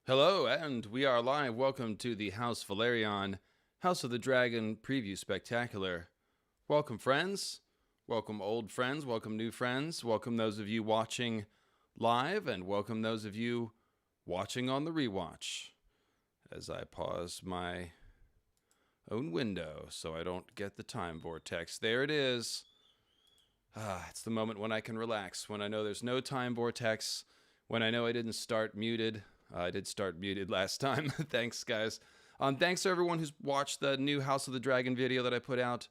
Hello, and we are live. Welcome to the House Velaryon, House of the Dragon Preview Spectacular. Welcome, friends. Welcome, old friends. Welcome, new friends. Welcome those of you watching live, and welcome those of you watching on the rewatch. As I pause my own window so I don't get the time vortex. There it is. It's the moment when I can relax, when I know there's no time vortex, when I know I didn't start muted. I did start muted last time. Thanks, guys. Thanks to everyone who's watched the new House of the Dragon video that I put out.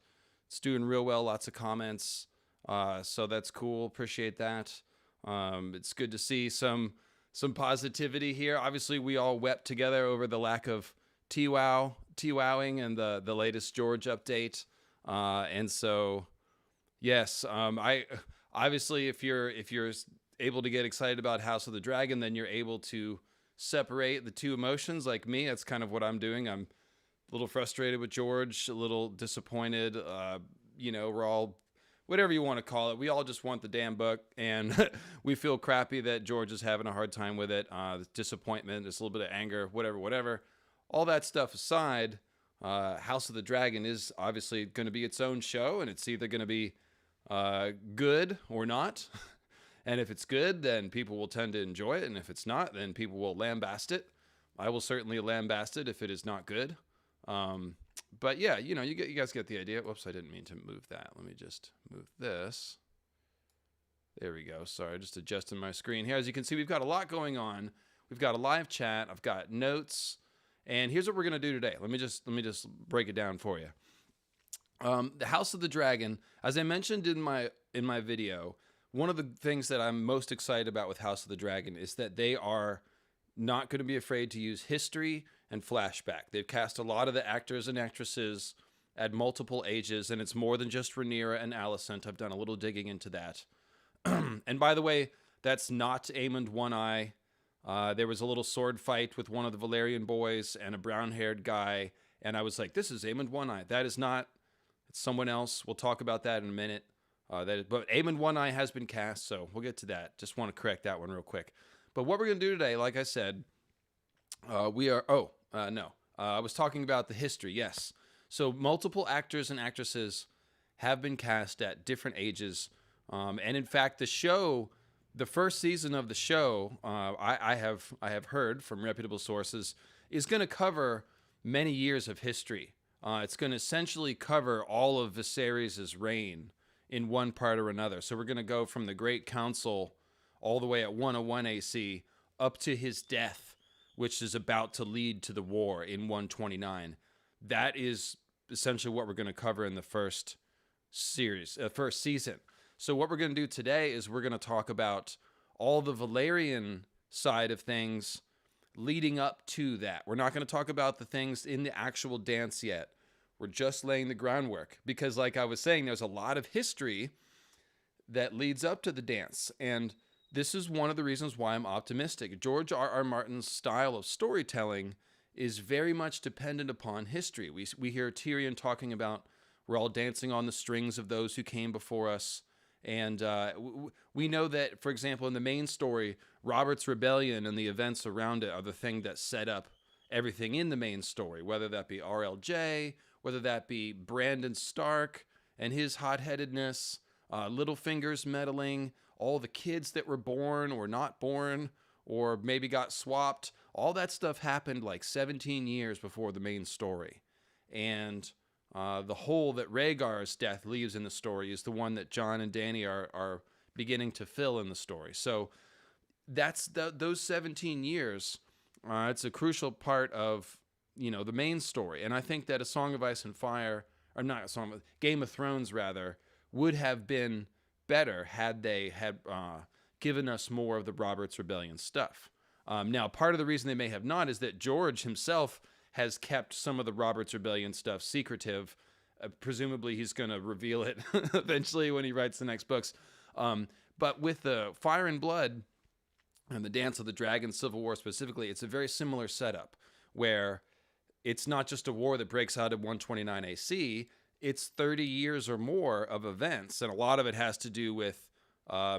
It's doing real well. Lots of comments. So that's cool. Appreciate that. It's good to see some positivity here. Obviously, we all wept together over the lack of T-wowing and the latest George update. And so, yes, I obviously if you're able to get excited about House of the Dragon, then you're able to separate the two emotions like me. That's kind of what I'm doing. I'm a little frustrated with George, a little disappointed. We're all, whatever you want to call it, we all just want the damn book, and we feel crappy that George is having a hard time with it. Disappointment, just a little bit of anger, whatever. All that stuff aside, House of the Dragon is obviously going to be its own show, and it's either going to be good or not. And if it's good, then people will tend to enjoy it. And if it's not, then people will lambast it. I will certainly lambast it if it is not good. But yeah, you guys get the idea. Whoops, I didn't mean to move that. Let me just move this. There we go. Sorry, just adjusting my screen here. As you can see, we've got a lot going on. We've got a live chat. I've got notes. And here's what we're going to do today. Let me just break it down for you. The House of the Dragon, as I mentioned in my video, one of the things that I'm most excited about with House of the Dragon is that they are not going to be afraid to use history and flashback. They've cast a lot of the actors and actresses at multiple ages, and it's more than just Rhaenyra and Alicent. I've done a little digging into that. And by the way, that's not Aemond One Eye. There was a little sword fight with one of the Velaryon boys and a brown-haired guy, and I was like, this is Aemond One Eye. That is not. It's someone else. We'll talk about that in a minute. But Aemond One Eye has been cast, so we'll get to that. Just want to correct that one real quick. But what we're going to do today, like I said, I was talking about the history, yes. So multiple actors and actresses have been cast at different ages. And in fact, the first season of the show, I have heard from reputable sources, is going to cover many years of history. It's going to essentially cover all of Viserys' reign in one part or another. So we're going to go from the Great Council all the way at 101 AC up to his death, which is about to lead to the war in 129. That is essentially what we're going to cover in the first season. So what we're going to do today is we're going to talk about all the Velaryon side of things leading up to that. We're not going to talk about the things in the actual dance yet. We're just laying the groundwork because, like I was saying, there's a lot of history that leads up to the dance. And this is one of the reasons why I'm optimistic. George R.R. Martin's style of storytelling is very much dependent upon history. We hear Tyrion talking about we're all dancing on the strings of those who came before us. And we know that, for example, in the main story, Robert's Rebellion and the events around it are the thing that set up everything in the main story, whether that be RLJ, whether that be Brandon Stark and his hot-headedness, Littlefinger's meddling, all the kids that were born or not born or maybe got swapped. All that stuff happened like 17 years before the main story. And the hole that Rhaegar's death leaves in the story is the one that Jon and Dany are beginning to fill in the story. So that's those 17 years. It's a crucial part of the main story, and I think that A Song of Ice and Fire, or not a song, Game of Thrones rather, would have been better had they had given us more of the Robert's Rebellion stuff. Now, part of the reason they may have not is that George himself has kept some of the Robert's Rebellion stuff secretive. Presumably, he's going to reveal it eventually when he writes the next books. But with the Fire and Blood and the Dance of the Dragon Civil War specifically, it's a very similar setup where it's not just a war that breaks out at 129 AC. It's 30 years or more of events, and a lot of it has to do with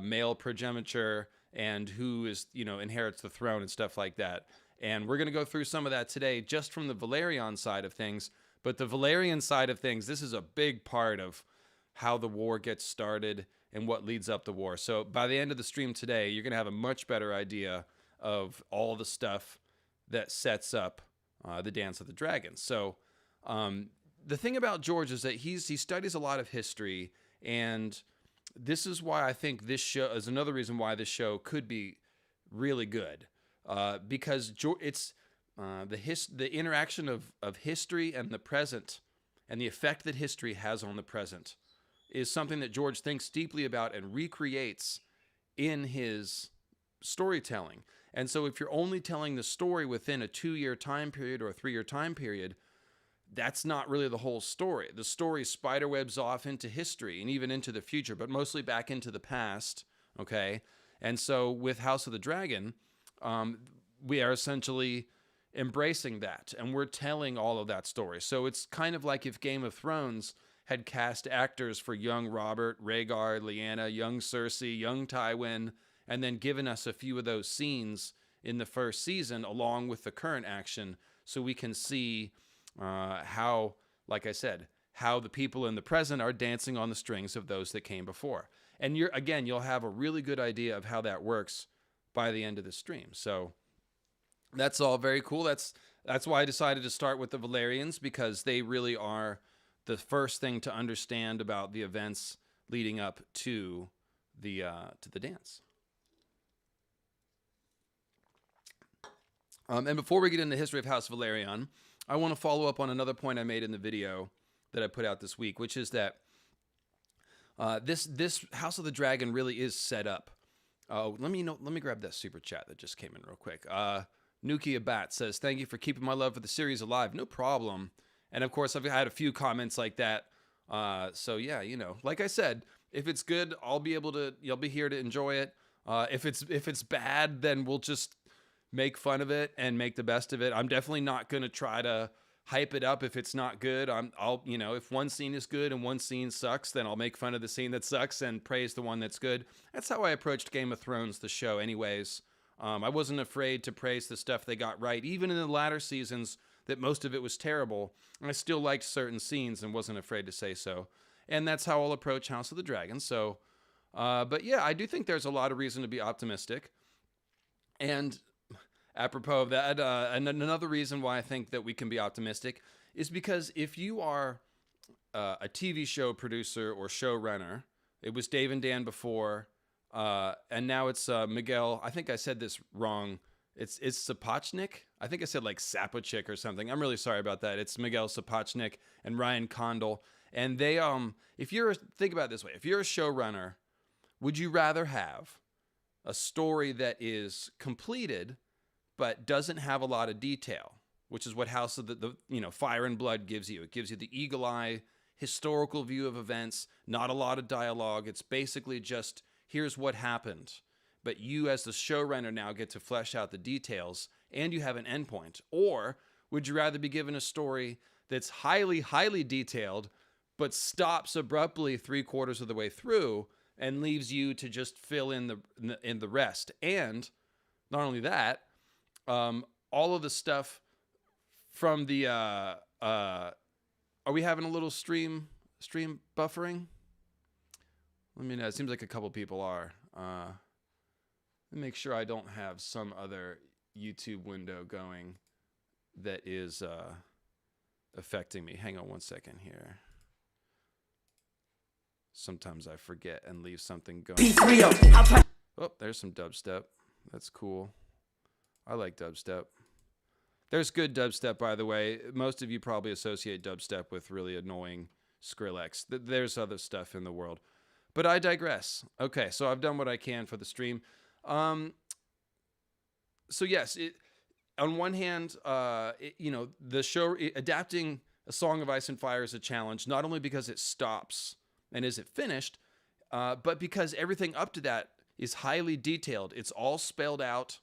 male progeniture and who is, inherits the throne and stuff like that. And we're going to go through some of that today just from the Velaryon side of things. But the Velaryon side of things, this is a big part of how the war gets started and what leads up the war. So by the end of the stream today, you're going to have a much better idea of all the stuff that sets up the Dance of the Dragons. So the thing about George is that he studies a lot of history, and this is why I think this show is another reason why this show could be really good, because it's the interaction of history and the present, and the effect that history has on the present, is something that George thinks deeply about and recreates in his storytelling. And so if you're only telling the story within a 2-year time period or a 3-year time period, that's not really the whole story. The story spiderwebs off into history and even into the future, but mostly back into the past, okay? And so with House of the Dragon, we are essentially embracing that, and we're telling all of that story. So it's kind of like if Game of Thrones had cast actors for young Robert, Rhaegar, Lyanna, young Cersei, young Tywin, and then given us a few of those scenes in the first season along with the current action, so we can see how, like I said, how the people in the present are dancing on the strings of those that came before. And you'll have a really good idea of how that works by the end of the stream. So that's all very cool. That's why I decided to start with the Velaryons, because they really are the first thing to understand about the events leading up to the dance. And before we get into the history of House Velaryon, I want to follow up on another point I made in the video that I put out this week, which is that this House of the Dragon really is set up. Let me grab that super chat that just came in real quick. Nukia Bat says, "Thank you for keeping my love for the series alive." No problem. And of course, I've had a few comments like that. So yeah, like I said, if it's good, you'll be here to enjoy it. If it's bad, then we'll just make fun of it and make the best of it. I'm definitely not going to try to hype it up if it's not good. If one scene is good and one scene sucks, then I'll make fun of the scene that sucks and praise the one that's good. That's how I approached Game of Thrones, the show, anyways. I wasn't afraid to praise the stuff they got right, even in the latter seasons that most of it was terrible. I still liked certain scenes and wasn't afraid to say so. And that's how I'll approach House of the Dragon. So, but yeah, I do think there's a lot of reason to be optimistic. And apropos of that, and another reason why I think that we can be optimistic is because if you are a TV show producer or showrunner, it was Dave and Dan before, and now it's Miguel. I think I said this wrong. It's Sapochnik. I think I said like Sapochnik or something. I'm really sorry about that. It's Miguel Sapochnik and Ryan Condal. And they, think about it this way. If you're a showrunner, would you rather have a story that is completed but doesn't have a lot of detail, which is what House of the Fire and Blood gives you? It gives you the eagle eye historical view of events, not a lot of dialogue. It's basically just, here's what happened. But you as the showrunner now get to flesh out the details, and you have an endpoint. Or would you rather be given a story that's highly, highly detailed, but stops abruptly 3/4 of the way through and leaves you to just fill in the rest? And not only that, all of the stuff from the are we having a little stream buffering? Let me know. It seems like a couple people are. Let me make sure I don't have some other YouTube window going that is affecting me. Hang on one second here. Sometimes I forget and leave something going. Oh, there's some dubstep. That's cool. I like dubstep. There's good dubstep, by the way. Most of you probably associate dubstep with really annoying Skrillex. There's other stuff in the world. But I digress. Okay, so I've done what I can for the stream. So yes, on one hand, the show adapting A Song of Ice and Fire is a challenge, not only because it stops and isn't finished, but because everything up to that is highly detailed. It's all spelled out,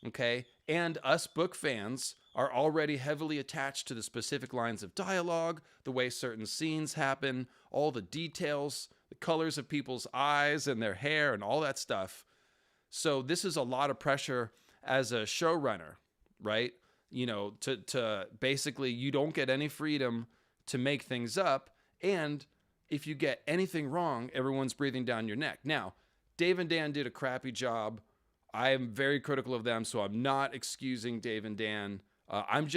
okay? And us book fans are already heavily attached to the specific lines of dialogue, the way certain scenes happen, all the details, the colors of people's eyes and their hair and all that stuff. So this is a lot of pressure as a showrunner, right? You know, to basically, you don't get any freedom to make things up. And if you get anything wrong, everyone's breathing down your neck. Now, Dave and Dan did a crappy job. I am very critical of them, so I'm not excusing Dave and Dan. I'm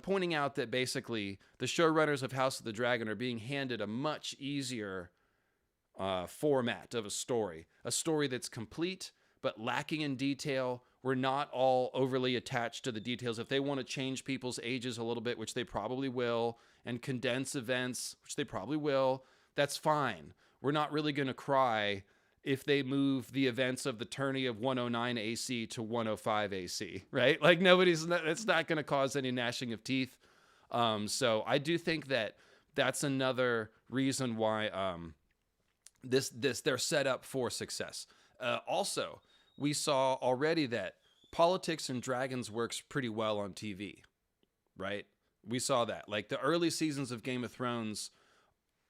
pointing out that basically the showrunners of House of the Dragon are being handed a much easier format of a story that's complete but lacking in detail. We're not all overly attached to the details. If they want to change people's ages a little bit, which they probably will, and condense events, which they probably will, that's fine. We're not really going to cry if they move the events of the tourney of 109 AC to 105 AC, right? Like it's not going to cause any gnashing of teeth. So I do think that that's another reason why they're set up for success. Also, we saw already that politics and dragons works pretty well on TV, right? We saw that. Like the early seasons of Game of Thrones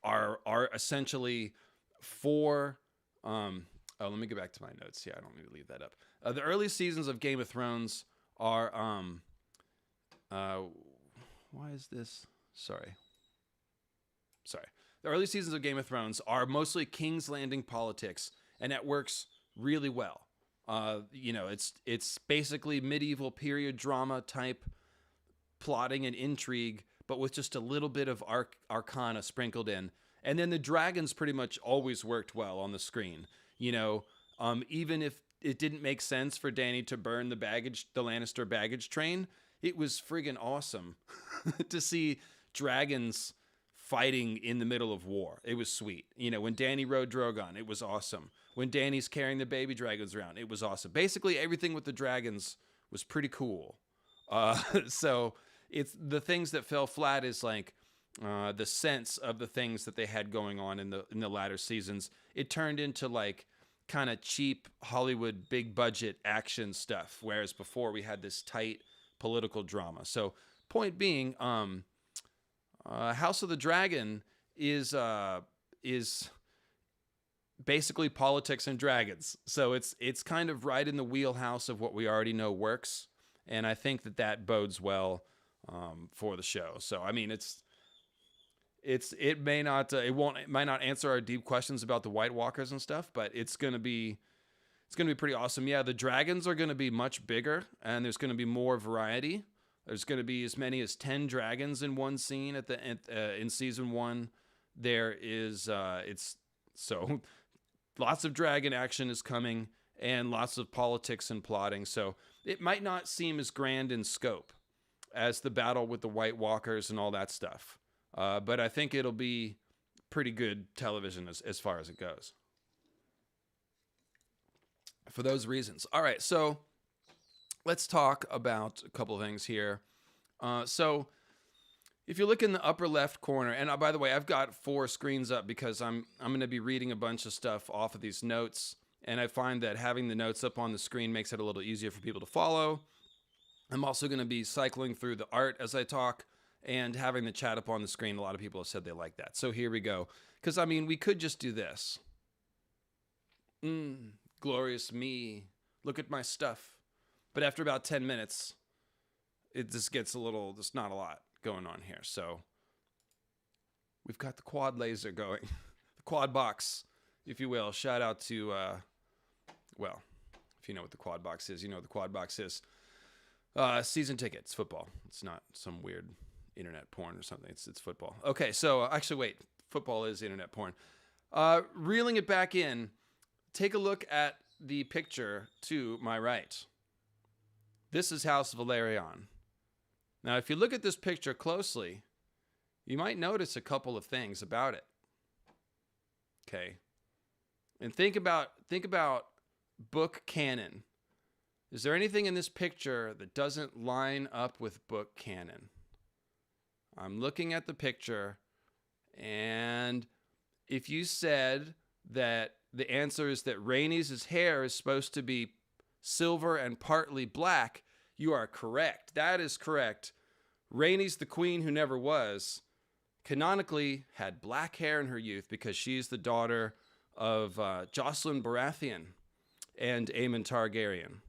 are essentially for let me get back to my notes. Yeah, I don't need to leave that up. The early seasons of Game of Thrones are why is this? Sorry. The early seasons of Game of Thrones are mostly King's Landing politics, and that works really well. You know, it's basically medieval period drama type plotting and intrigue, but with just a little bit of arcana sprinkled in. And then the dragons pretty much always worked well on the screen. You know, even if it didn't make sense for Dany to burn the Lannister baggage train, it was friggin' awesome to see dragons fighting in the middle of war. It was sweet. You know, when Dany rode Drogon, it was awesome. When Dany's carrying the baby dragons around, it was awesome. Basically, everything with the dragons was pretty cool. So it's the things that fell flat is like the sense of the things that they had going on in the latter seasons. It turned into like kind of cheap Hollywood big budget action stuff, whereas before we had this tight political drama. So point being, House of the Dragon is basically politics and dragons. So it's kind of right in the wheelhouse of what we already know works, and I think that bodes well for the show. So I mean, it might not answer our deep questions about the White Walkers and stuff, but it's gonna be pretty awesome. Yeah, the dragons are gonna be much bigger, and there's gonna be more variety. There's going to be as many as 10 dragons in one scene in season 1. There is so lots of dragon action is coming and lots of politics and plotting. So it might not seem as grand in scope as the battle with the White Walkers and all that stuff. But I think it'll be pretty good television as far as it goes. For those reasons. All right, so let's talk about a couple of things here. So if you look in the upper left corner, and by the way, I've got 4 screens up because I'm going to be reading a bunch of stuff off of these notes, and I find that having the notes up on the screen makes it a little easier for people to follow. I'm also going to be cycling through the art as I talk and having the chat up on the screen. A lot of people have said they like that. So here we go. Because, I mean, we could just do this. Glorious me. Look at my stuff. But after about 10 minutes, it just gets there's not a lot going on here. So we've got the quad laser going, the quad box, if you will. Shout out to, well, if you know what the quad box is, you know what the quad box is. Season tickets, football. It's not some weird internet porn or something. It's football. Okay, so actually, wait. Football is internet porn. Reeling it back in, take a look at the picture to my right. This is House Velaryon. Now, if you look at this picture closely, you might notice a couple of things about it. Okay. And think about book canon. Is there anything in this picture that doesn't line up with book canon? I'm looking at the picture, and if you said that the answer is that Rhaenys' hair is supposed to be silver and partly black, you are correct. That is correct. Rhaenys, the queen who never was, canonically had black hair in her youth because she's the daughter of Jocelyn Baratheon. and Aemon Targaryen,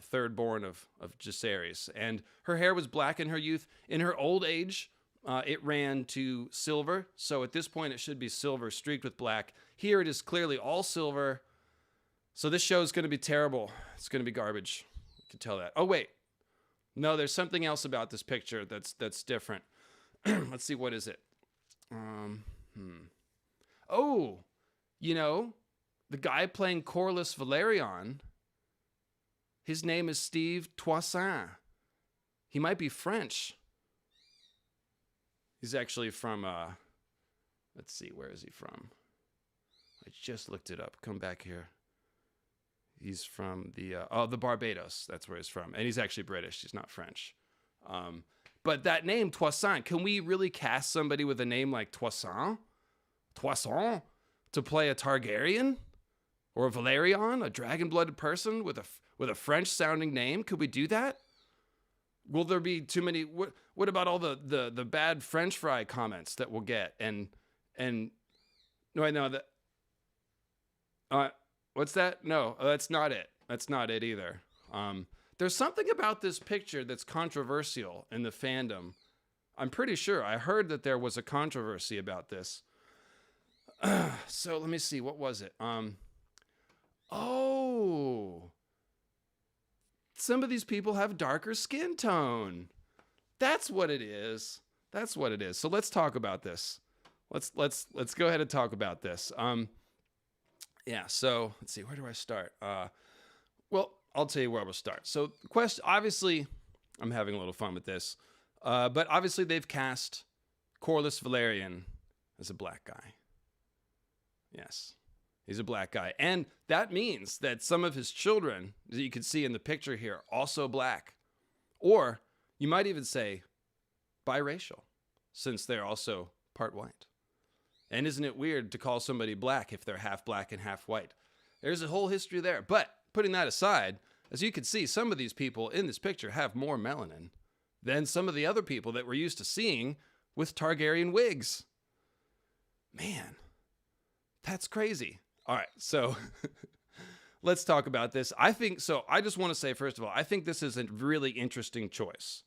third born of Viserys. And her hair was black in her youth. In her old age, it ran to silver. So at this point, it should be silver streaked with black. Here it is clearly all silver. So this show is going to be terrible. It's going to be garbage. You can tell that. Oh, wait. No, there's something else about this picture that's different. Let's see, what is it? Oh, the guy playing Corlys Velaryon, his name is Steve Toussaint. He might be French. He's actually from, let's see, where is he from? I just looked it up. Come back here. He's from the Barbados. That's where he's from. And he's actually British. He's not French. But that name, Toussaint, can we really cast somebody with a name like Toussaint to play a Targaryen? Or a Velaryon, a dragon-blooded person with a French-sounding name? Could we do that? Will there be too many? What about all the bad French fry comments that we'll get? And no, I know that. What's that? No, that's not it. That's not it either. There's something about this picture that's controversial in the fandom. I'm pretty sure. I heard that there was a controversy about this. So let me see. What was it? Oh, some of these people have darker skin tone. That's what it is. That's what it is. So let's talk about this. Let's go ahead and talk about this. Yeah. So let's see. Where do I start? Well, I'll tell you where we'll start. So obviously, I'm having a little fun with this, but obviously they've cast Corlys Velaryon as a black guy. Yes. He's a black guy. And that means that some of his children, that you can see in the picture here, also black. Or you might even say biracial, since they're also part white. And isn't it weird to call somebody black if they're half black and half white? There's a whole history there. But putting that aside, as you can see, some of these people in this picture have more melanin than some of the other people that we're used to seeing with Targaryen wigs. Man, that's crazy. All right, so let's talk about this. I just want to say, first of all, I think this is a really interesting choice.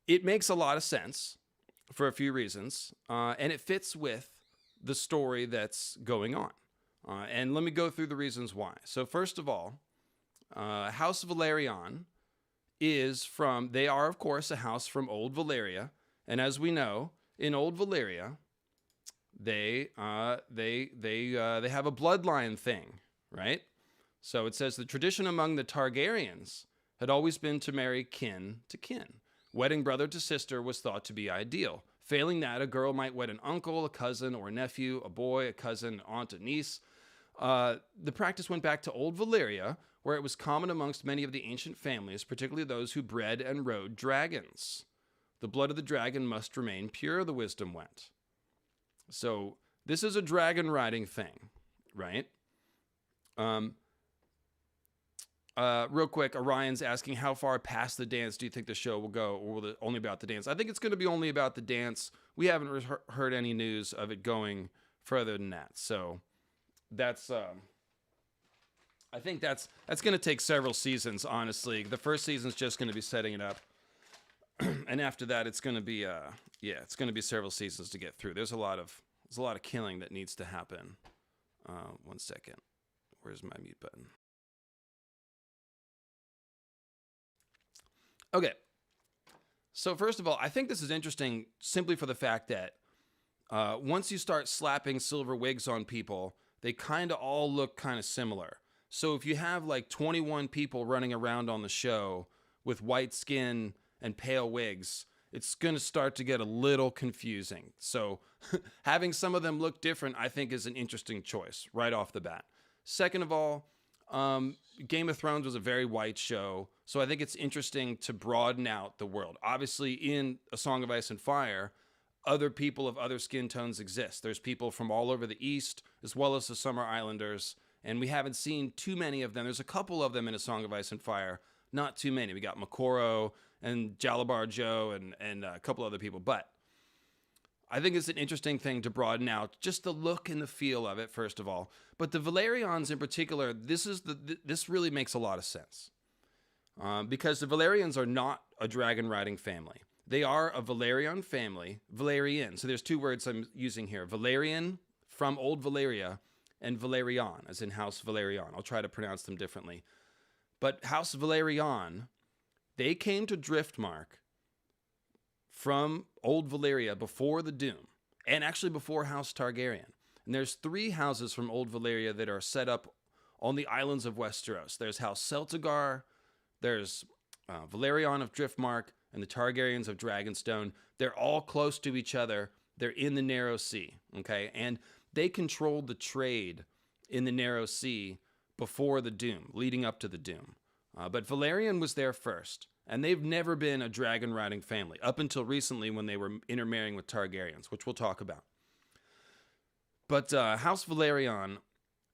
It makes a lot of sense for a few reasons, and it fits with the story that's going on. And let me go through the reasons why. So first of all, House Velaryon they are, of course, a house from Old Valyria. And as we know, in Old Valyria, they have a bloodline thing, right? So it says the tradition among the Targaryens had always been to marry kin to kin. Wedding brother to sister was thought to be ideal. Failing that, a girl might wed an uncle, a cousin, or a nephew, a boy, a cousin, an aunt, a niece. The practice went back to Old Valyria, where it was common amongst many of the ancient families, particularly those who bred and rode dragons. The blood of the dragon must remain pure, the wisdom went. So this is a dragon riding thing, right? Real quick, Orion's asking, how far past the dance do you think the show will go, or will it only about the dance? I think it's going to be only about the dance. We haven't heard any news of it going further than that. So that's, I think that's going to take several seasons, honestly. The first season's just going to be setting it up. And after that, it's going to be, it's going to be several seasons to get through. There's a lot of killing that needs to happen. One second. Where's my mute button? Okay. So first of all, I think this is interesting simply for the fact that once you start slapping silver wigs on people, they kind of all look kind of similar. So if you have like 21 people running around on the show with white skin and pale wigs, it's going to start to get a little confusing. So having some of them look different, I think, is an interesting choice right off the bat. Second of all, Game of Thrones was a very white show, so I think it's interesting to broaden out the world. Obviously, in A Song of Ice and Fire, other people of other skin tones exist. There's people from all over the East, as well as the Summer Islanders, and we haven't seen too many of them. There's a couple of them in A Song of Ice and Fire, not too many. We got Makoro and Jalabar Joe and a couple other people. But I think it's an interesting thing to broaden out just the look and the feel of it, first of all. But the Velaryons in particular, this really makes a lot of sense. Because the Velaryons are not a dragon riding family. They are a Velaryon family, Velaryon. So there's two words I'm using here. Velaryon from Old Valyria and Velaryon, as in House Velaryon. I'll try to pronounce them differently. But House Velaryon, they came to Driftmark from Old Valyria before the Doom, and actually before House Targaryen. And there's 3 houses from Old Valyria that are set up on the islands of Westeros. There's House Celtigar, there's Velaryon of Driftmark, and the Targaryens of Dragonstone. They're all close to each other. They're in the Narrow Sea, okay? And they controlled the trade in the Narrow Sea before the Doom, leading up to the Doom. But Velaryon was there first, and they've never been a dragon-riding family, up until recently when they were intermarrying with Targaryens, which we'll talk about. But House Velaryon,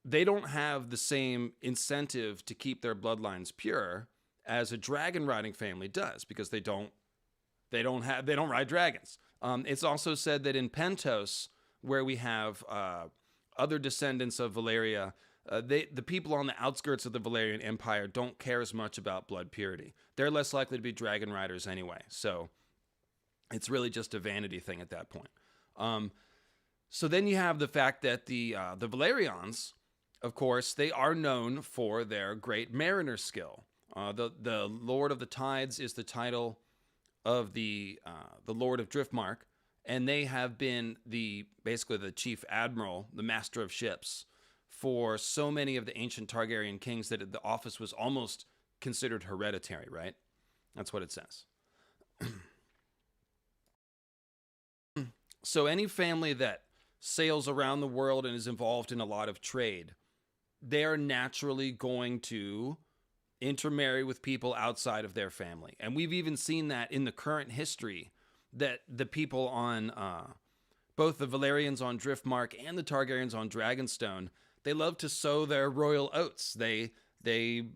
they don't have the same incentive to keep their bloodlines pure as a dragon-riding family does, because they don't ride dragons. It's also said that in Pentos, where we have other descendants of Valyria, the people on the outskirts of the Valyrian Empire don't care as much about blood purity. They're less likely to be dragon riders anyway, so it's really just a vanity thing at that point. So then you have the fact that the Velaryons, of course, they are known for their great mariner skill. The Lord of the Tides is the title of the Lord of Driftmark, and they have been basically the chief admiral, the master of ships, for so many of the ancient Targaryen kings that the office was almost considered hereditary, right? That's what it says. So any family that sails around the world and is involved in a lot of trade, they're naturally going to intermarry with people outside of their family. And we've even seen that in the current history, that the people on both the Velaryons on Driftmark and the Targaryens on Dragonstone, they love to sow their royal oats. There's a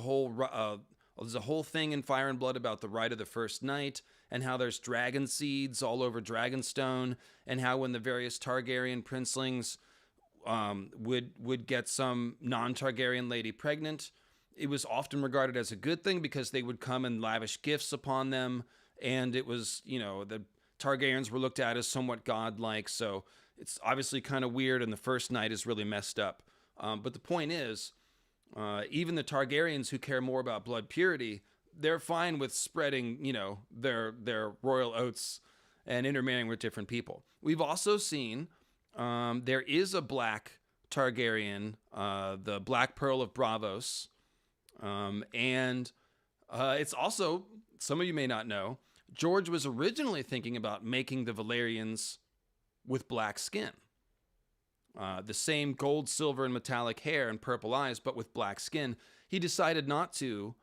whole thing in Fire and Blood about the rite of the first night, and how there's dragon seeds all over Dragonstone, and how when the various Targaryen princelings would get some non-Targaryen lady pregnant, it was often regarded as a good thing because they would come and lavish gifts upon them, and it was, the Targaryens were looked at as somewhat godlike, so it's obviously kind of weird, and the first night is really messed up. But the point is, even the Targaryens who care more about blood purity, they're fine with spreading, their royal oats and intermarrying with different people. We've also seen there is a black Targaryen, the Black Pearl of Braavos, and it's also, some of you may not know, George was originally thinking about making the Velaryons with black skin. The same gold, silver, and metallic hair and purple eyes, but with black skin. He decided not to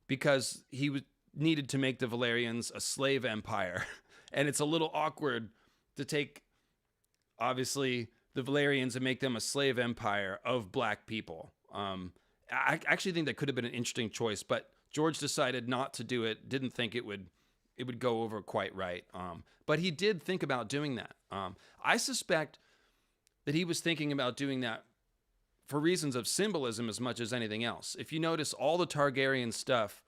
because he needed to make the Velaryons a slave empire. And it's a little awkward to take, obviously, the Velaryons and make them a slave empire of black people. I actually think that could have been an interesting choice, but George decided not to do it, didn't think it would go over quite right. But he did think about doing that. I suspect that he was thinking about doing that for reasons of symbolism as much as anything else. If you notice, all the Targaryen stuff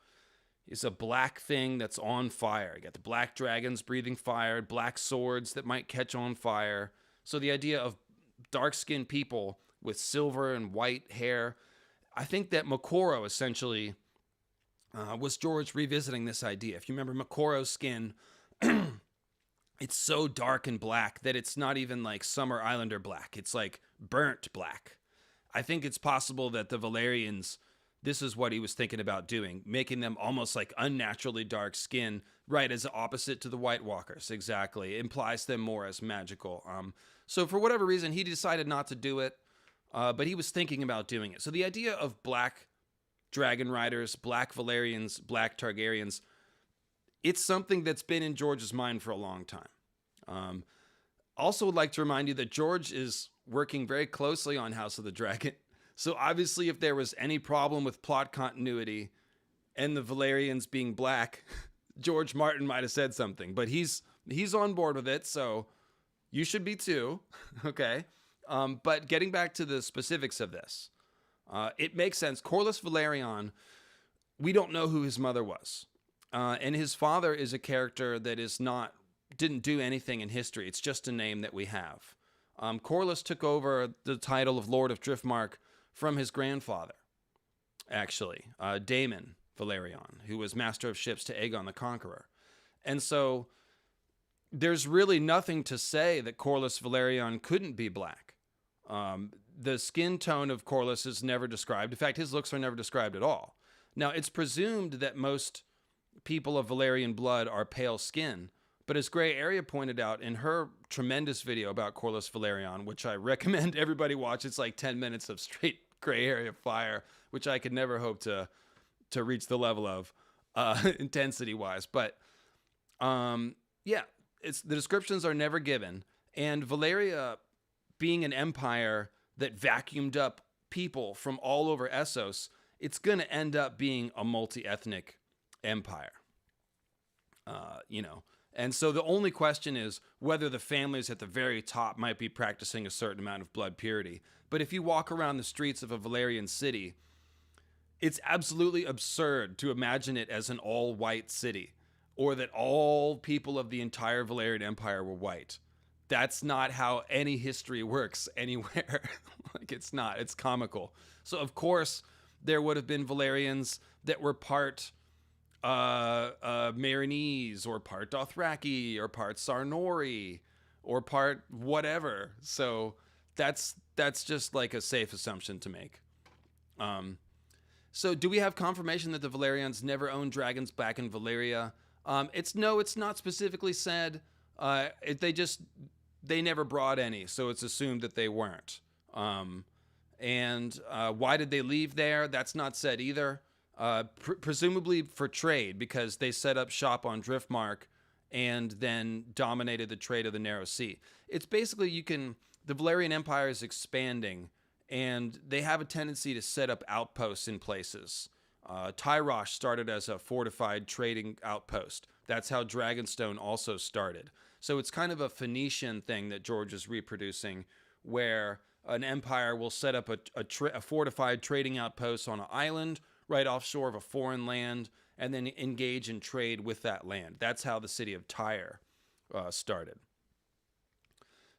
is a black thing that's on fire. You got the black dragons breathing fire, black swords that might catch on fire. So the idea of dark-skinned people with silver and white hair, I think that Mokoro essentially was George revisiting this idea. If you remember Mokoro's skin, it's so dark and black that it's not even like Summer Islander black. It's like burnt black. I think it's possible that the Velaryons, this is what he was thinking about doing, making them almost like unnaturally dark skin, right, as opposite to the White Walkers. Exactly. It implies them more as magical. So for whatever reason, he decided not to do it, but he was thinking about doing it. So the idea of black dragon riders, black Velaryons, black Targaryens, it's something that's been in George's mind for a long time. Also would like to remind you that George is working very closely on House of the Dragon. So obviously if there was any problem with plot continuity and the Velaryons being black, George Martin might have said something, but he's on board with it, so you should be too. Okay. But getting back to the specifics of this, it makes sense. Corlys Velaryon, we don't know who his mother was. And his father is a character that didn't do anything in history. It's just a name that we have. Corlys took over the title of Lord of Driftmark from his grandfather, actually, Daemon Rhaenyra, who was master of ships to Aegon the Conqueror. And so there's really nothing to say that Corlys Velaryon couldn't be black. The skin tone of Corlys is never described. In fact, his looks are never described at all. Now, it's presumed that most people of Velaryon blood are pale skin, but as Grey Area pointed out in her tremendous video about Corlys Velaryon, which I recommend everybody watch, it's like 10 minutes of straight Grey Area fire, which I could never hope to reach the level of intensity-wise. But yeah, the descriptions are never given, and Valyria, being an empire that vacuumed up people from all over Essos, it's going to end up being a multi-ethnic empire. And so the only question is whether the families at the very top might be practicing a certain amount of blood purity. But if you walk around the streets of a Valyrian city, it's absolutely absurd to imagine it as an all-white city, or that all people of the entire Valyrian Empire were white. That's not how any history works anywhere. It's not. It's comical. So, of course, there would have been Valyrians that were part Marinese, or part Dothraki, or part Sarnori, or part whatever. So that's just like a safe assumption to make. So do we have confirmation that the Velaryons never owned dragons back in Valyria? It's not specifically said. They never brought any, so it's assumed that they weren't. And why did they leave there? That's not said either. Presumably for trade, because they set up shop on Driftmark and then dominated the trade of the Narrow Sea. It's basically the Valyrian Empire is expanding, and they have a tendency to set up outposts in places. Tyrosh started as a fortified trading outpost. That's how Dragonstone also started. So it's kind of a Phoenician thing that George is reproducing, where an empire will set up a fortified trading outpost on an island right offshore of a foreign land, and then engage in trade with that land. That's how the city of Tyre started.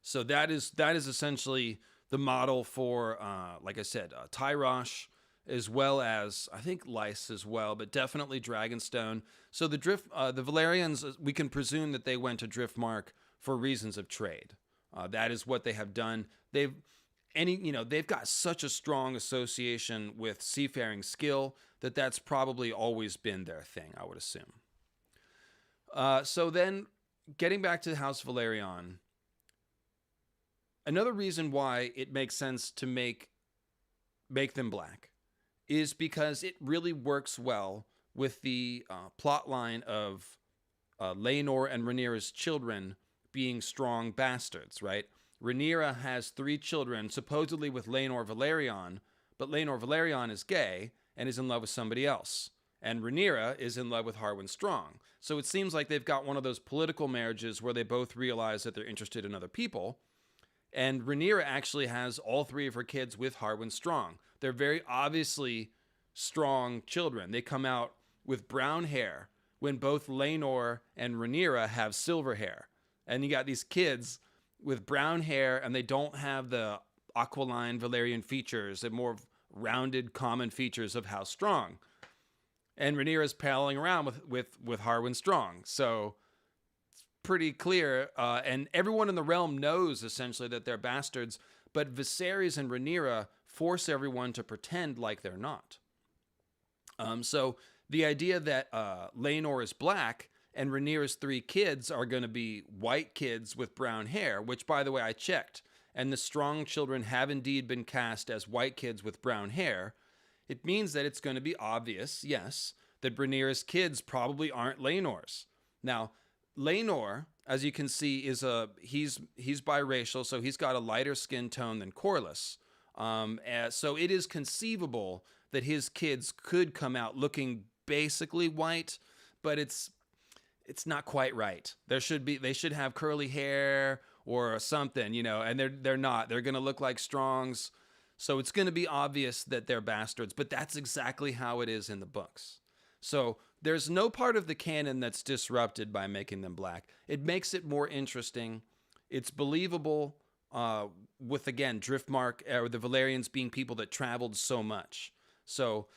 So that is essentially the model for, like I said, Tyrosh, as well as, I think, Lys as well, but definitely Dragonstone. So the Velaryons, we can presume that they went to Driftmark for reasons of trade. That is what they have done. They've got such a strong association with seafaring skill that that's probably always been their thing, I would assume. So then, getting back to House Velaryon, another reason why it makes sense to make them black is because it really works well with the plot line of Lenore and Rhaenyra's children being strong bastards, right? Rhaenyra has 3 children, supposedly with Lenore Velaryon, but Lenore Velaryon is gay and is in love with somebody else. And Rhaenyra is in love with Harwin Strong. So it seems like they've got one of those political marriages where they both realize that they're interested in other people. And Rhaenyra actually has all 3 of her kids with Harwin Strong. They're very obviously strong children. They come out with brown hair when both Lenore and Rhaenyra have silver hair. And you got these kids with brown hair, and they don't have the aquiline Valyrian features, the more rounded common features of House Strong. And Rhaenyra's palling around with Harwin Strong. So it's pretty clear. And everyone in the realm knows, essentially, that they're bastards. But Viserys and Rhaenyra force everyone to pretend like they're not. So the idea that Lenore is black and Rhaenyra's 3 kids are going to be white kids with brown hair, which, by the way, I checked. And the strong children have indeed been cast as white kids with brown hair. It means that it's going to be obvious, yes, that Rhaenyra's kids probably aren't Lenore's. Now, Lenore, as you can see, he's biracial, so he's got a lighter skin tone than Corlys. So it is conceivable that his kids could come out looking basically white, but it's it's not quite right. They should have curly hair or something, and they're not. They're going to look like Strongs. So it's going to be obvious that they're bastards, but that's exactly how it is in the books. So there's no part of the canon that's disrupted by making them black. It makes it more interesting. It's believable with, again, Driftmark or the Velaryons being people that traveled so much. So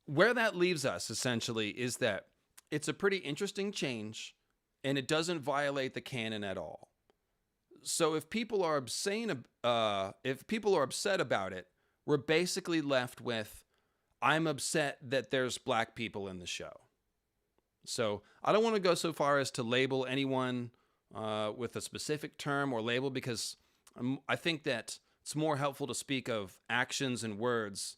where that leaves us, essentially, is that it's a pretty interesting change, and it doesn't violate the canon at all. So if people are upset about it, we're basically left with, I'm upset that there's black people in the show. So I don't want to go so far as to label anyone with a specific term or label, because I think that it's more helpful to speak of actions and words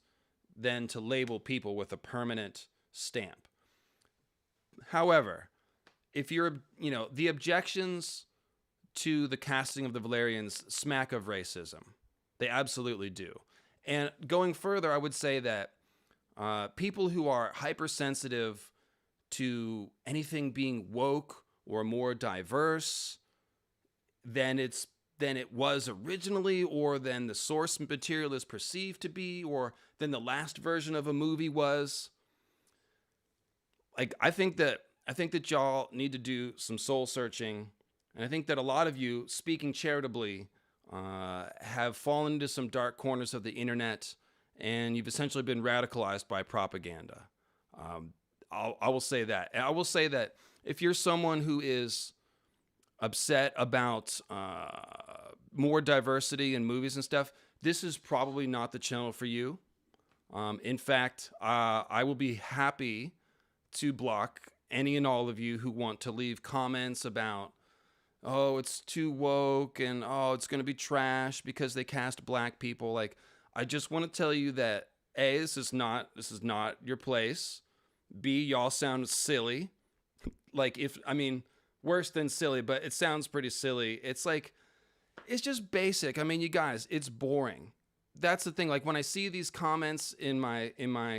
than to label people with a permanent stamp. However, if you're, the objections to the casting of the Velaryons smack of racism. They absolutely do. And going further, I would say that people who are hypersensitive to anything being woke or more diverse than it was originally, or than the source material is perceived to be, or than the last version of a movie was, like, I think that y'all need to do some soul searching. And I think that a lot of you, speaking charitably, have fallen into some dark corners of the internet, and you've essentially been radicalized by propaganda. I will say that. And I will say that if you're someone who is upset about more diversity in movies and stuff, this is probably not the channel for you. In fact, I will be happy to block any and all of you who want to leave comments about, oh, it's too woke, and oh, it's going to be trash because they cast black people. Like, I just want to tell you that A, this is not your place. B, y'all sound silly. Like, worse than silly, but it sounds pretty silly. It's like, it's just basic. I mean, you guys, it's boring. That's the thing. Like, when I see these comments on my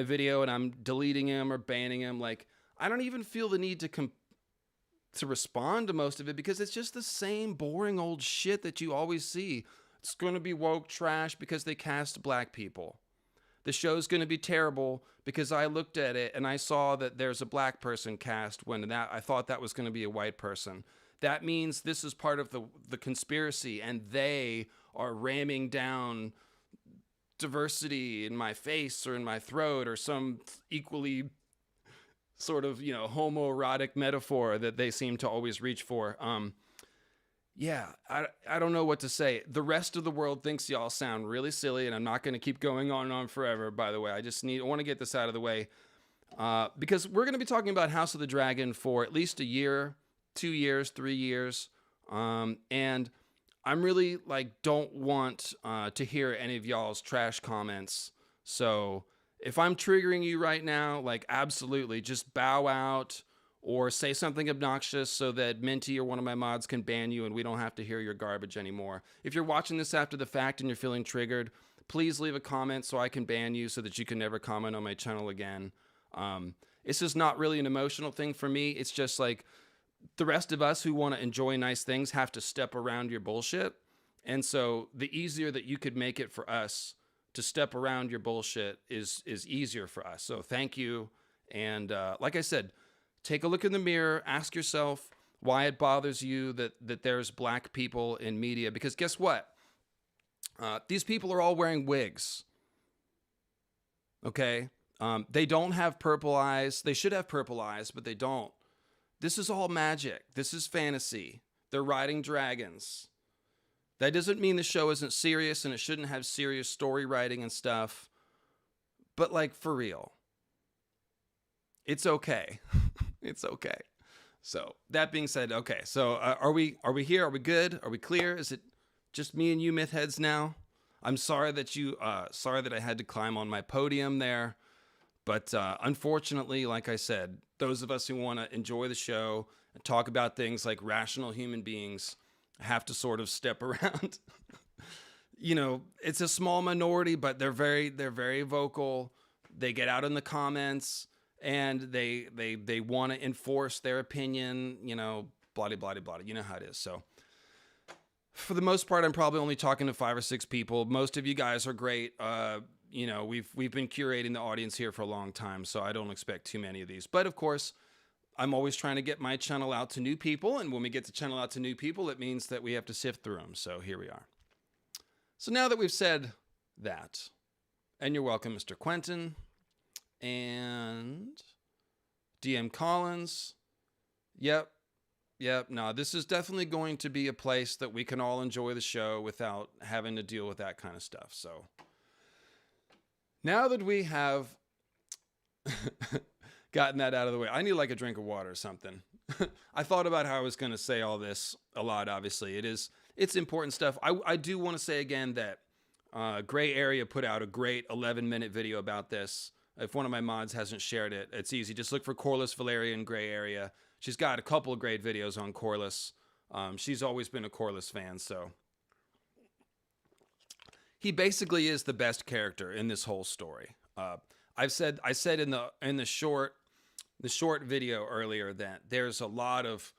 video and I'm deleting them or banning them, like, I don't even feel the need to respond to most of it, because it's just the same boring old shit that you always see. It's going to be woke trash because they cast black people. The show's going to be terrible because I looked at it and I saw that there's a black person cast when I thought that was going to be a white person. That means this is part of the conspiracy, and they are ramming down diversity in my face or in my throat, or some equally sort of, homoerotic metaphor that they seem to always reach for. I don't know what to say. The rest of the world thinks y'all sound really silly, and I'm not going to keep going on and on forever, by the way. I want to get this out of the way, because we're going to be talking about House of the Dragon for at least a year, 2 years, 3 years, and I'm really, don't want to hear any of y'all's trash comments. So if I'm triggering you right now, absolutely, just bow out or say something obnoxious so that Minty or one of my mods can ban you and we don't have to hear your garbage anymore. If you're watching this after the fact and you're feeling triggered, please leave a comment so I can ban you, so that you can never comment on my channel again. This is not really an emotional thing for me. It's just like, the rest of us who want to enjoy nice things have to step around your bullshit. And so the easier that you could make it for us to step around your bullshit is easier for us. So thank you. And like I said, take a look in the mirror, ask yourself why it bothers you that there's black people in media. Because guess what? These people are all wearing wigs. Okay? They don't have purple eyes. They should have purple eyes, but they don't. This is all magic. This is fantasy. They're riding dragons. That doesn't mean the show isn't serious and it shouldn't have serious story writing and stuff. But for real, it's okay. It's okay. So that being said, okay. So are we here? Are we good? Are we clear? Is it just me and you myth heads now? I'm sorry that I had to climb on my podium there. But unfortunately, like I said, those of us who want to enjoy the show and talk about things like rational human beings have to sort of step around. It's a small minority, but they're very vocal. They get out in the comments, and they want to enforce their opinion, you know, blah, blah, blah, blah. You know how it is. So for the most part, I'm probably only talking to 5 or 6 people. Most of you guys are great. You know, we've been curating the audience here for a long time, so I don't expect too many of these. But of course, I'm always trying to get my channel out to new people, and when we get the channel out to new people, it means that we have to sift through them. So here we are. So now that we've said that, and you're welcome, Mr. Quentin, and DM Collins. Yep. No, this is definitely going to be a place that we can all enjoy the show without having to deal with that kind of stuff. So now that we have gotten that out of the way, I need like a drink of water or something. I thought about how I was going to say all this a lot. Obviously, it's important stuff. I do want to say again that Gray Area put out a great 11-minute video about this. If one of my mods hasn't shared it, it's easy. Just look for Corlys Velaryon Gray Area. She's got a couple of great videos on Corlys. She's always been a Corlys fan, so he basically is the best character in this whole story. I said in the short video earlier that there's a lot of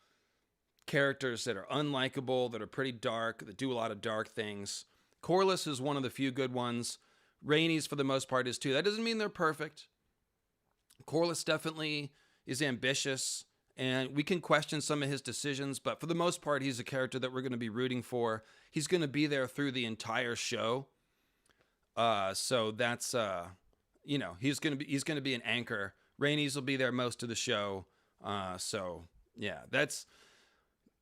characters that are unlikable, that are pretty dark, that do a lot of dark things. Corlys is one of the few good ones. Rhaenys, for the most part, is too. That doesn't mean they're perfect. Corlys definitely is ambitious, and we can question some of his decisions, but for the most part, he's a character that we're going to be rooting for. He's going to be there through the entire show. So that's, you know, he's going to be an anchor. Rhaenys will be there most of the show. So yeah, that's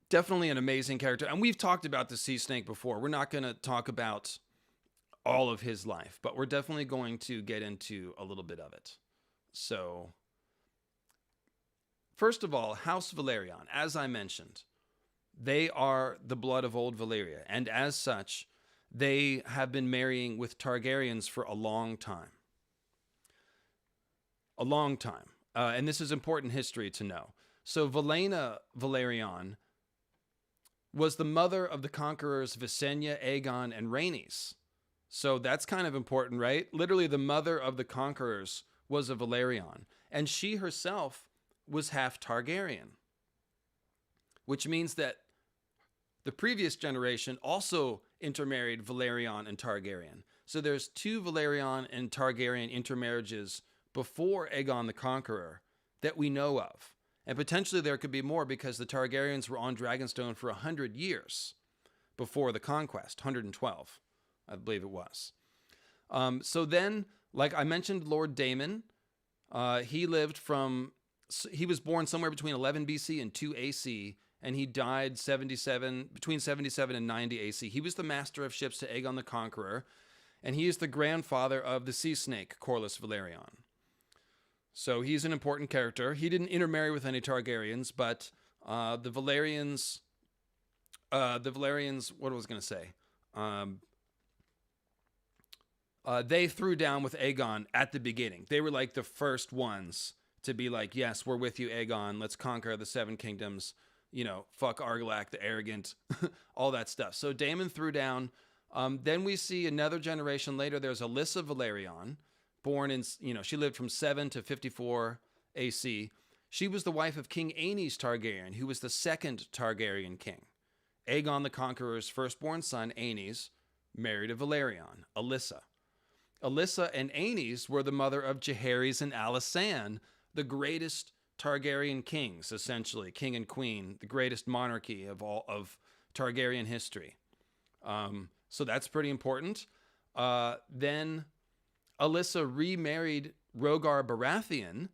definitely an amazing character. And we've talked about the Sea Snake before. We're not going to talk about all of his life, but we're definitely going to get into a little bit of it. So first of all, House Velaryon, as I mentioned, they are the blood of old Valyria, and as such, they have been marrying with Targaryens for a long time. A long time. And this is important history to know. So Laina Velaryon was the mother of the conquerors Visenya, Aegon, and Rhaenys. So that's kind of important, right? Literally, the mother of the conquerors was a Velaryon, and she herself was half Targaryen, which means that the previous generation also intermarried Velaryon and Targaryen. So there's 2 Velaryon and Targaryen intermarriages before Aegon the Conqueror that we know of. And potentially there could be more because the Targaryens were on Dragonstone for 100 years before the conquest, 112, I believe it was. So then, like I mentioned, Lord Daemon, he was born somewhere between 11 BC and 2 AC, and he died between 77 and 90 AC. He was the master of ships to Aegon the Conqueror, and he is the grandfather of the sea snake, Corlys Velaryon. So he's an important character. He didn't intermarry with any Targaryens, but the Velaryons, what was I going to say? They threw down with Aegon at the beginning. They were like the first ones to be like, yes, we're with you, Aegon. Let's conquer the 7 kingdoms. You know, fuck Argilac, the arrogant, all that stuff. So Daemon threw down. Then we see another generation later, there's Alyssa Velaryon, born in, you know, she lived from 7 to 54 AC. She was the wife of King Aenys Targaryen, who was the 2nd Targaryen king. Aegon the Conqueror's firstborn son, Aenys, married a Velaryon, Alyssa. Alyssa and Aenys were the mother of Jaehaerys and Alysanne, the greatest Targaryen kings, essentially, king and queen, the greatest monarchy of all of Targaryen history. So that's pretty important. Then Alyssa remarried Rhaegar Baratheon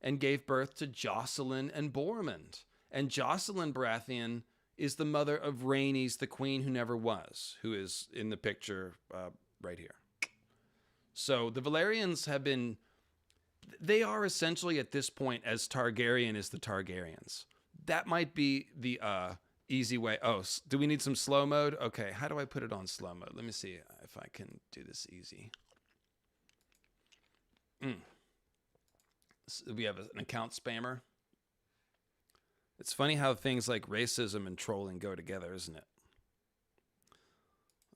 and gave birth to Jocelyn and Bormund. And Jocelyn Baratheon is the mother of Rhaenys, the queen who never was, who is in the picture right here. So the Velaryons have been, they are essentially at this point as Targaryen as the Targaryens. That might be the easy way. Oh, do we need some slow mode? Okay, how do I put it on slow mode? Let me see if I can do this easy. So we have an account spammer. It's funny how things like racism and trolling go together, isn't it?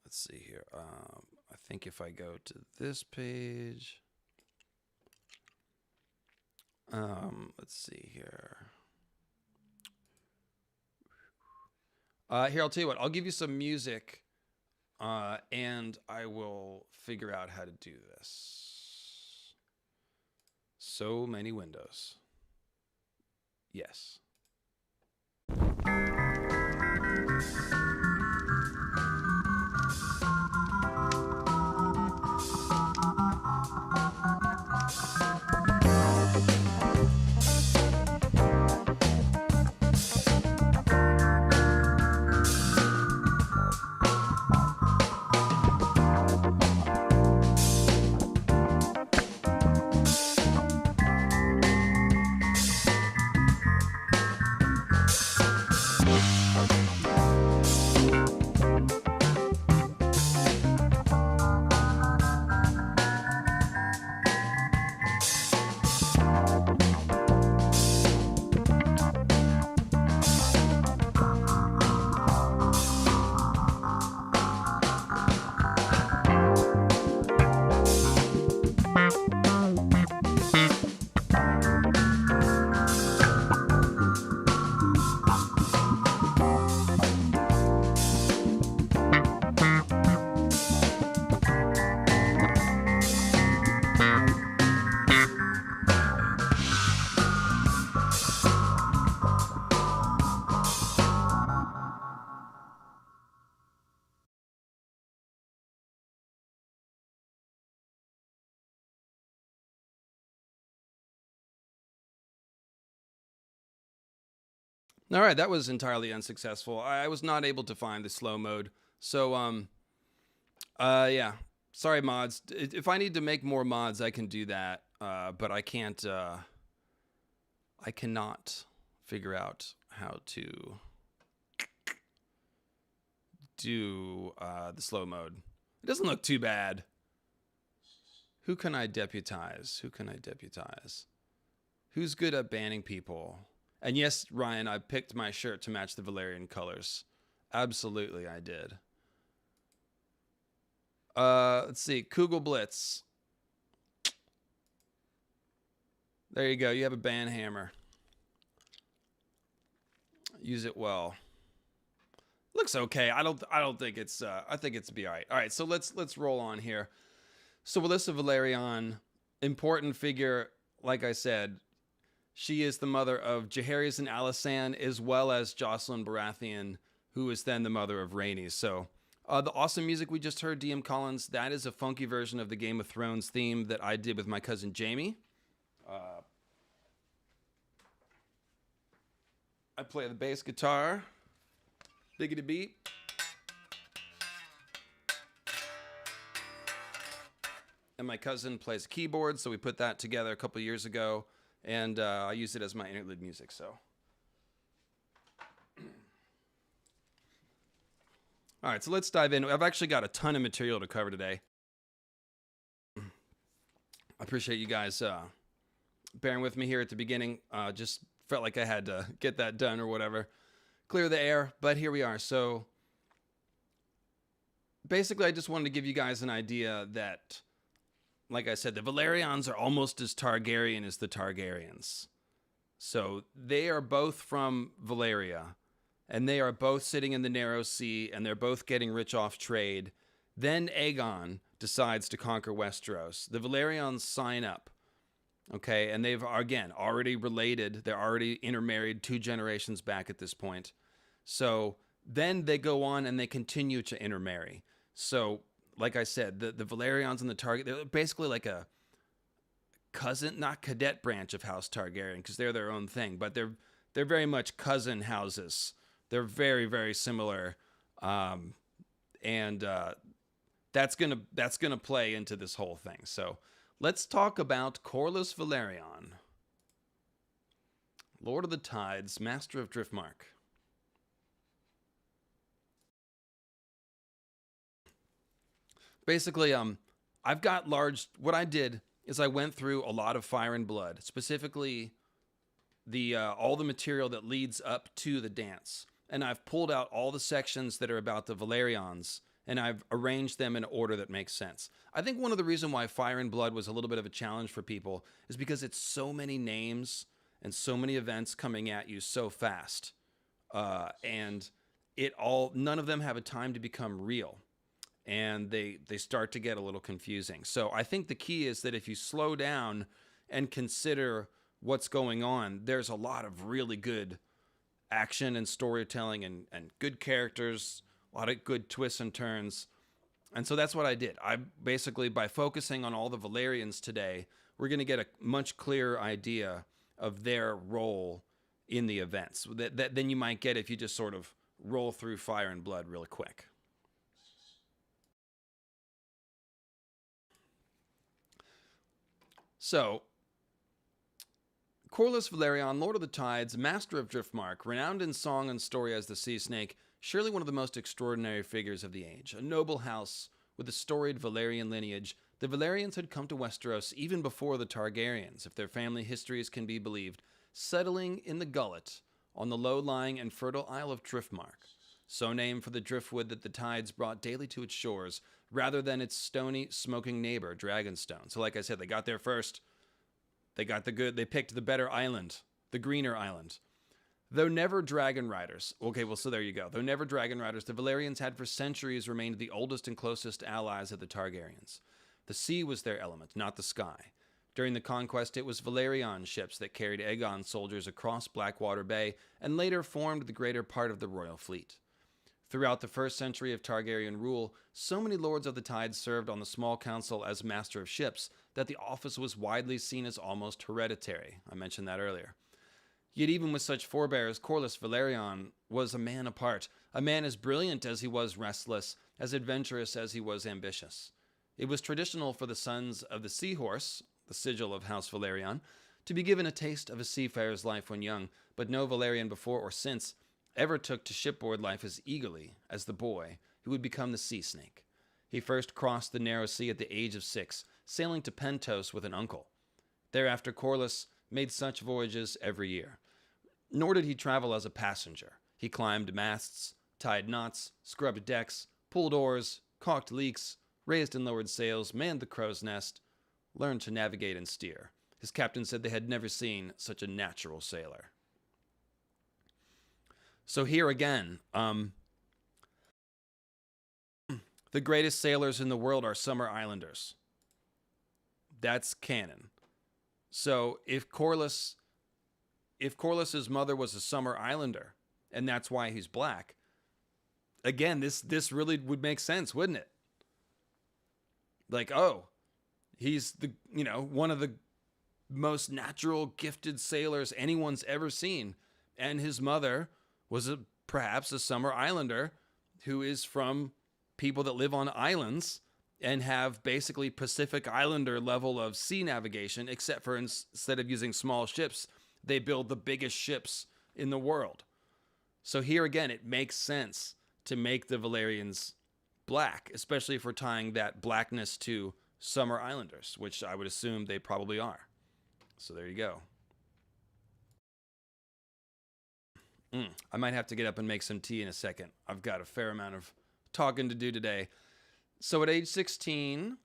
Let's see here. I think if I go to this page, Let's see here. Here, I'll tell you what. I'll give you some music, and I will figure out how to do this. So many windows. Yes. All right, that was entirely unsuccessful. I was not able to find the slow mode. So, yeah. Sorry, mods. If I need to make more mods, I can do that. But I can't, I cannot figure out how to do the slow mode. It doesn't look too bad. Who can I deputize? Who can I deputize? Who's good at banning people? And yes, Ryan, I picked my shirt to match the Velaryon colors. Absolutely, I did. Let's see. Kugel Blitz. There you go. You have a ban hammer. Use it well. Looks okay. I don't think it's I think it's be all right. All right, so let's roll on here. So Alyssa Velaryon, important figure, like I said. She is the mother of Jaehaerys and Alysanne, as well as Jocelyn Baratheon, who is then the mother of Rhaenys. So the awesome music we just heard, DM Collins, that is a funky version of the Game of Thrones theme that I did with my cousin Jamie. I play the bass guitar. Biggity beat. And my cousin plays keyboard, so we put that together a couple years ago. And I use it as my interlude music, so. All right, so let's dive in. I've actually got a ton of material to cover today. I appreciate you guys bearing with me here at the beginning. Just felt like I had to get that done or whatever. Clear the air, but here we are. So basically, I just wanted to give you guys an idea that, like I said, the Velaryons are almost as Targaryen as the Targaryens. So they are both from Valeria, and they are both sitting in the Narrow Sea, and they're both getting rich off trade. Then Aegon decides to conquer Westeros. The Velaryons sign up, okay? And they've, again, already related. They're already intermarried 2 generations back at this point. So then they go on and they continue to intermarry. So like I said, the Velaryons and the Targaryen, they're basically like a cousin, not cadet branch of House Targaryen, because they're their own thing, but they're very much cousin houses. They're very, very similar, and that's gonna play into this whole thing. So let's talk about Corlys Velaryon, Lord of the Tides, Master of Driftmark. Basically, I've got what I did is I went through a lot of Fire and Blood, specifically all the material that leads up to the dance. And I've pulled out all the sections that are about the Velaryons and I've arranged them in order that makes sense. I think one of the reasons why Fire and Blood was a little bit of a challenge for people is because it's so many names and so many events coming at you so fast. And none of them have a time to become real. And they start to get a little confusing. So I think the key is that if you slow down and consider what's going on, there's a lot of really good action and storytelling and good characters, a lot of good twists and turns. And so that's what I did. I basically, by focusing on all the Velaryons today, we're going to get a much clearer idea of their role in the events than you might get if you just sort of roll through Fire and Blood really quick. So, Corlys Velaryon, Lord of the Tides, Master of Driftmark, renowned in song and story as the Sea Snake, surely one of the most extraordinary figures of the age. A noble house with a storied Valyrian lineage, the Velaryons had come to Westeros even before the Targaryens, if their family histories can be believed, settling in the Gullet on the low-lying and fertile Isle of Driftmark, so named for the driftwood that the tides brought daily to its shores, rather than its stony, smoking neighbor, Dragonstone. So like I said, they got there first. They picked the better island, the greener island. Though never dragon riders. Okay, well, so there you go. Though never dragon riders, the Velaryons had for centuries remained the oldest and closest allies of the Targaryens. The sea was their element, not the sky. During the conquest, it was Velaryon ships that carried Aegon's soldiers across Blackwater Bay and later formed the greater part of the royal fleet. Throughout the first century of Targaryen rule, so many lords of the Tide served on the small council as master of ships that the office was widely seen as almost hereditary. I mentioned that earlier. Yet even with such forebears, Corlys Velaryon was a man apart, a man as brilliant as he was restless, as adventurous as he was ambitious. It was traditional for the sons of the Seahorse, the sigil of House Velaryon, to be given a taste of a seafarer's life when young, but no Velaryon before or since ever took to shipboard life as eagerly as the boy who would become the Sea Snake. He first crossed the narrow sea at the age of 6, sailing to Pentos with an uncle. Thereafter, Corlys made such voyages every year. Nor did he travel as a passenger. He climbed masts, tied knots, scrubbed decks, pulled oars, caulked leaks, raised and lowered sails, manned the crow's nest, learned to navigate and steer. His captain said they had never seen such a natural sailor. So here again, the greatest sailors in the world are Summer Islanders. That's canon. So if Corlys's mother was a Summer Islander, and that's why he's black, again, this really would make sense, wouldn't it? Like, oh, he's one of the most natural, gifted sailors anyone's ever seen, and his mother was perhaps a Summer Islander who is from people that live on islands and have basically Pacific Islander level of sea navigation, except for instead of using small ships, they build the biggest ships in the world. So here again, it makes sense to make the Velaryons black, especially if we're tying that blackness to Summer Islanders, which I would assume they probably are. So there you go. I might have to get up and make some tea in a second. I've got a fair amount of talking to do today. So at age 16,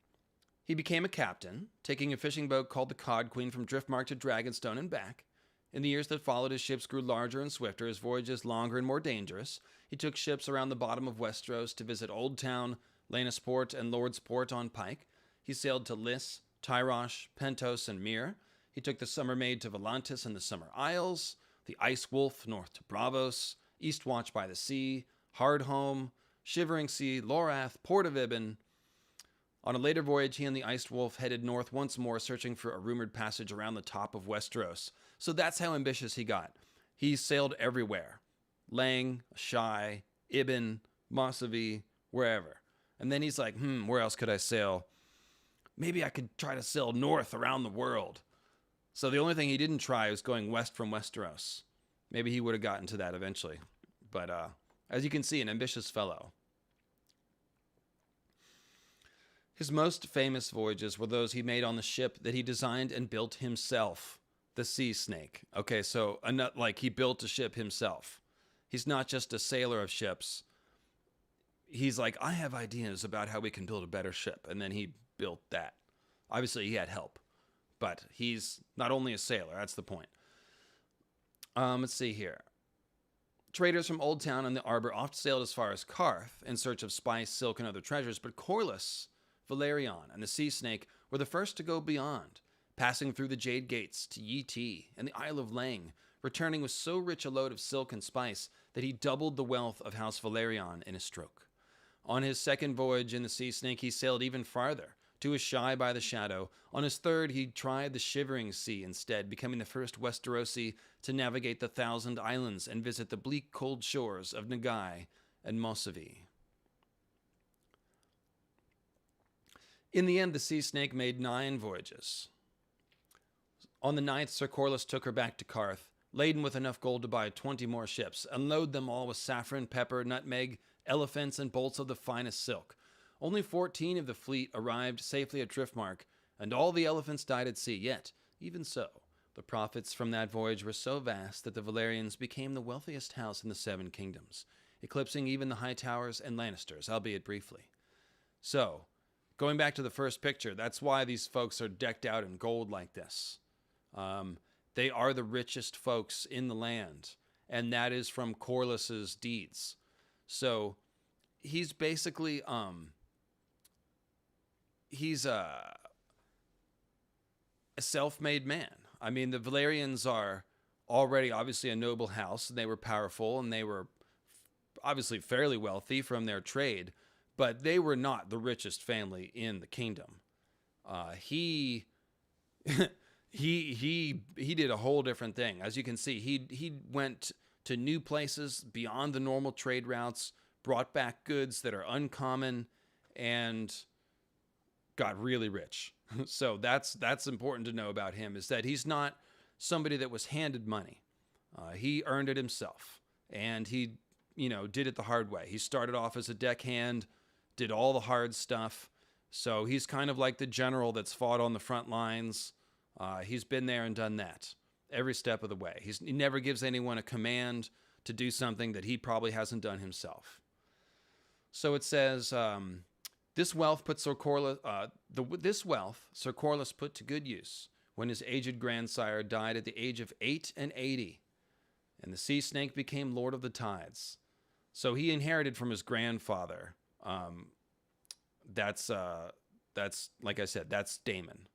he became a captain, taking a fishing boat called the Cod Queen from Driftmark to Dragonstone and back. In the years that followed, his ships grew larger and swifter, his voyages longer and more dangerous. He took ships around the bottom of Westeros to visit Old Town, Lannisport, and Lordsport on Pike. He sailed to Lys, Tyrosh, Pentos, and Myr. He took the Summer Maid to Volantis and the Summer Isles, the Ice Wolf north to Braavos, Eastwatch by the Sea, Hardhome, Shivering Sea, Lorath, Port of Ibben. On a later voyage, he and the Ice Wolf headed north once more, searching for a rumored passage around the top of Westeros. So that's how ambitious he got. He sailed everywhere. Lang, Shai, Ibben, Mossavi, wherever. And then he's like, where else could I sail? Maybe I could try to sail north around the world. So the only thing he didn't try was going west from Westeros. Maybe he would have gotten to that eventually. But as you can see, an ambitious fellow. His most famous voyages were those he made on the ship that he designed and built himself, the Sea Snake. Okay, so he built a ship himself. He's not just a sailor of ships. he's like, I have ideas about how we can build a better ship. And then he built that. Obviously, he had help, but he's not only a sailor. That's the point. Let's see here. Traders from Old Town and the Arbor oft sailed as far as Karth in search of spice, silk, and other treasures, but Corlys, Velaryon, and the Sea Snake were the first to go beyond, passing through the Jade Gates to Yi Ti and the Isle of Lang, returning with so rich a load of silk and spice that he doubled the wealth of House Velaryon in a stroke. On his second voyage in the Sea Snake, he sailed even farther, to Ashai by the Shadow. On his third, he tried the Shivering Sea instead, becoming the first Westerosi to navigate the Thousand Islands and visit the bleak, cold shores of Nagai and Mosavi. In the end, the Sea Snake made 9 voyages. On the 9th, Sir Corlys took her back to Karth, laden with enough gold to buy 20 more ships, and load them all with saffron, pepper, nutmeg, elephants, and bolts of the finest silk. Only 14 of the fleet arrived safely at Driftmark, and all the elephants died at sea. Yet, even so, the profits from that voyage were so vast that the Velaryons became the wealthiest house in the 7 kingdoms, eclipsing even the Hightowers and Lannisters, albeit briefly. So, going back to the first picture, that's why these folks are decked out in gold like this. They are the richest folks in the land, and that is from Corlys's deeds. So, he's basically, he's a self-made man. I mean, the Velaryons are already obviously a noble house, and they were powerful, and they were obviously fairly wealthy from their trade, but they were not the richest family in the kingdom. He did a whole different thing. As you can see, he went to new places beyond the normal trade routes, brought back goods that are uncommon, and got really rich. So that's important to know about him, is that he's not somebody that was handed money. He earned it himself, and he, did it the hard way. He started off as a deckhand, did all the hard stuff. So he's kind of like the general that's fought on the front lines. He's been there and done that every step of the way. He never gives anyone a command to do something that he probably hasn't done himself. So it says, this wealth Sir Corlys put to good use when his aged grandsire died at the age of 88, and the Sea Snake became Lord of the Tides. So he inherited from his grandfather. That's like I said, that's Daemon.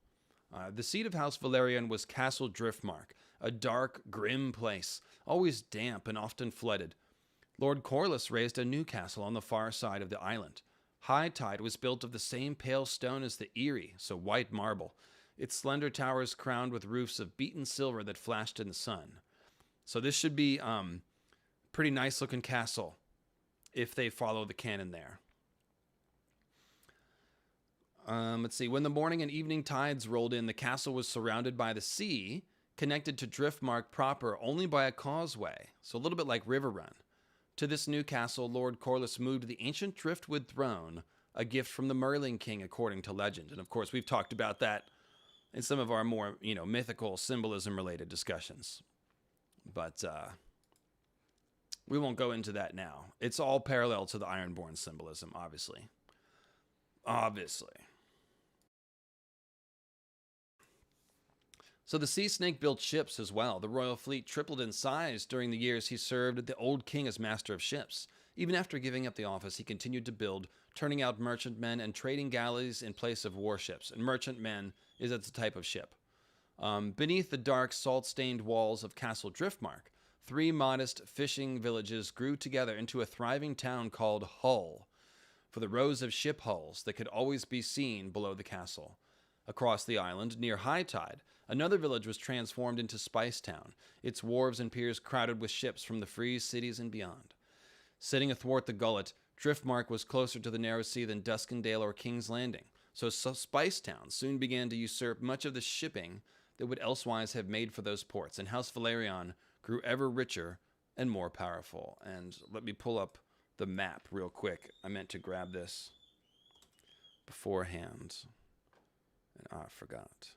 The seat of House Velaryon was Castle Driftmark, a dark, grim place, always damp and often flooded. Lord Corlys raised a new castle on the far side of the island. High Tide was built of the same pale stone as the Eyrie, so white marble, its slender towers crowned with roofs of beaten silver that flashed in the sun. So this should be pretty nice looking castle if they follow the canon there. Let's see. When the morning and evening tides rolled in, the castle was surrounded by the sea, connected to Driftmark proper only by a causeway, so a little bit like River Run. To this new castle, Lord Corlys moved the ancient driftwood throne, a gift from the Merling King, according to legend. And of course, we've talked about that in some of our more, mythical symbolism-related discussions. But we won't go into that now. It's all parallel to the Ironborn symbolism, obviously. So the Sea Snake built ships as well. The royal fleet tripled in size during the years he served the old king as master of ships. Even after giving up the office, he continued to build, turning out merchantmen and trading galleys in place of warships. And merchantmen is a type of ship. Beneath the dark, salt-stained walls of Castle Driftmark, 3 modest fishing villages grew together into a thriving town called Hull, for the rows of ship hulls that could always be seen below the castle. Across the island, near high tide, another village was transformed into Spice Town, its wharves and piers crowded with ships from the free cities and beyond. Sitting athwart the gullet, Driftmark was closer to the narrow sea than Duskendale or King's Landing, so Spice Town soon began to usurp much of the shipping that would elsewise have made for those ports, and House Velaryon grew ever richer and more powerful. And let me pull up the map real quick. I meant to grab this beforehand, and I forgot.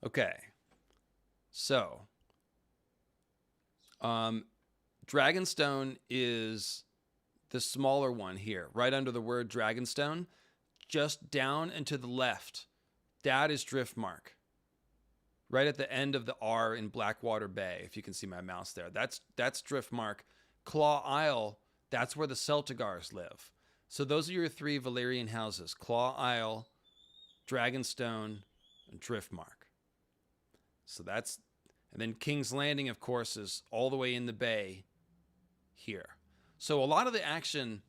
Okay. So, Dragonstone is the smaller one here, right under the word Dragonstone, just down and to the left. That is Driftmark. Right at the end of the R in Blackwater Bay, if you can see my mouse there. That's Driftmark. Claw Isle, that's where the Celtigars live. So those are your three Valyrian houses. Claw Isle, Dragonstone, and Driftmark. So that's... And then King's Landing, of course, is all the way in the bay here. So a lot of the action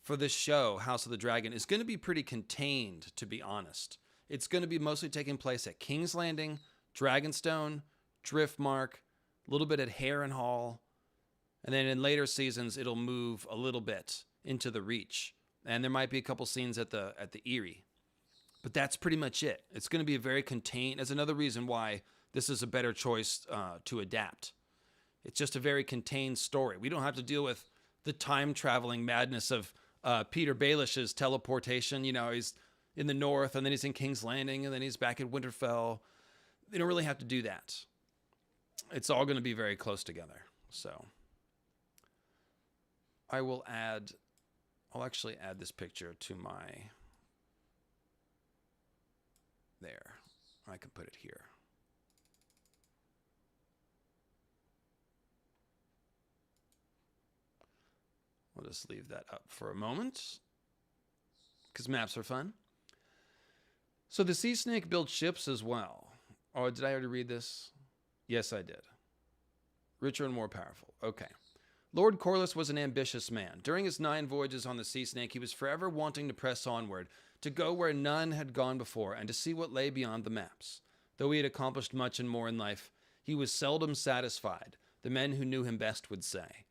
for this show, House of the Dragon, is going to be pretty contained, to be honest. It's going to be mostly taking place at King's Landing, Dragonstone, Driftmark, a little bit at Harrenhal, and then in later seasons, it'll move a little bit into the Reach. And there might be a couple scenes at the Eyrie. But that's pretty much it. It's going to be a very contained... That's another reason why this is a better choice to adapt. It's just a very contained story. We don't have to deal with the time-traveling madness of Peter Baelish's teleportation. You know, he's in the north, and then he's in King's Landing, and then he's back at Winterfell. They don't really have to do that. It's all going to be very close together. So I'll actually add this picture to my... There. I can put it here. We'll just leave that up for a moment, because maps are fun. So the Sea Snake built ships as well. Oh, did I already read this? Yes, I did. Richer and more powerful. Okay. Lord Corlys was an ambitious man. During his 9 voyages on the Sea Snake, he was forever wanting to press onward, to go where none had gone before, and to see what lay beyond the maps. Though he had accomplished much and more in life, he was seldom satisfied, the men who knew him best would say.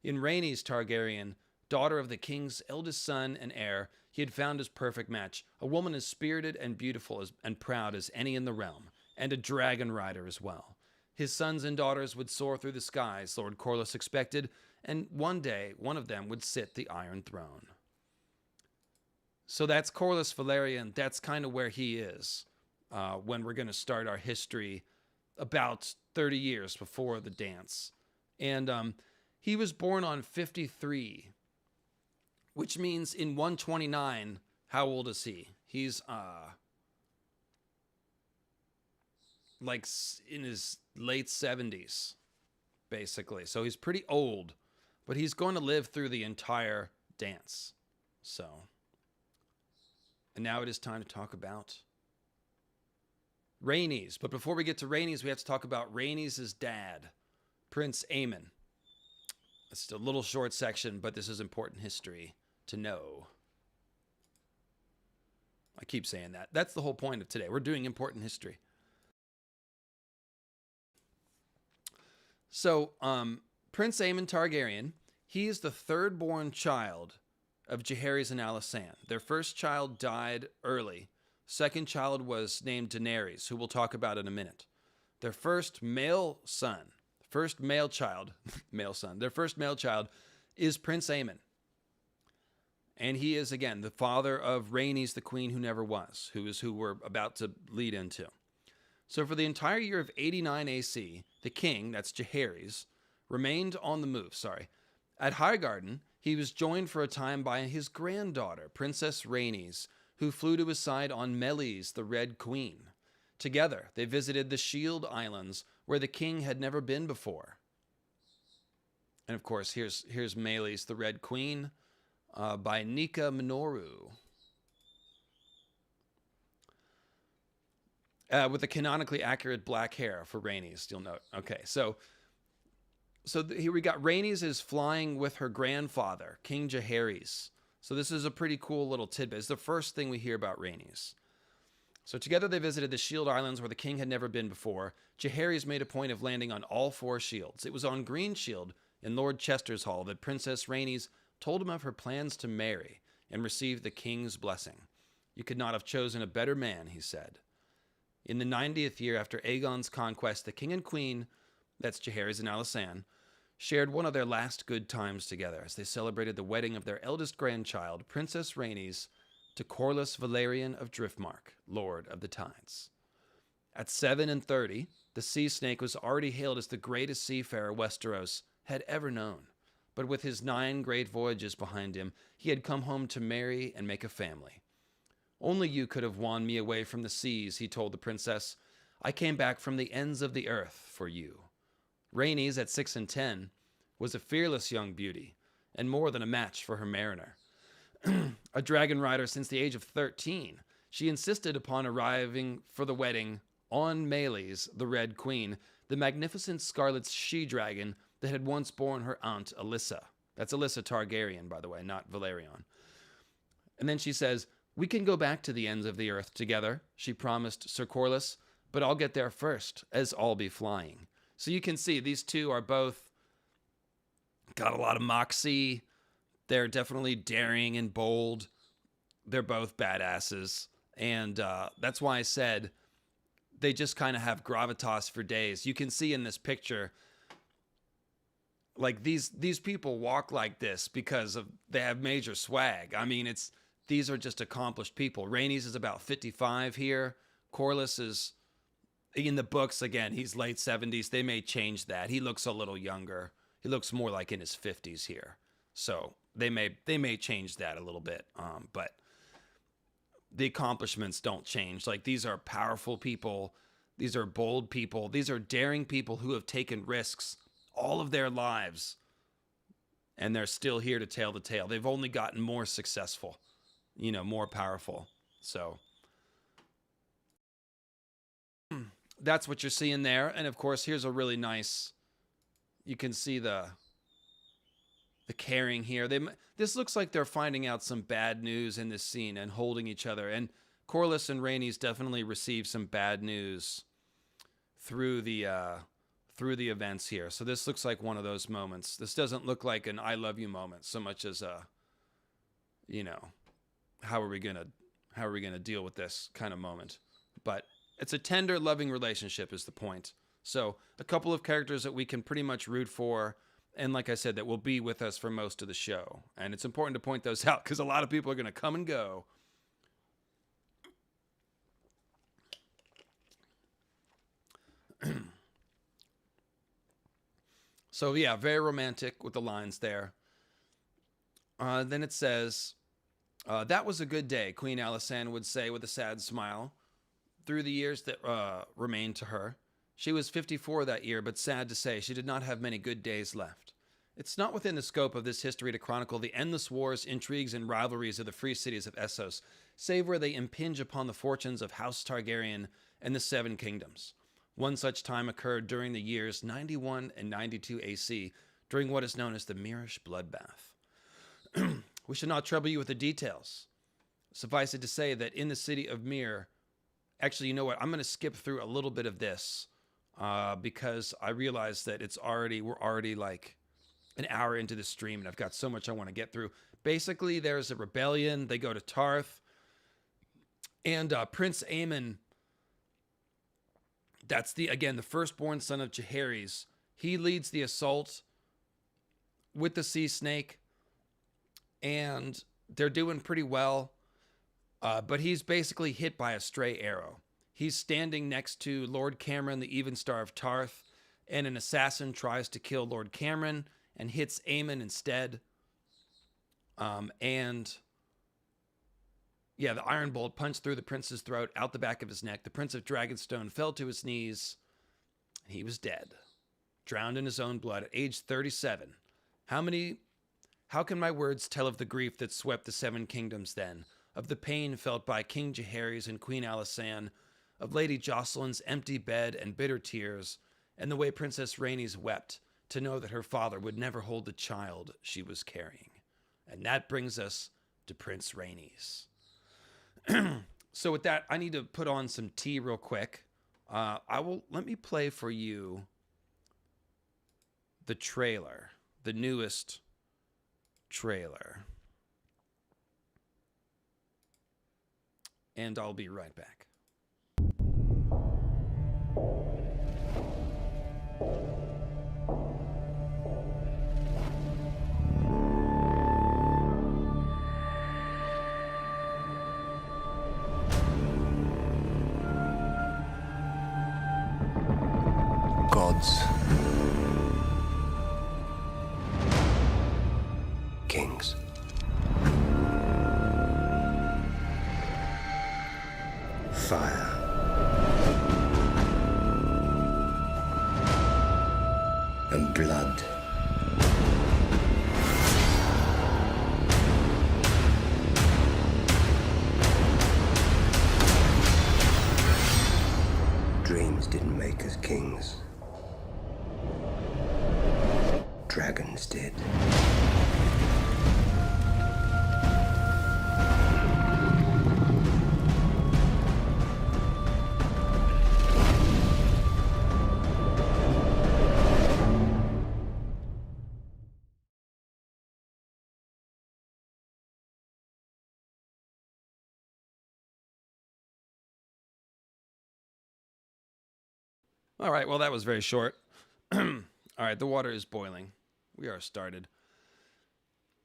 In Rhaenys Targaryen, daughter of the king's eldest son and heir, he had found his perfect match, a woman as spirited and beautiful and proud as any in the realm, and a dragon rider as well. His sons and daughters would soar through the skies, Lord Corlys expected, and one day one of them would sit the Iron Throne. So that's Corlys Velaryon. That's kind of where he is when we're going to start our history about 30 years before the dance. And he was born on 53, which means in 129, how old is he? He's like in his late 70s, basically. So he's pretty old, but he's going to live through the entire dance. So, and now it is time to talk about Rhaenys. But before we get to Rhaenys, we have to talk about Rhaenys' dad, Prince Aemon. It's a little short section, but this is important history to know. I keep saying that. That's the whole point of today. We're doing important history. So, Prince Aemon Targaryen, he is the third-born child of Jaehaerys and Alysanne. Their first child died early. Second child was named Daenerys, who we'll talk about in a minute. Their first male son, their first male child is Prince Aemon. And he is, again, the father of Rhaenys, the queen who never was, who is who we're about to lead into. So for the entire year of 89 AC, the king, that's Jaehaerys, remained on the move, At Highgarden, he was joined for a time by his granddaughter, Princess Rhaenys, who flew to his side on Meleys, the Red Queen. Together, they visited the Shield Islands, where the king had never been before. And of course, here's Meleys, the Red Queen, by Nika Minoru. With the canonically accurate black hair for Rhaenys, you'll note. Okay, so here we got Rhaenys is flying with her grandfather, King Jaehaerys. So this is a pretty cool little tidbit. It's the first thing we hear about Rhaenys. So together they visited the Shield Islands where the king had never been before. Jaehaerys made a point of landing on all 4 shields. It was on Green Shield in Lord Chester's hall that Princess Rhaenys told him of her plans to marry and receive the king's blessing. You could not have chosen a better man, he said. In the 90th year after Aegon's conquest, the king and queen, that's Jaehaerys and Alysanne, shared one of their last good times together as they celebrated the wedding of their eldest grandchild, Princess Rhaenys, to Corlys Velaryon of Driftmark, Lord of the Tides. At 37, the sea snake was already hailed as the greatest seafarer Westeros had ever known. But with his 9 great voyages behind him, he had come home to marry and make a family. Only you could have won me away from the seas, he told the princess. I came back from the ends of the earth for you. Rhaenys, at 6 and 10, was a fearless young beauty, and more than a match for her mariner. A dragon rider since the age of 13, she insisted upon arriving for the wedding on Meleys, the Red Queen, the magnificent scarlet she-dragon that had once borne her aunt Alyssa. That's Alyssa Targaryen, by the way, not Velaryon. And then she says, we can go back to the ends of the earth together, she promised Sir Corlys, but I'll get there first, as I'll be flying. So you can see these two are both got a lot of moxie. They're definitely daring and bold. They're both badasses. And that's why I said they just kind of have gravitas for days. You can see in this picture, like these people walk like this because they have major swag. I mean, these are just accomplished people. Rhaenys is about 55 here. Corlys is, in the books, again, he's late 70s. They may change that. He looks a little younger. He looks more like in his 50s here. So they may change that a little bit. But the accomplishments don't change. Like, these are powerful people. These are bold people. These are daring people who have taken risks all of their lives. And they're still here to tell the tale. They've only gotten more successful, more powerful. So that's what you're seeing there. And of course, here's a really nice, you can see the caring here. This looks like they're finding out some bad news in this scene and holding each other. And Corlys and Rhaenys definitely received some bad news through the events here. So this looks like one of those moments. This doesn't look like an I love you moment so much as how are we gonna deal with this kind of moment. But it's a tender, loving relationship is the point. So a couple of characters that we can pretty much root for, and like I said, that will be with us for most of the show. And it's important to point those out because a lot of people are going to come and go. So yeah, very romantic with the lines there. Then it says, that was a good day, Queen Alysanne would say with a sad smile through the years that remained to her. She was 54 that year, but sad to say, she did not have many good days left. It's not within the scope of this history to chronicle the endless wars, intrigues, and rivalries of the free cities of Essos, save where they impinge upon the fortunes of House Targaryen and the Seven Kingdoms. One such time occurred during the years 91 and 92 AC, during what is known as the Myrish Bloodbath. We should not trouble you with the details. Suffice it to say that in the city of Myr, actually, you know what? I'm going to skip through a little bit of this because I realize that we're already like an hour into the stream, and I've got so much I want to get through. Basically, there's a rebellion. They go to Tarth, and Prince Aemon, that's the firstborn son of Jaehaerys. He leads the assault with the Sea Snake, and they're doing pretty well. But he's basically hit by a stray arrow. He's standing next to Lord Cameron, the Evenstar of Tarth, and an assassin tries to kill Lord Cameron and hits Aemon instead. The iron bolt punched through the prince's throat, out the back of his neck. The Prince of Dragonstone fell to his knees. He was dead, drowned in his own blood at age 37. How can my words tell of the grief that swept the Seven Kingdoms then? Of the pain felt by King Jaehaerys and Queen Alysanne, of Lady Jocelyn's empty bed and bitter tears, and the way Princess Rhaenys wept to know that her father would never hold the child she was carrying. And that brings us to Prince Rhaenys. So with that, I need to put on some tea real quick. Let me play for you the trailer, the newest trailer. And I'll be right back. kings. Fire. And blood. Dreams didn't make us kings. Dragons did. All right, well, that was very short. All right, the water is boiling. We are started.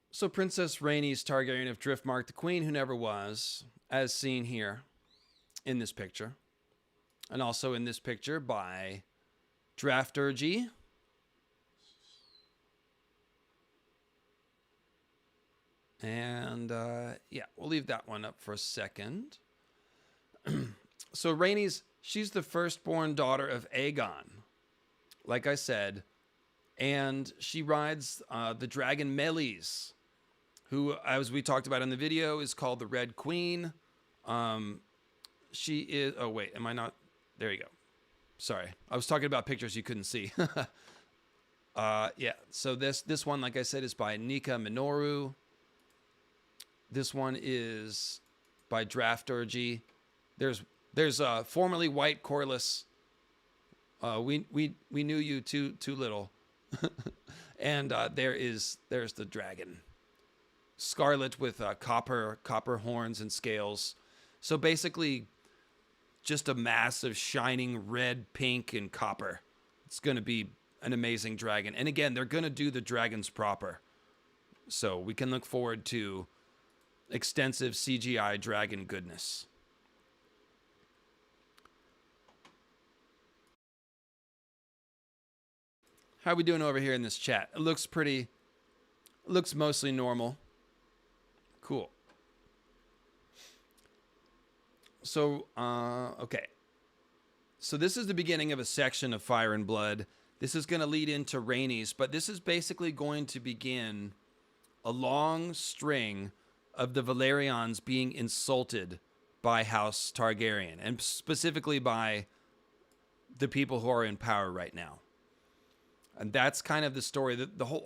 So Princess Rhaenys Targaryen of Driftmark, the queen who never was, as seen here in this picture. And also in this picture by Drafturgy. And yeah, we'll leave that one up for a second. So Rhaenys, she's the firstborn daughter of Aegon, like I said, and she rides the dragon Meleys, who, as we talked about in the video, is called the Red Queen. She is... Oh, wait, am I not... There you go. Sorry. I was talking about pictures you couldn't see. Yeah, so this one, like I said, is by Nika Minoru. This one is by Drafturgy. There's formerly White Corliss. We knew you too little. And there's the dragon. Scarlet with copper horns and scales. So basically just a mass of shining red, pink, and copper. It's going to be an amazing dragon. And again, they're going to do the dragons proper. So we can look forward to extensive CGI dragon goodness. How are we doing over here in this chat? It looks pretty... Looks mostly normal. Cool. So, okay. So this is the beginning of a section of Fire and Blood. This is going to lead into Rhaenys, but this is basically going to begin a long string of the Velaryons being insulted by House Targaryen, and specifically by the people who are in power right now. And that's kind of the story.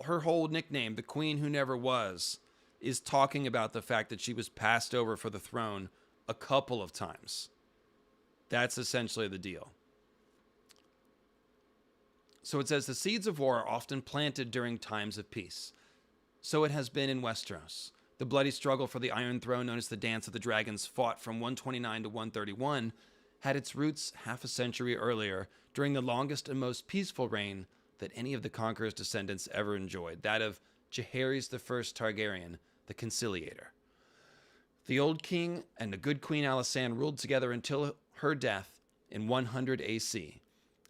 Her whole nickname, the Queen Who Never Was, is talking about the fact that she was passed over for the throne a couple of times. That's essentially the deal. So it says, the seeds of war are often planted during times of peace. So it has been in Westeros. The bloody struggle for the Iron Throne, known as the Dance of the Dragons, fought from 129 to 131, had its roots half a century earlier, during the longest and most peaceful reign that any of the Conqueror's descendants ever enjoyed, that of Jaehaerys I Targaryen, the Conciliator. The old king and the good Queen Alysanne ruled together until her death in 100 AC,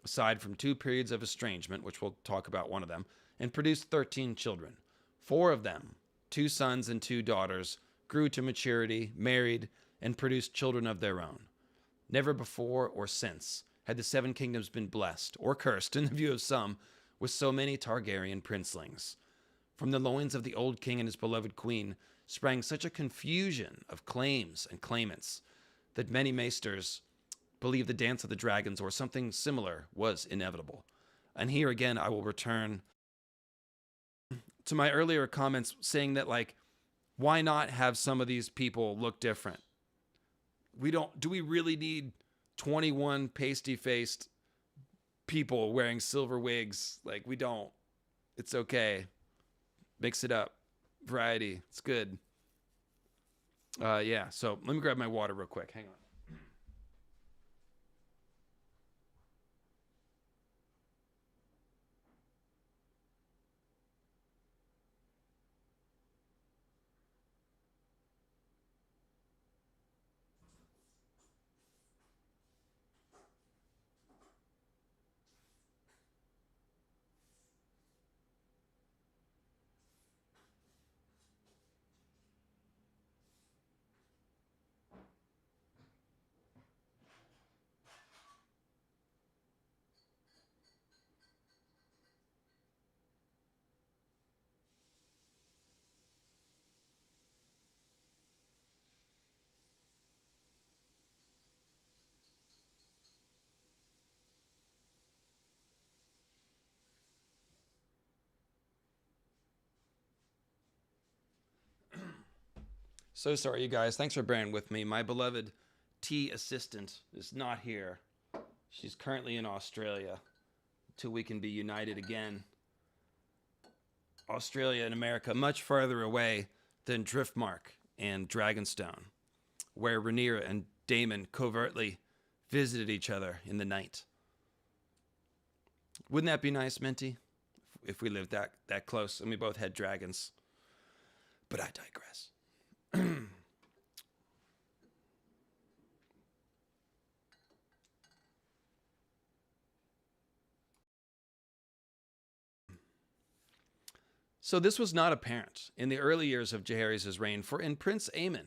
aside from 2 periods of estrangement, which we'll talk about one of them, and produced 13 children. 4 of them, 2 sons and 2 daughters, grew to maturity, married, and produced children of their own. Never before or since had the 7 kingdoms been blessed, or cursed in the view of some, with so many Targaryen princelings. From the loins of the old king and his beloved queen sprang such a confusion of claims and claimants that many maesters believed the Dance of the Dragons or something similar was inevitable. And here again, I will return to my earlier comments saying that, like, why not have some of these people look different? Do we really need 21 pasty-faced people wearing silver wigs? Like, we don't. It's okay. Mix it up. Variety. It's good. Yeah, so let me grab my water real quick. Hang on. So sorry, you guys. Thanks for bearing with me. My beloved tea assistant is not here. She's currently in Australia until we can be united again. Australia and America, much farther away than Driftmark and Dragonstone, where Rhaenyra and Daemon covertly visited each other in the night. Wouldn't that be nice, Minty? If we lived that close and we both had dragons. But I digress. So this was not apparent in the early years of Jaehaerys' reign, for in Prince Aemon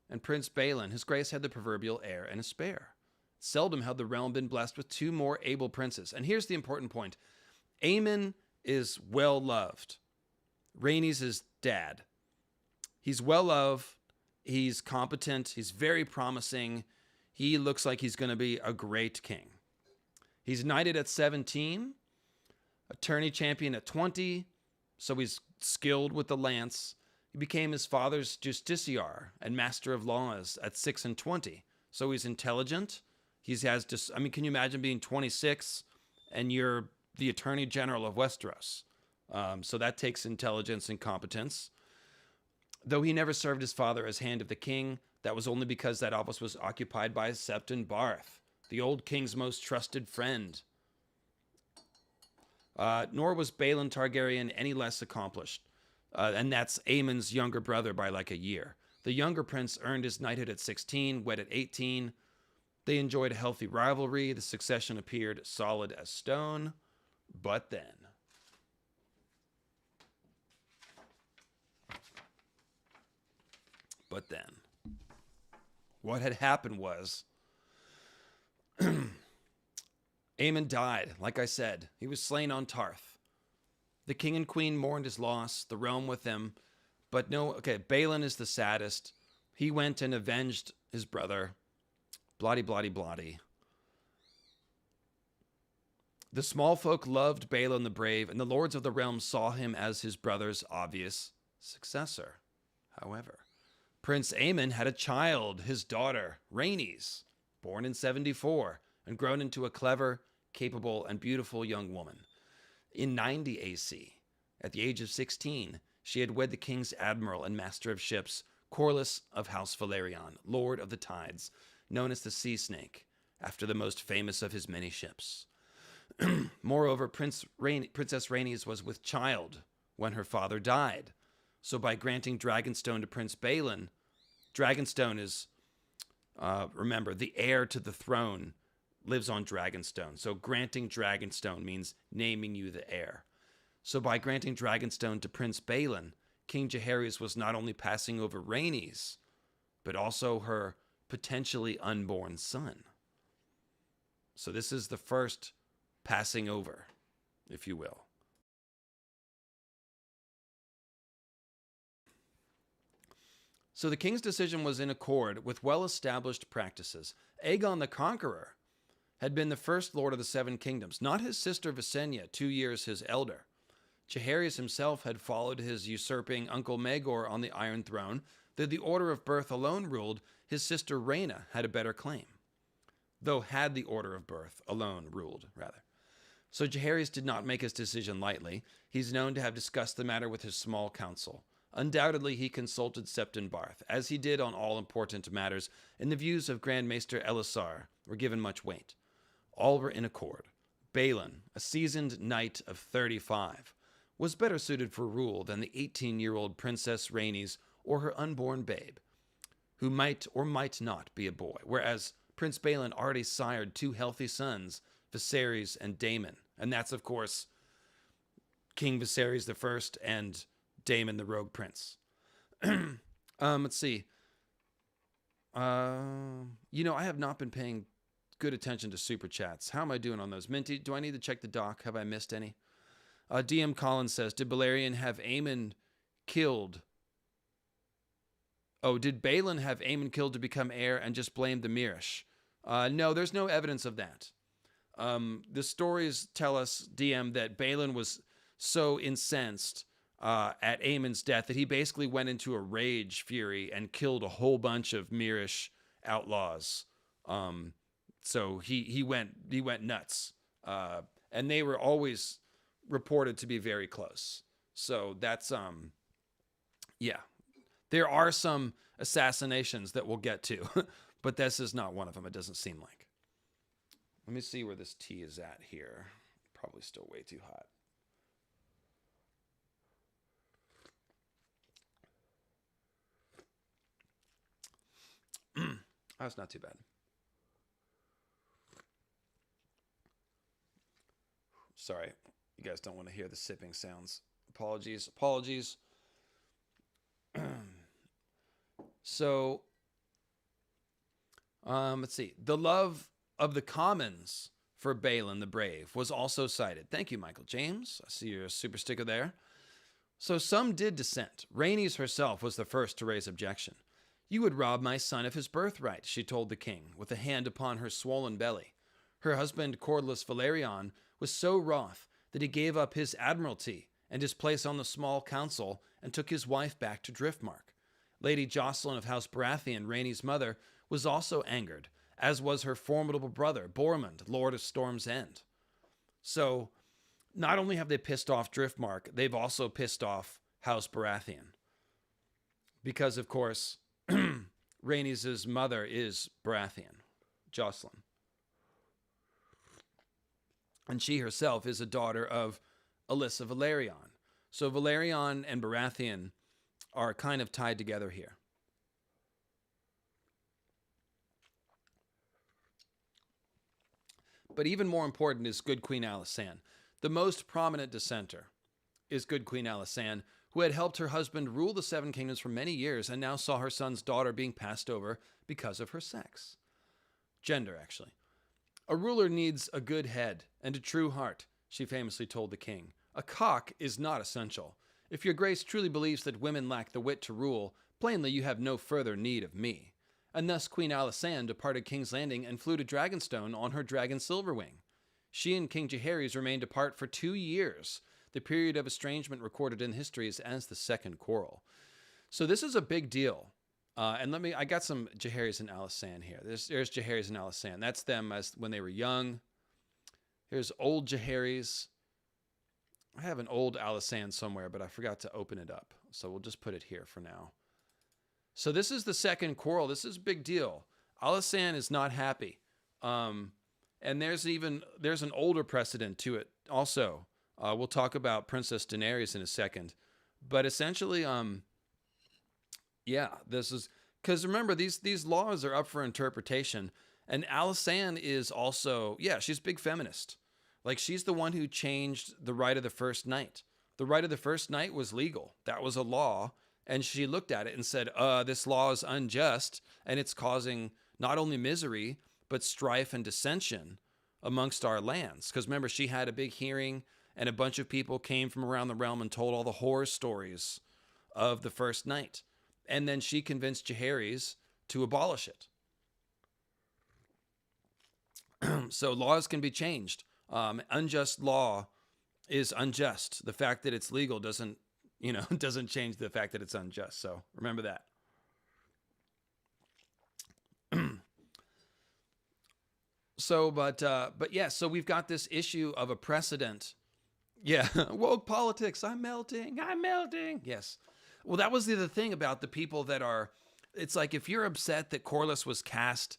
and Prince Balon, his grace had the proverbial heir and a spare. Seldom had the realm been blessed with two more able princes. And here's the important point. Aemon is well loved. Rhaenys is dad. He's well loved. He's competent. He's very promising. He looks like he's going to be a great king. He's knighted at 17, attorney champion at 20, so he's skilled with the lance. He became his father's justiciar and master of laws at 6 and 20, so he's intelligent. Can you imagine being 26 and you're the attorney general of Westeros? So that takes intelligence and competence. Though he never served his father as Hand of the King, that was only because that office was occupied by Septon Barth, the old king's most trusted friend. Nor was Balon Targaryen any less accomplished, and that's Aemon's younger brother by like a year. The younger prince earned his knighthood at 16, wed at 18. They enjoyed a healthy rivalry. The succession appeared solid as stone. But then... what had happened was... Aemon died, like I said. He was slain on Tarth. The king and queen mourned his loss, the realm with them. But Balon is the saddest. He went and avenged his brother. Bloody, bloody, bloody. The small folk loved Balon the Brave, and the lords of the realm saw him as his brother's obvious successor. However, Prince Aemon had a child, his daughter, Rhaenys, born in 74, and grown into a clever, capable, and beautiful young woman. In 90 AC, at the age of 16, she had wed the king's admiral and master of ships, Corlys of House Velaryon, Lord of the Tides, known as the Sea Snake, after the most famous of his many ships. Moreover, Princess Rhaenys was with child when her father died. So by granting Dragonstone to Prince Balon, Dragonstone is, remember, the heir to the throne lives on Dragonstone. So granting Dragonstone means naming you the heir. So by granting Dragonstone to Prince Balon, King Jaehaerys was not only passing over Rhaenys, but also her potentially unborn son. So this is the first passing over, if you will. So the king's decision was in accord with well-established practices. Aegon the Conqueror had been the first lord of the Seven Kingdoms, not his sister Visenya, 2 years his elder. Jaehaerys himself had followed his usurping uncle Maegor on the Iron Throne. Though the order of birth alone ruled, his sister Rhaena had a better claim. Though had the order of birth alone ruled, rather. So Jaehaerys did not make his decision lightly. He's known to have discussed the matter with his small council. Undoubtedly, he consulted Septon Barth, as he did on all important matters, and the views of Grand Maester Elessar were given much weight. All were in accord. Balon, a seasoned knight of 35, was better suited for rule than the 18-year-old Princess Rhaenys or her unborn babe, who might or might not be a boy, whereas Prince Balon already sired 2 healthy sons, Viserys and Daemon, and that's, of course, King Viserys I and Daemon the Rogue Prince. Let's see. I have not been paying good attention to super chats. How am I doing on those? Minty, do I need to check the doc? Have I missed any? DM Collins says, did Balerion have Aemon killed? Oh, did Balon have Aemon killed to become heir and just blame the Mirish? No, there's no evidence of that. The stories tell us, DM, that Balon was so incensed at Aemon's death that he basically went into a rage fury and killed a whole bunch of Myrish outlaws. So he went nuts, and they were always reported to be very close. So that's yeah. There are some assassinations that we'll get to, but this is not one of them. It doesn't seem like. Let me see where this tea is at here. Probably still way too hot. That's not too bad. Sorry, you guys don't want to hear the sipping sounds. Apologies. So, let's see. The love of the commons for Balon the Brave was also cited. Thank you, Michael James. I see your super sticker there. So some did dissent. Rhaenys herself was the first to raise objection. "You would rob my son of his birthright," she told the king, with a hand upon her swollen belly. Her husband, Corlys Velaryon, was so wroth that he gave up his admiralty and his place on the small council and took his wife back to Driftmark. Lady Jocelyn of House Baratheon, Rhaenys' mother, was also angered, as was her formidable brother, Bormund, Lord of Storm's End. So, not only have they pissed off Driftmark, they've also pissed off House Baratheon. Because, of course, Rhaenys' mother is Baratheon, Jocelyn. And she herself is a daughter of Alyssa Velaryon. So Velaryon and Baratheon are kind of tied together here. But even more important is good Queen Alysanne. The most prominent dissenter is good Queen Alysanne, who had helped her husband rule the Seven Kingdoms for many years and now saw her son's daughter being passed over because of her sex. Gender, actually. "A ruler needs a good head and a true heart," she famously told the king. "A cock is not essential. If your grace truly believes that women lack the wit to rule, plainly you have no further need of me." And thus Queen Alysanne departed King's Landing and flew to Dragonstone on her dragon Silverwing. She and King Jaehaerys remained apart for 2 years, the period of estrangement recorded in history as the Second Quarrel. So this is a big deal. And I got some Jaehaerys and Alysanne here. There's Jaehaerys and Alysanne. That's them as when they were young. Here's old Jaehaerys. I have an old Alysanne somewhere, but I forgot to open it up. So we'll just put it here for now. So this is the Second Quarrel. This is a big deal. Alysanne is not happy. And there's an older precedent to it also. We'll talk about Princess Daenerys in a second. But essentially, this is because remember these laws are up for interpretation, and Alysanne is also she's a big feminist. Like she's the one who changed the right of the first night. The right of the first night was legal. That was a law, and she looked at it and said, "This law is unjust, and it's causing not only misery but strife and dissension amongst our lands." Because remember, she had a big hearing, and a bunch of people came from around the realm and told all the horror stories of the first night. And then she convinced Jaehaerys to abolish it. So laws can be changed. Unjust law is unjust. The fact that it's legal doesn't change the fact that it's unjust. So remember that. So we've got this issue of a precedent. Yeah, woke politics. I'm melting. Yes. Well, that was the other thing about the people that are, it's like if you're upset that Corlys was cast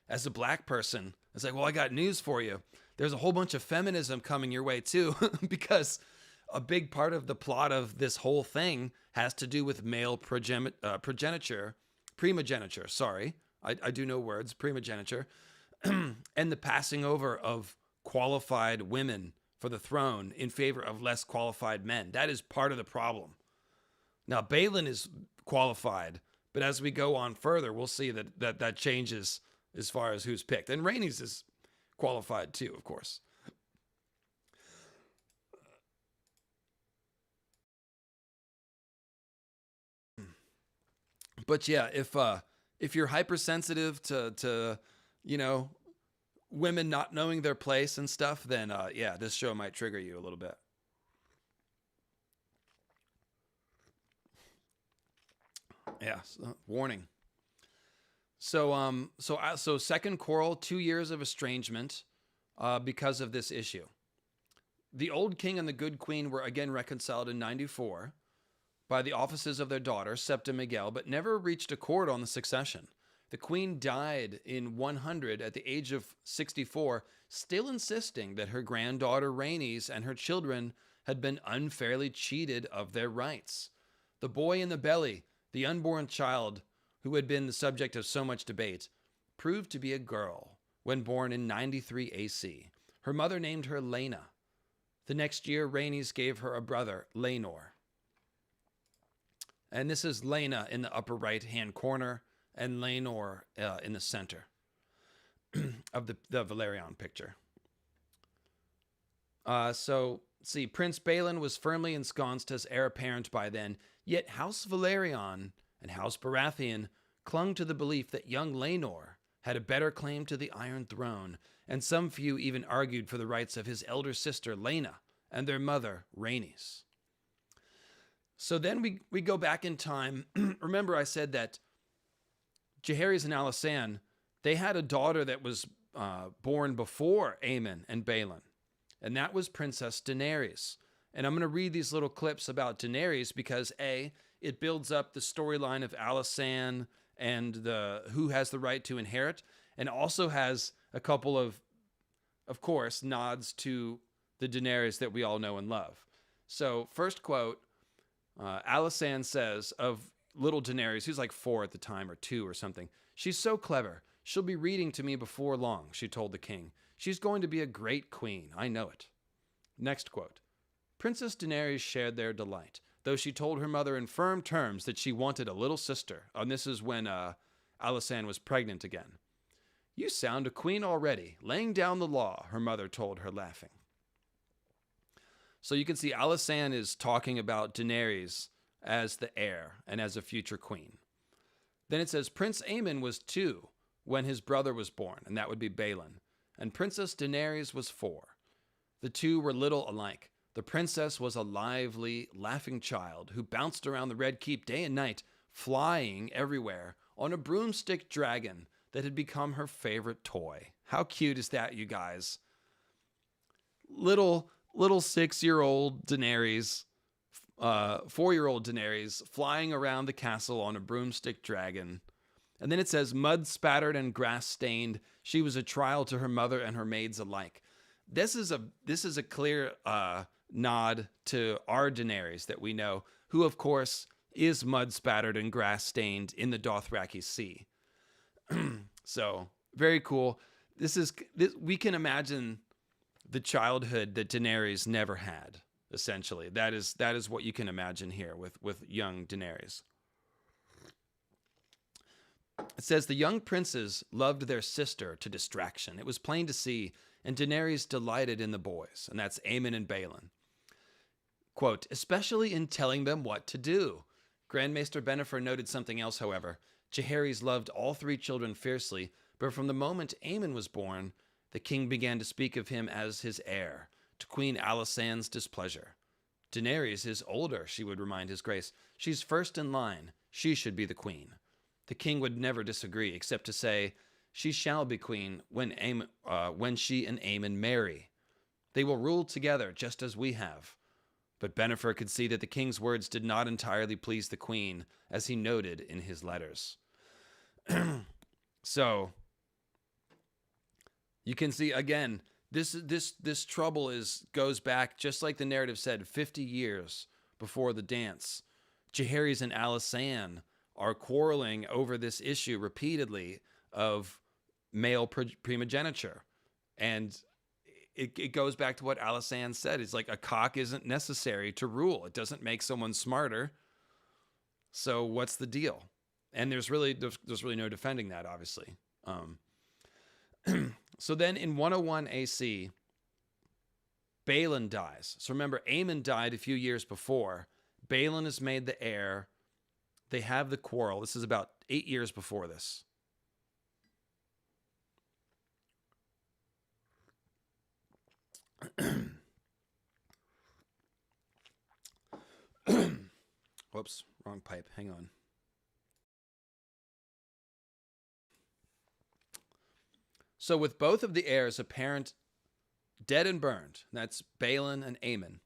as a black person, it's like, well, I got news for you. There's a whole bunch of feminism coming your way too, because a big part of the plot of this whole thing has to do with male primogeniture. Sorry, I do know words, primogeniture, and the passing over of qualified women for the throne in favor of less qualified men. That is part of the problem. Now, Balon is qualified, but as we go on further, we'll see that changes as far as who's picked. And Rhaenys is qualified too, of course. But yeah, if you're hypersensitive to women not knowing their place and stuff, then this show might trigger you a little bit. Yeah, warning. So second quarrel, 2 years of estrangement because of this issue. The old king and the good queen were again reconciled in 94 by the offices of their daughter, Septa Miguel, but never reached accord on the succession. The queen died in 100 at the age of 64, still insisting that her granddaughter Rhaenys and her children had been unfairly cheated of their rights. The boy in the belly, the unborn child who had been the subject of so much debate, proved to be a girl when born in 93 AC. Her mother named her Laina. The next year, Rhaenys gave her a brother, Lenore. And this is Laina in the upper right-hand corner and Lenore in the center of the Velaryon picture. See, Prince Balon was firmly ensconced as heir apparent by then, yet House Velaryon and House Baratheon clung to the belief that young Lenore had a better claim to the Iron Throne, and some few even argued for the rights of his elder sister, Laina, and their mother, Rhaenys. So then we go back in time. Remember I said that Jaehaerys and Alysanne, they had a daughter that was born before Aemon and Balon, and that was Princess Daenerys. And I'm going to read these little clips about Daenerys because A, it builds up the storyline of Alysanne and who has the right to inherit, and also has a couple of course, nods to the Daenerys that we all know and love. So first quote, Alysanne says of little Daenerys, who's like 4 at the time or 2 or something, "She's so clever. She'll be reading to me before long," she told the king. "She's going to be a great queen. I know it." Next quote, Princess Daenerys shared their delight, though she told her mother in firm terms that she wanted a little sister. And this is when Alysanne was pregnant again. "You sound a queen already, laying down the law," her mother told her, laughing. So you can see Alysanne is talking about Daenerys as the heir and as a future queen. Then it says Prince Aemon was 2 when his brother was born, and that would be Balon, and Princess Daenerys was 4. The two were little alike. The princess was a lively, laughing child who bounced around the Red Keep day and night, flying everywhere on a broomstick dragon that had become her favorite toy. How cute is that, you guys? Little 6-year-old Daenerys, 4-year-old Daenerys flying around the castle on a broomstick dragon. And then it says, mud spattered and grass stained, she was a trial to her mother and her maids alike. This is a clear nod to our Daenerys that we know, who of course is mud spattered and grass stained in the Dothraki Sea. So very cool. We can imagine the childhood that Daenerys never had. Essentially, that is what you can imagine here with young Daenerys. It says the young princes loved their sister to distraction. It was plain to see, and Daenerys delighted in the boys, and that's Aemon and Balon. Quote, especially in telling them what to do. Grandmaster Bennifer noted something else, however. Jaehaerys loved all 3 children fiercely, but from the moment Aemon was born, the king began to speak of him as his heir, to Queen Alysanne's displeasure. Daenerys is older, she would remind his grace. She's first in line. She should be the queen. The king would never disagree, except to say, she shall be queen when she and Aemon marry. They will rule together, just as we have. But Bennifer could see that the king's words did not entirely please the queen, as he noted in his letters. So, you can see, again, this trouble goes back, just like the narrative said, 50 years before the dance. Jaehaerys and Alysanne are quarreling over this issue repeatedly of male primogeniture. And it goes back to what Alysanne said. It's like a cock isn't necessary to rule. It doesn't make someone smarter. So what's the deal? And there's really no defending that, obviously. So then in 101 AC, Balon dies. So remember, Aemon died a few years before. Balon is made the heir. They have the quarrel. This is about 8 years before this. Whoops, wrong pipe. Hang on. So with both of the heirs apparent dead and burned, that's Balin and Aemon,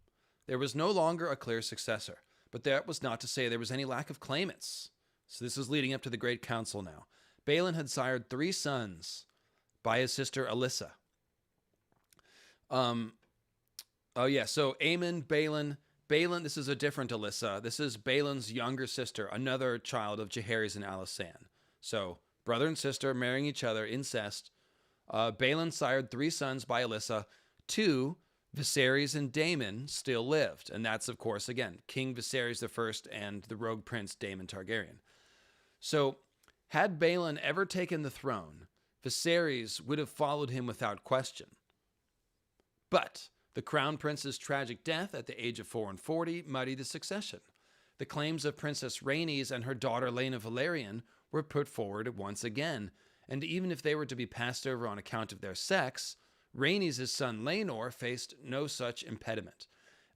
there was no longer a clear successor. But that was not to say there was any lack of claimants. So this is leading up to the Great Council now. Balin had sired 3 sons by his sister Alyssa. So Aemon, Balin, this is a different Alyssa. This is Balin's younger sister, another child of Jaehaerys and Alysanne. So brother and sister marrying each other, incest. Balin sired 3 sons by Alyssa. 2, Viserys and Daemon, still lived. And that's, of course, again, King Viserys I and the rogue prince Daemon Targaryen. So had Balin ever taken the throne, Viserys would have followed him without question. But the crown prince's tragic death at the age of 44 muddied the succession. The claims of Princess Rhaenys and her daughter Laina Velaryon were put forward once again, and even if they were to be passed over on account of their sex, Rhaenys' son Lenore faced no such impediment.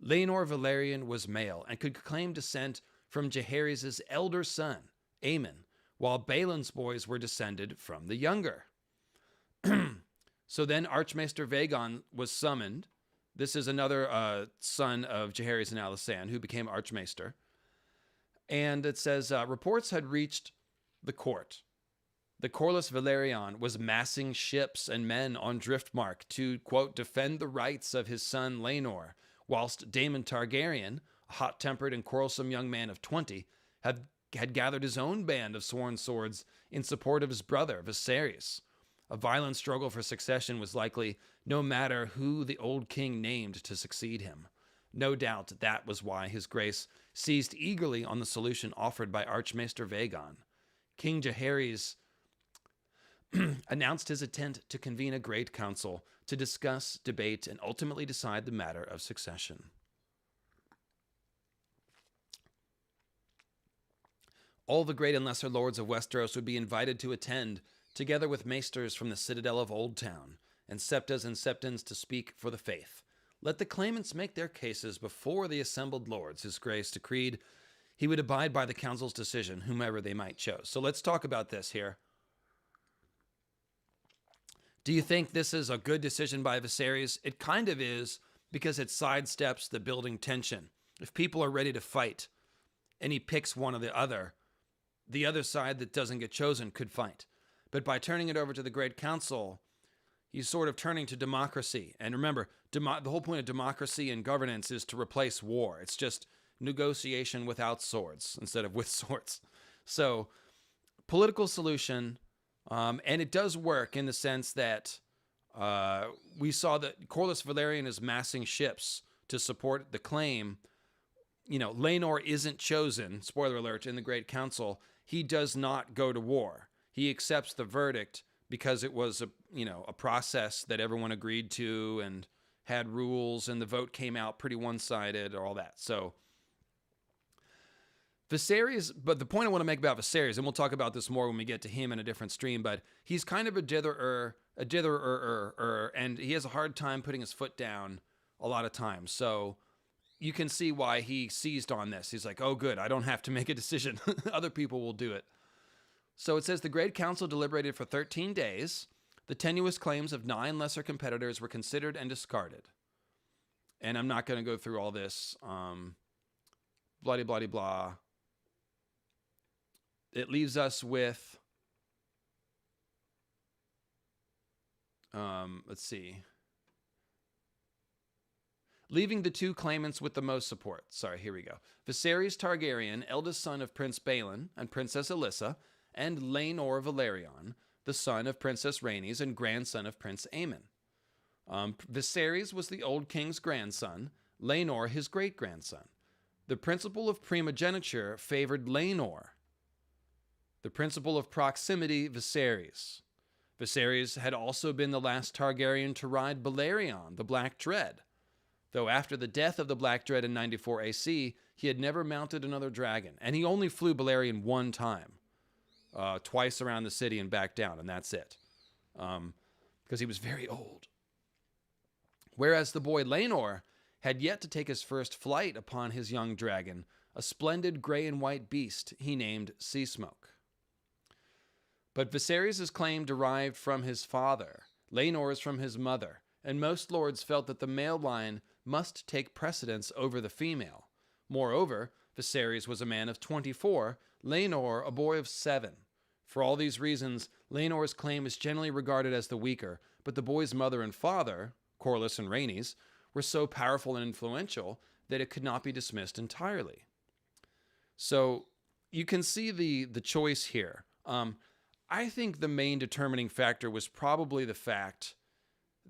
Lenore Velaryon was male and could claim descent from Jaehaerys' elder son, Aemon, while Balin's boys were descended from the younger. So then Archmaester Vagon was summoned. This is another son of Jaehaerys and Alysanne who became Archmaester. And it says, reports had reached the court. The Corlys Velaryon was massing ships and men on Driftmark to, quote, defend the rights of his son Lenore, whilst Daemon Targaryen, a hot-tempered and quarrelsome young man of 20, had gathered his own band of sworn swords in support of his brother, Viserys. A violent struggle for succession was likely, no matter who the old king named to succeed him. No doubt that was why his grace seized eagerly on the solution offered by Archmaester Vagon. King Jaehaerys announced his intent to convene a great council to discuss, debate, and ultimately decide the matter of succession. All the great and lesser lords of Westeros would be invited to attend, together with maesters from the citadel of Old Town, and septas and septons to speak for the faith. Let the claimants make their cases before the assembled lords. His grace decreed he would abide by the council's decision, whomever they might choose. So let's talk about this here. Do you think this is a good decision by Viserys? It kind of is, because it sidesteps the building tension. If people are ready to fight and he picks one or the other side that doesn't get chosen could fight. But by turning it over to the Great Council, he's sort of turning to democracy. And remember, the whole point of democracy and governance is to replace war. It's just negotiation without swords instead of with swords. So, political solution. And it does work in the sense that we saw that Corlys Velaryon is massing ships to support the claim. You know, Lenore isn't chosen, spoiler alert, in the Great Council. He does not go to war. He accepts the verdict because it was a process that everyone agreed to and had rules, and the vote came out pretty one-sided, or all that. So Viserys, but the point I want to make about Viserys, and we'll talk about this more when we get to him in a different stream, but he's kind of a ditherer, and he has a hard time putting his foot down a lot of times. So you can see why he seized on this. He's like, oh, good, I don't have to make a decision. Other people will do it. So it says the Great Council deliberated for 13 days. The tenuous claims of 9 lesser competitors were considered and discarded. And I'm not going to go through all this. Bloody, bloody, blah. It leaves us with, let's see. Leaving the 2 claimants with the most support. Sorry, here we go. Viserys Targaryen, eldest son of Prince Balin and Princess Alyssa, and Lenore Velaryon, the son of Princess Rhaenys and grandson of Prince Aemon. Viserys was the old king's grandson, Lenore his great-grandson. The principle of primogeniture favored Lenore. The principle of proximity, Viserys. Viserys had also been the last Targaryen to ride Velaryon, the Black Dread, though after the death of the Black Dread in 94 AC, he had never mounted another dragon, and he only flew Velaryon one time, twice around the city and back down, and that's it, because he was very old. Whereas the boy Lenore had yet to take his first flight upon his young dragon, a splendid gray and white beast he named Sea Smoke. But Viserys' claim derived from his father, Lenore is from his mother, and most lords felt that the male line must take precedence over the female. Moreover, Viserys was a man of 24, Lenore a boy of 7. For all these reasons, Lenore's claim is generally regarded as the weaker, but the boy's mother and father, Corlys and Rhaenys, were so powerful and influential that it could not be dismissed entirely. So you can see the choice here. I think the main determining factor was probably the fact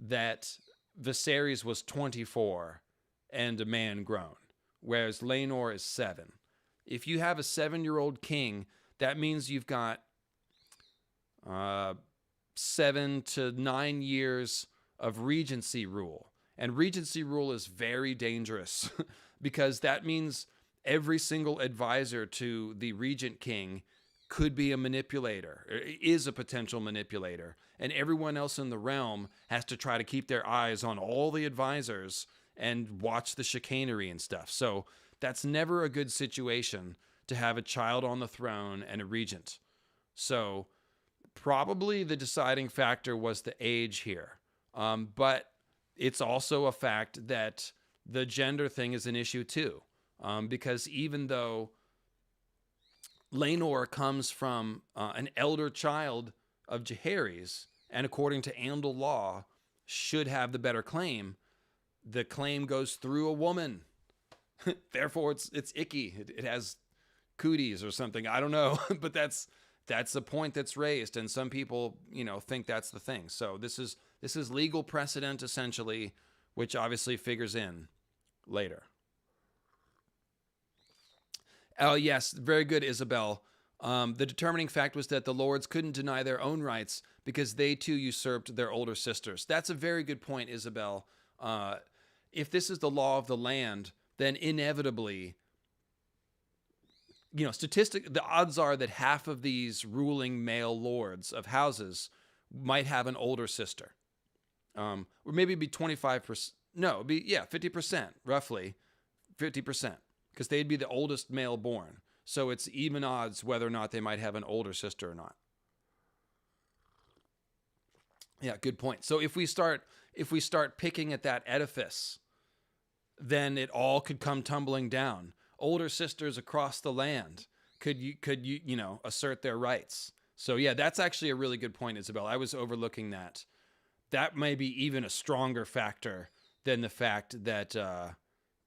that Viserys was 24 and a man grown, whereas Lenore is 7. If you have a 7-year-old king, that means you've got 7 to 9 years of regency rule. And regency rule is very dangerous because that means every single advisor to the regent king could be a manipulator, is a potential manipulator. And everyone else in the realm has to try to keep their eyes on all the advisors and watch the chicanery and stuff. So that's never a good situation to have a child on the throne and a regent. So probably the deciding factor was the age here. But it's also a fact that the gender thing is an issue too. Because even though Lenore comes from an elder child of Jaehaerys, and according to Andal law, should have the better claim, the claim goes through a woman. Therefore, it's icky. It has cooties or something. I don't know, but that's a point that's raised, and some people, think that's the thing. So this is legal precedent essentially, which obviously figures in later. Oh yes, very good, Isabel. The determining fact was that the lords couldn't deny their own rights because they too usurped their older sisters. That's a very good point, Isabel. If this is the law of the land, then inevitably, the odds are that half of these ruling male lords of houses might have an older sister. Or maybe it'd be 25%. No, it'd be, 50%, roughly 50, because they'd be the oldest male born. So it's even odds whether or not they might have an older sister or not. Yeah, good point. So if we start picking at that edifice, then it all could come tumbling down. Older sisters across the land could assert their rights. So yeah, that's actually a really good point, Isabel. I was overlooking that. That may be even a stronger factor than the fact that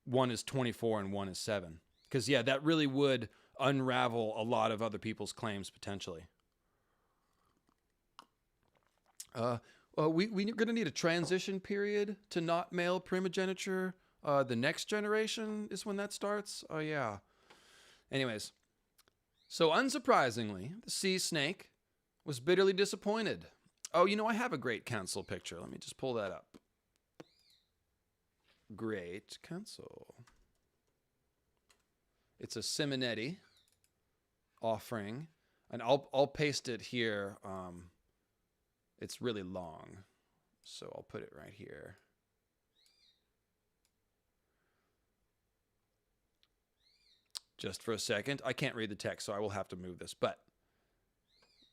one is 24 and one is 7. Because yeah, that really would unravel a lot of other people's claims potentially. Well, we're going to need a transition period to not male primogeniture. The next generation is when that starts. Oh, yeah. Anyways, so unsurprisingly, the sea snake was bitterly disappointed. Oh, I have a great council picture. Let me just pull that up. Great council. It's a Simonetti offering, and I'll paste it here. It's really long, so I'll put it right here. Just for a second. I can't read the text, so I will have to move this. But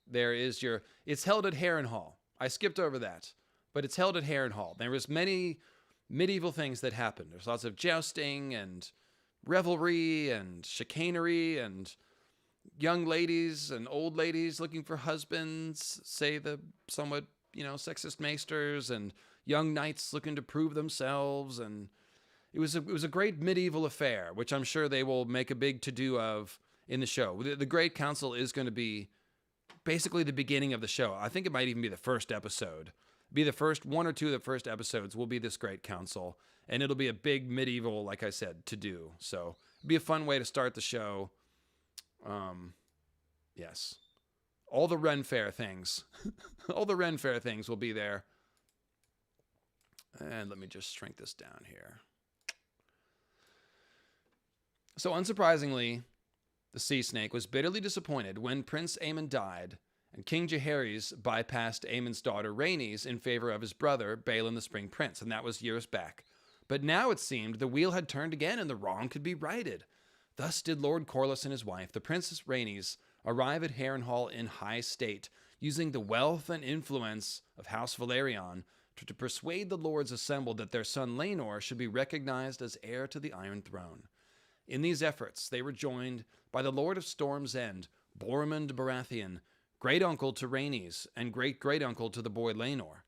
there is it's held at Harrenhal. I skipped over that, but it's held at Harrenhal. There was many medieval things that happened. There's lots of jousting and revelry and chicanery and young ladies and old ladies looking for husbands, say the somewhat, sexist maesters, and young knights looking to prove themselves. And it was a great medieval affair, which I'm sure they will make a big to-do of in the show. The Great Council is going to be basically the beginning of the show. I think it might even be the first episode. Be the first one or two of the first episodes will be this Great Council, and it'll be a big medieval, like I said, to-do. So it'll be a fun way to start the show. Yes. All the Ren Fair things. All the Ren Fair things will be there. And let me just shrink this down here. So unsurprisingly, the sea snake was bitterly disappointed when Prince Aemon died and King Jaehaerys bypassed Aemon's daughter Rhaenys in favor of his brother Balon the Spring Prince, and that was years back. But now it seemed the wheel had turned again and the wrong could be righted. Thus did Lord Corlys and his wife, the Princess Rhaenys, arrive at Harrenhal in high state, using the wealth and influence of House Velaryon to persuade the lords assembled that their son Lenore should be recognized as heir to the Iron Throne. In these efforts, they were joined by the Lord of Storm's End, Bormund Baratheon, great-uncle to Rhaenys and great-great-uncle to the boy Lenore,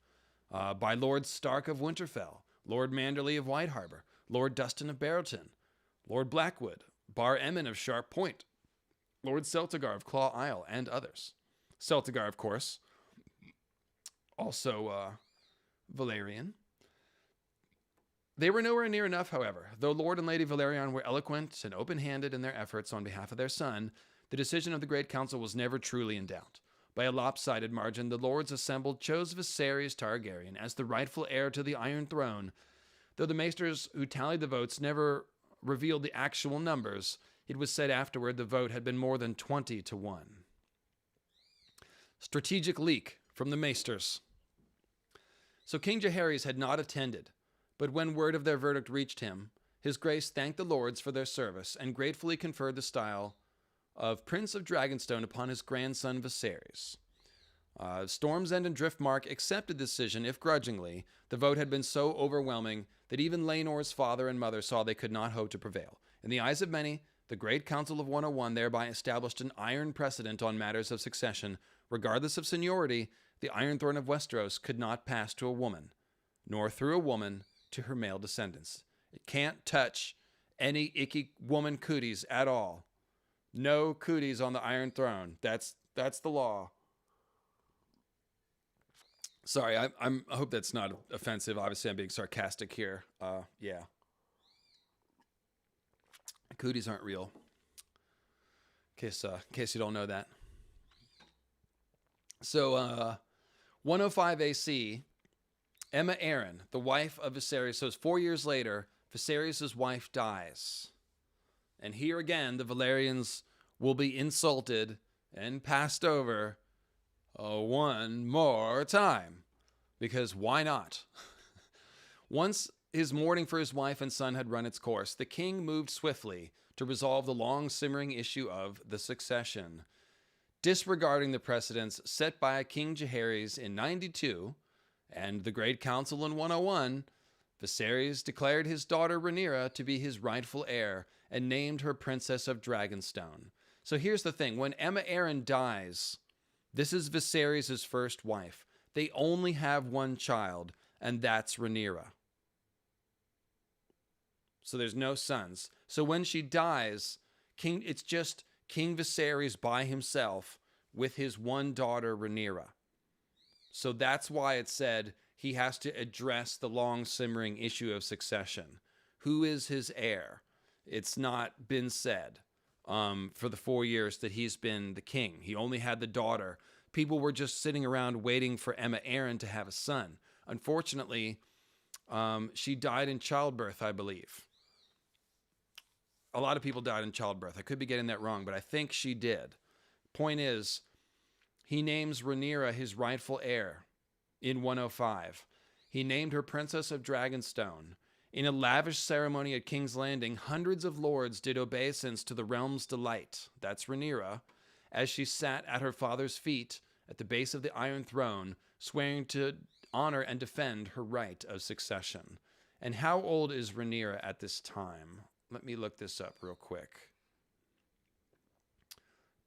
by Lord Stark of Winterfell, Lord Manderley of White Harbor, Lord Dustin of Barrowton, Lord Blackwood, Bar Emmon of Sharp Point, Lord Celtigar of Claw Isle, and others. Celtigar, of course, also Velaryon. They were nowhere near enough, however. Though Lord and Lady Velaryon were eloquent and open-handed in their efforts on behalf of their son, the decision of the Great Council was never truly in doubt. By a lopsided margin, the lords assembled chose Viserys Targaryen as the rightful heir to the Iron Throne. Though the maesters who tallied the votes never revealed the actual numbers, it was said afterward the vote had been more than 20-1. Strategic leak from the maesters. So King Jaehaerys had not attended, but when word of their verdict reached him, his grace thanked the lords for their service and gratefully conferred the style of Prince of Dragonstone upon his grandson Viserys. Storm's End and Driftmark accepted the decision, if grudgingly. The vote had been so overwhelming that even Laenor's father and mother saw they could not hope to prevail. In the eyes of many, the Great Council of 101 thereby established an iron precedent on matters of succession. Regardless of seniority, the Iron Throne of Westeros could not pass to a woman, nor through a woman to her male descendants. It can't touch any icky woman cooties at all. No cooties on the Iron Throne. That's the law. Sorry, I hope that's not offensive. Obviously, I'm being sarcastic here. Yeah. Cooties aren't real. In case you don't know that. So, 105 AC, Aemma Arryn, the wife of Viserys. So it's 4 years later, Viserys' wife dies. And here again, the Velaryons will be insulted and passed over one more time. Because why not? Once his mourning for his wife and son had run its course, the king moved swiftly to resolve the long-simmering issue of the succession. Disregarding the precedents set by King Jaehaerys in 92 and the Great Council in 101, Viserys declared his daughter Rhaenyra to be his rightful heir and named her Princess of Dragonstone. So here's the thing. When Aemma Arryn dies, this is Viserys' first wife. They only have one child, and that's Rhaenyra. So there's no sons. So when she dies, it's just King Viserys by himself with his one daughter, Rhaenyra. So that's why it said he has to address the long-simmering issue of succession. Who is his heir? It's not been said for the 4 years that he's been the king. He only had the daughter. People were just sitting around waiting for Aemma Arryn to have a son. Unfortunately, she died in childbirth, I believe. A lot of people died in childbirth. I could be getting that wrong, but I think she did. Point is, he names Rhaenyra his rightful heir in 105. He named her Princess of Dragonstone. In a lavish ceremony at King's Landing, hundreds of lords did obeisance to the realm's delight, that's Rhaenyra, as she sat at her father's feet at the base of the Iron Throne, swearing to honor and defend her right of succession. And how old is Rhaenyra at this time? Let me look this up real quick.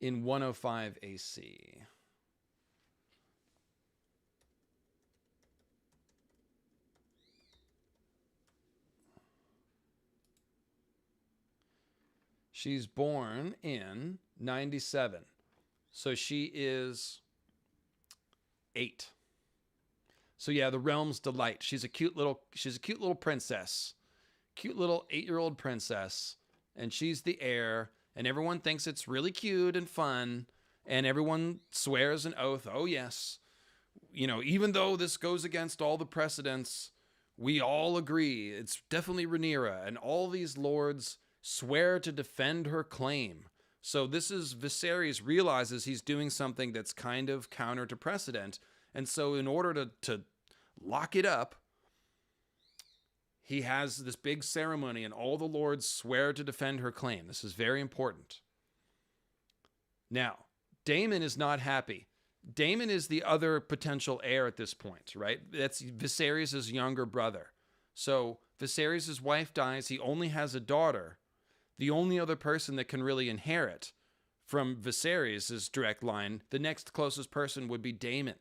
In 105 AC. She's born in 97. So she is 8. So yeah, the realm's delight. She's a cute little princess. Cute little 8-year-old princess, and she's the heir, and everyone thinks it's really cute and fun, and everyone swears an oath, oh yes, even though this goes against all the precedents, we all agree it's definitely Rhaenyra, and all these lords swear to defend her claim. So this is Viserys realizes he's doing something that's kind of counter to precedent, and so in order to lock it up, he has this big ceremony and all the lords swear to defend her claim. This is very important. Now, Daemon is not happy. Daemon is the other potential heir at this point, right? That's Viserys' younger brother. So Viserys' wife dies. He only has a daughter. The only other person that can really inherit from Viserys' direct line, the next closest person would be Daemon,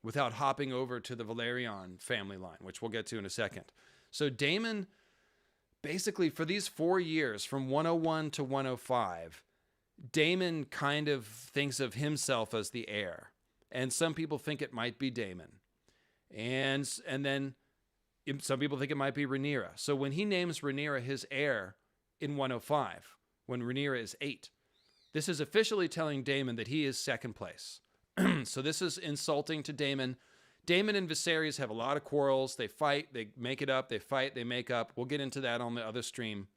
without hopping over to the Velaryon family line, which we'll get to in a second. So Daemon, basically for these 4 years, from 101 to 105, Daemon kind of thinks of himself as the heir. And some people think it might be Daemon. And then some people think it might be Rhaenyra. So when he names Rhaenyra his heir in 105, when Rhaenyra is 8, this is officially telling Daemon that he is second place. So this is insulting to Daemon. Daemon and Viserys have a lot of quarrels. They fight, they make it up, they fight, they make up. We'll get into that on the other stream.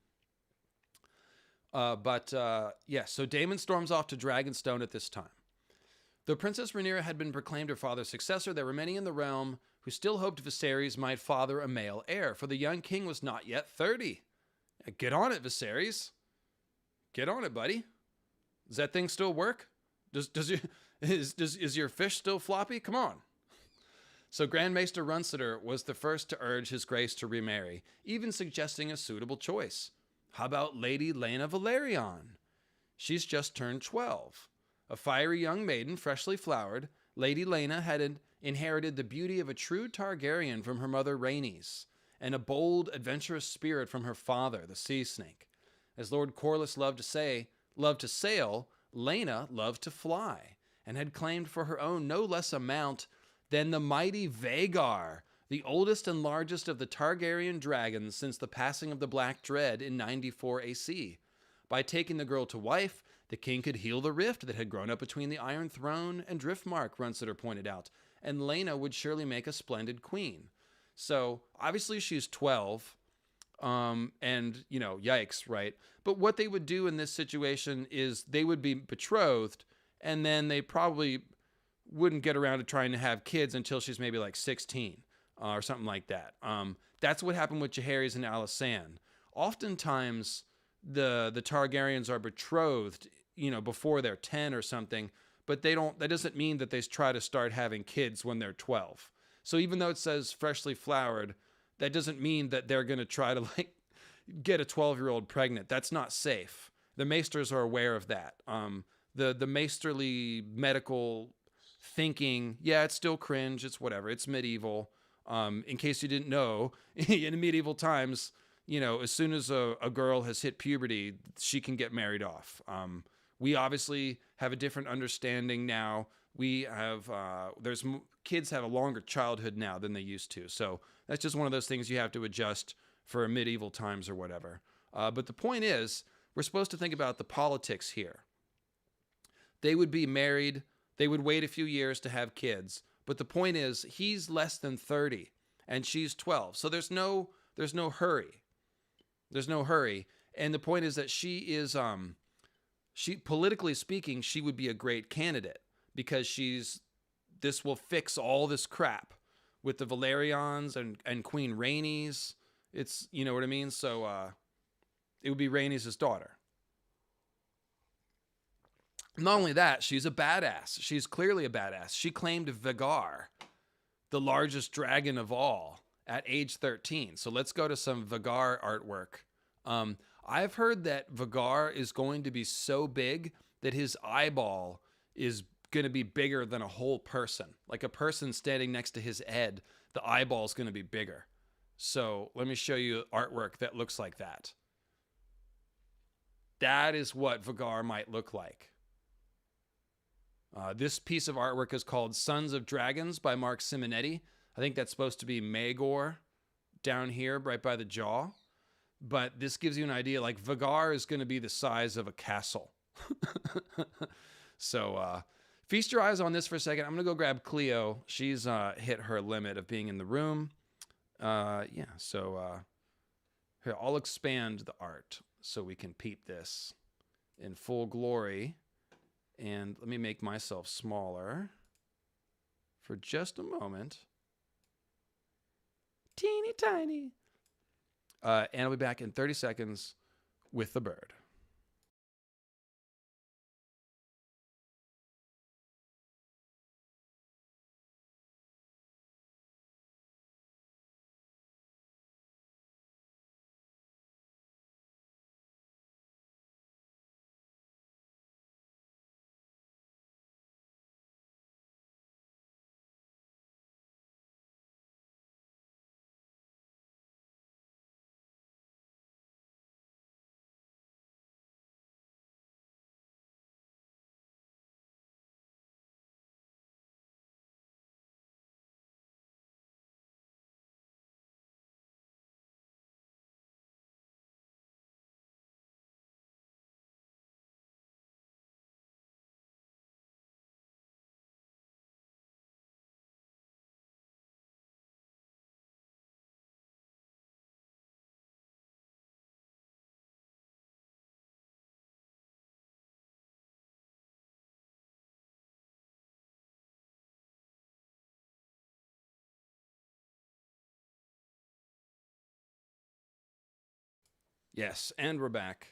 So Daemon storms off to Dragonstone at this time. Though Princess Rhaenyra had been proclaimed her father's successor, there were many in the realm who still hoped Viserys might father a male heir, for the young king was not yet 30. Get on it, Viserys. Get on it, buddy. Does that thing still work? Is your fish still floppy? Come on. So Grand Maester Runseter was the first to urge his grace to remarry, even suggesting a suitable choice. How about Lady Laina Velaryon? She's just turned 12. A fiery young maiden, freshly flowered, Lady Laina had inherited the beauty of a true Targaryen from her mother Rhaenys, and a bold, adventurous spirit from her father, the Sea Snake. As Lord Corlys loved to sail, Laina loved to fly, and had claimed for her own no less a mount than the mighty Vegar, the oldest and largest of the Targaryen dragons since the passing of the Black Dread in 94 AC. By taking the girl to wife, the king could heal the rift that had grown up between the Iron Throne and Driftmark, Runseter pointed out, and Laina would surely make a splendid queen. So, obviously she's 12, and, yikes, right? But what they would do in this situation is they would be betrothed, and then they probably wouldn't get around to trying to have kids until she's maybe like 16 or something like that. That's what happened with Jaehaerys and Alysanne. Oftentimes, the Targaryens are betrothed, before they're 10 or something, but that doesn't mean that they try to start having kids when they're 12. So even though it says freshly flowered, that doesn't mean that they're going to try to get a 12-year-old pregnant. That's not safe. The maesters are aware of that. The maesterly medical thinking, yeah, it's still cringe, it's whatever, it's medieval. In case you didn't know, in medieval times, as soon as a girl has hit puberty, she can get married off. We obviously have a different understanding now. We have, kids have a longer childhood now than they used to. So that's just one of those things you have to adjust for medieval times or whatever. But the point is, we're supposed to think about the politics here. They would be married. They would wait a few years to have kids. But the point is, he's less than 30 and she's 12. So there's no hurry. There's no hurry. And the point is that politically speaking, she would be a great candidate because this will fix all this crap with the Velaryons and Queen Rhaenys. It's, you know what I mean? So it would be Rhaenys' daughter. Not only that, she's a badass. She's clearly a badass. She claimed Vegar, the largest dragon of all, at age 13. So let's go to some Vegar artwork. I've heard that Vegar is going to be so big that his eyeball is going to be bigger than a whole person. Like a person standing next to his head, the eyeball is going to be bigger. So let me show you artwork that looks like that. That is what Vegar might look like. This piece of artwork is called Sons of Dragons by Mark Simonetti. I think that's supposed to be Maegor down here right by the jaw. But this gives you an idea, like Vegar is going to be the size of a castle. So feast your eyes on this for a second. I'm going to go grab Cleo. She's hit her limit of being in the room. Here, I'll expand the art so we can peep this in full glory. And let me make myself smaller for just a moment. Teeny tiny. And I'll be back in 30 seconds with the bird. Yes, and we're back.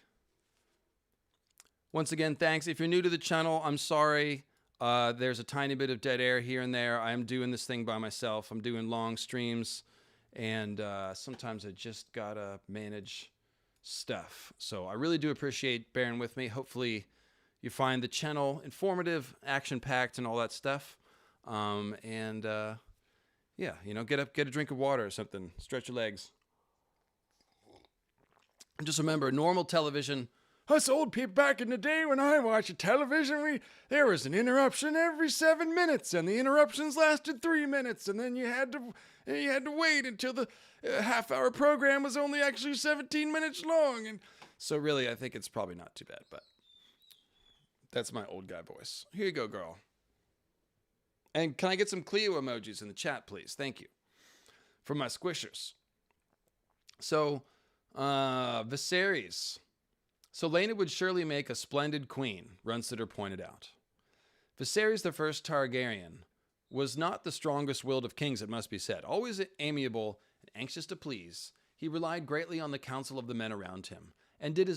Once again, thanks. If you're new to the channel, I'm sorry. There's a tiny bit of dead air here and there. I'm doing this thing by myself. I'm doing long streams, and sometimes I just gotta manage stuff. So I really do appreciate bearing with me. Hopefully you find the channel informative, action-packed, and all that stuff. Yeah, you know, get up, get a drink of water or something. Stretch your legs. And just remember, normal television, us old people back in the day when I watched television, there was an interruption every 7 minutes, and the interruptions lasted 3 minutes, and then you had to wait until the half-hour program was only actually 17 minutes long. And so really, I think it's probably not too bad, but that's my old guy voice. Here you go, girl. And can I get some Cleo emojis in the chat, please? Thank you. For my squishers. So, Viserys. So Laina would surely make a splendid queen, Runsitter pointed out. Viserys the First Targaryen was not the strongest-willed of kings, it must be said. Always amiable and anxious to please, he relied greatly on the counsel of the men around him, and did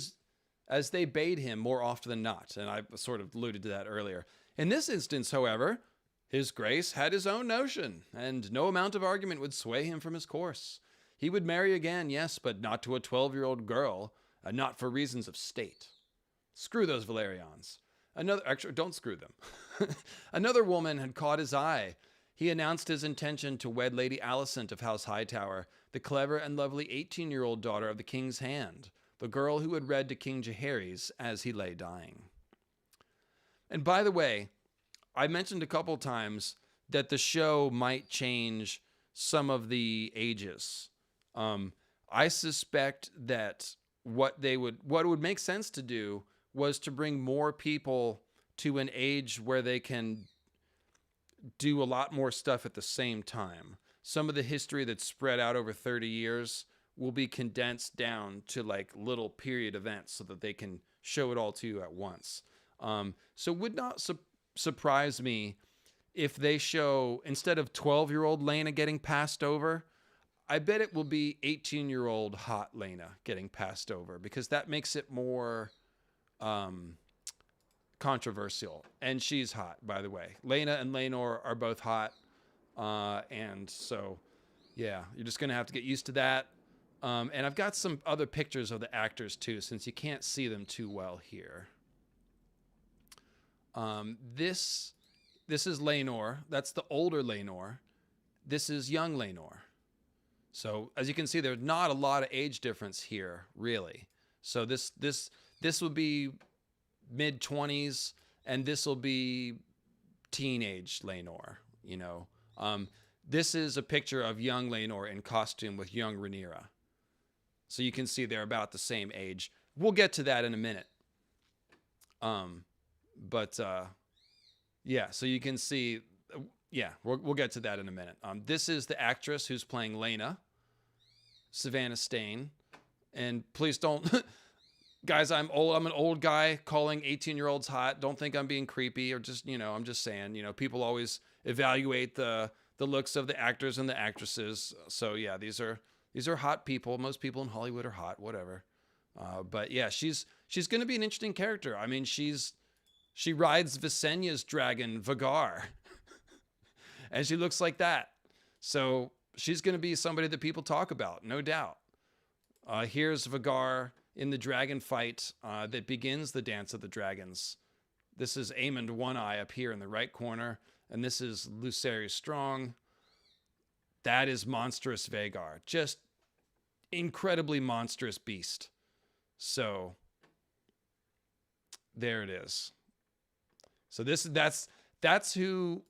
as they bade him more often than not, and I sort of alluded to that earlier. In this instance, however, His Grace had his own notion, and no amount of argument would sway him from his course. He would marry again, yes, but not to a 12-year-old girl, and not for reasons of state. Screw those Velaryons. Actually, don't screw them. Another woman had caught his eye. He announced his intention to wed Lady Alicent of House Hightower, the clever and lovely 18-year-old daughter of the king's hand, the girl who had read to King Jaehaerys as he lay dying. And by the way, I mentioned a couple times that the show might change some of the ages. I suspect that what it would make sense to do was to bring more people to an age where they can do a lot more stuff at the same time. Some of the history that's spread out over 30 years will be condensed down to like little period events so that they can show it all to you at once. So would not surprise me if they show, instead of 12-year-old Laina getting passed over, I bet it will be 18-year-old hot Laina getting passed over, because that makes it more controversial. And she's hot, by the way. Laina and Lenore are both hot. And so, yeah, you're just going to have to get used to that. And I've got some other pictures of the actors, too, since you can't see them too well here. This is Lenore. That's the older Lenore. This is young Lenore. So as you can see, there's not a lot of age difference here, really. So this would be mid-20s, and this will be teenage Lenore, you know. This is a picture of young Lenore in costume with young Rhaenyra. So you can see they're about the same age. We'll get to that in a minute. Yeah, so you can see, yeah, we'll get to that in a minute. This is the actress who's playing Laina, Savannah Stain. And please don't, guys, I'm an old guy calling 18-year-olds hot. Don't think I'm being creepy, or just, you know, I'm just saying, you know, people always evaluate the looks of the actors and the actresses. So yeah, these are hot people. Most people in Hollywood are hot, whatever. But yeah, she's going to be an interesting character. I mean, she rides Visenya's dragon, Vegar. And she looks like that. So she's going to be somebody that people talk about, no doubt. Here's Vegar in the dragon fight that begins the Dance of the Dragons. This is Aemond One Eye up here in the right corner. And this is Lucerys Strong. That is monstrous Vegar. Just incredibly monstrous beast. So there it is. So that's who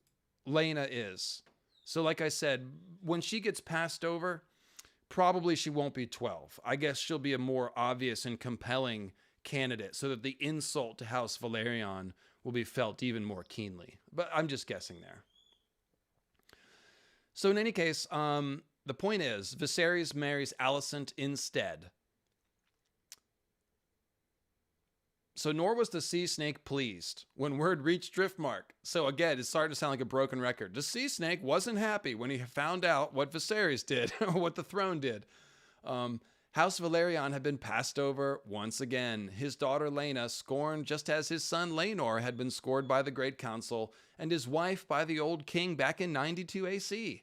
Laina is. So like I said, when she gets passed over, probably she won't be 12. I guess she'll be a more obvious and compelling candidate, so that the insult to House Velaryon will be felt even more keenly. But I'm just guessing there. So in any case, the point is, Viserys marries Alicent instead. So nor was the sea snake pleased when word reached Driftmark. So again, it's starting to sound like a broken record. The sea snake wasn't happy when he found out what Viserys did, or what the throne did. House Velaryon had been passed over once again. His daughter Laina scorned just as his son Lenore had been scored by the Great Council and his wife by the old king back in 92 AC.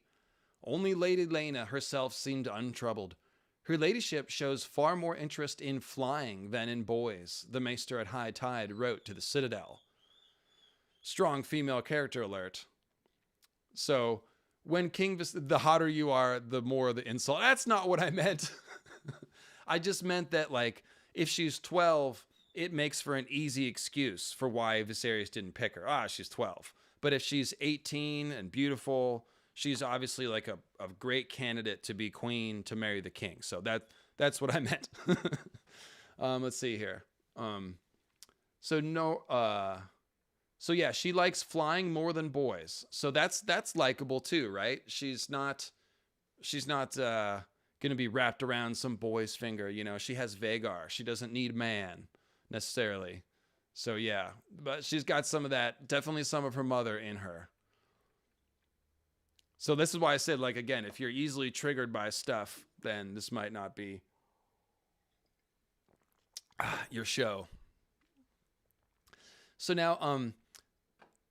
Only Lady Laina herself seemed untroubled. Her ladyship shows far more interest in flying than in boys, the maester at high tide wrote to the Citadel. Strong female character alert. So, when the hotter you are, the more the insult. That's not what I meant. I just meant that, like, if she's 12, it makes for an easy excuse for why Viserys didn't pick her. She's 12. But if she's 18 and beautiful, she's obviously like a great candidate to be queen, to marry the king. So that's what I meant. Let's see here. So yeah, she likes flying more than boys. So that's likable too, right? She's not going to be wrapped around some boy's finger. You know, she has Vegar. She doesn't need man necessarily. So yeah, but she's got some of that, definitely some of her mother in her. So this is why I said, like, again, if you're easily triggered by stuff, then this might not be your show. So now,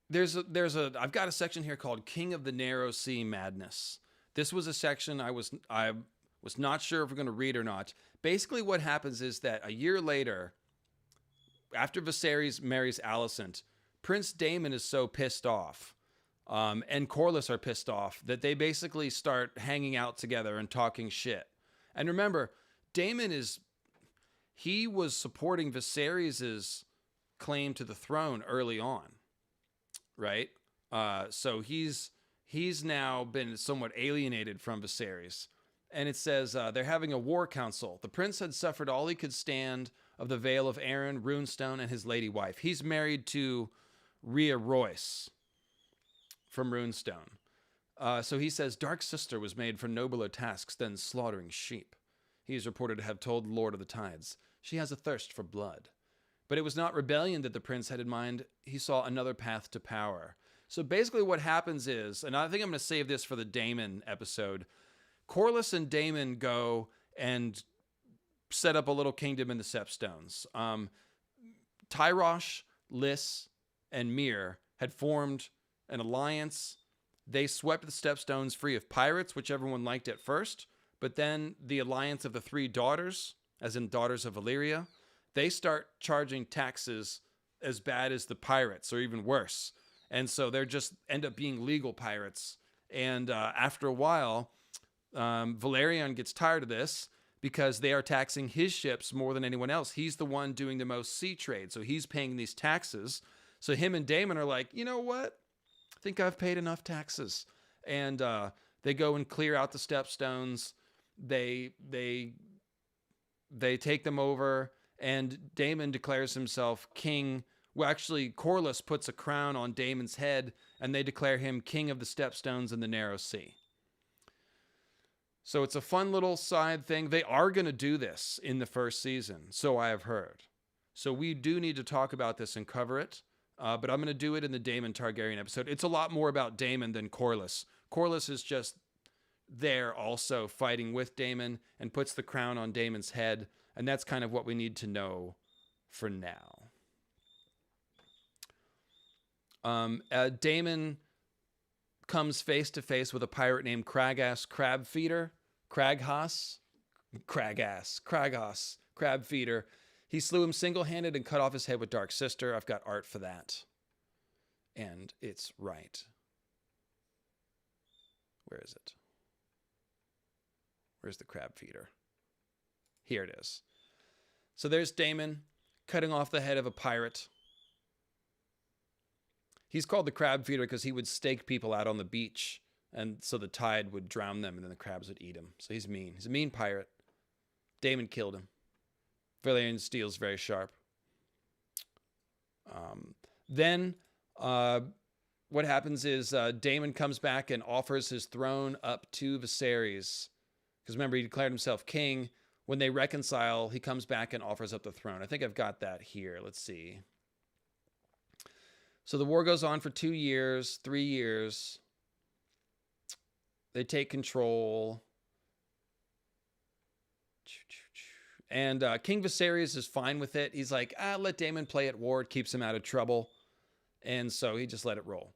I've got a section here called King of the Narrow Sea Madness. This was a section I was not sure if we're going to read or not. Basically what happens is that a year later, after Viserys marries Alicent, Prince Daemon is so pissed off, and Corlys are pissed off, that they basically start hanging out together and talking shit. And remember, he was supporting Viserys' claim to the throne early on, right? So he's now been somewhat alienated from Viserys. And it says they're having a war council. The prince had suffered all he could stand of the Vale of Arryn, Runestone, and his lady wife. He's married to Rhea Royce from Runestone. So he says, Dark Sister was made for nobler tasks than slaughtering sheep. He is reported to have told the Lord of the Tides, she has a thirst for blood. But it was not rebellion that the prince had in mind. He saw another path to power. So basically what happens is, and I think I'm going to save this for the Daemon episode, Corlys and Daemon go and set up a little kingdom in the Stepstones. Tyrosh, Lys, and Myr had formed an alliance. They swept the Stepstones free of pirates, which everyone liked at first. But then the alliance of the three daughters, as in daughters of Valyria, they start charging taxes as bad as the pirates, or even worse. And so they're just end up being legal pirates. And after a while, Velaryon gets tired of this because they are taxing his ships more than anyone else. He's the one doing the most sea trade, so he's paying these taxes. So him and Daemon are like, you know what? I think I've paid enough taxes. And they go and clear out the Stepstones. They take them over, and Daemon declares himself king. Well, actually, Corlys puts a crown on Daemon's head, and they declare him king of the Stepstones and the Narrow Sea. So it's a fun little side thing. They are going to do this in the first season, so I have heard. So we do need to talk about this and cover it, but I'm going to do it in the Daemon Targaryen episode. It's a lot more about Daemon than Corlys. Corlys is just there also fighting with Daemon and puts the crown on Daemon's head, and that's kind of what we need to know for now. Daemon comes face to face with a pirate named Crag-ass Crabfeeder. Crag-Hass? Crag-ass. Crag-Hass. Crabfeeder. He slew him single-handed and cut off his head with Dark Sister. I've got art for that. And it's right. Where is it? Where's the Crabfeeder? Here it is. So there's Daemon cutting off the head of a pirate. He's called the crab feeder because he would stake people out on the beach, and so the tide would drown them, and then the crabs would eat him. So he's mean. He's a mean pirate. Daemon killed him. Valyrian steel's very sharp. Then what happens is Daemon comes back and offers his throne up to Viserys. Because remember, he declared himself king. When they reconcile, he comes back and offers up the throne. I think I've got that here. Let's see. So the war goes on for 2 years, 3 years. They take control. And King Viserys is fine with it. He's like, let Daemon play at war. It keeps him out of trouble. And so he just let it roll.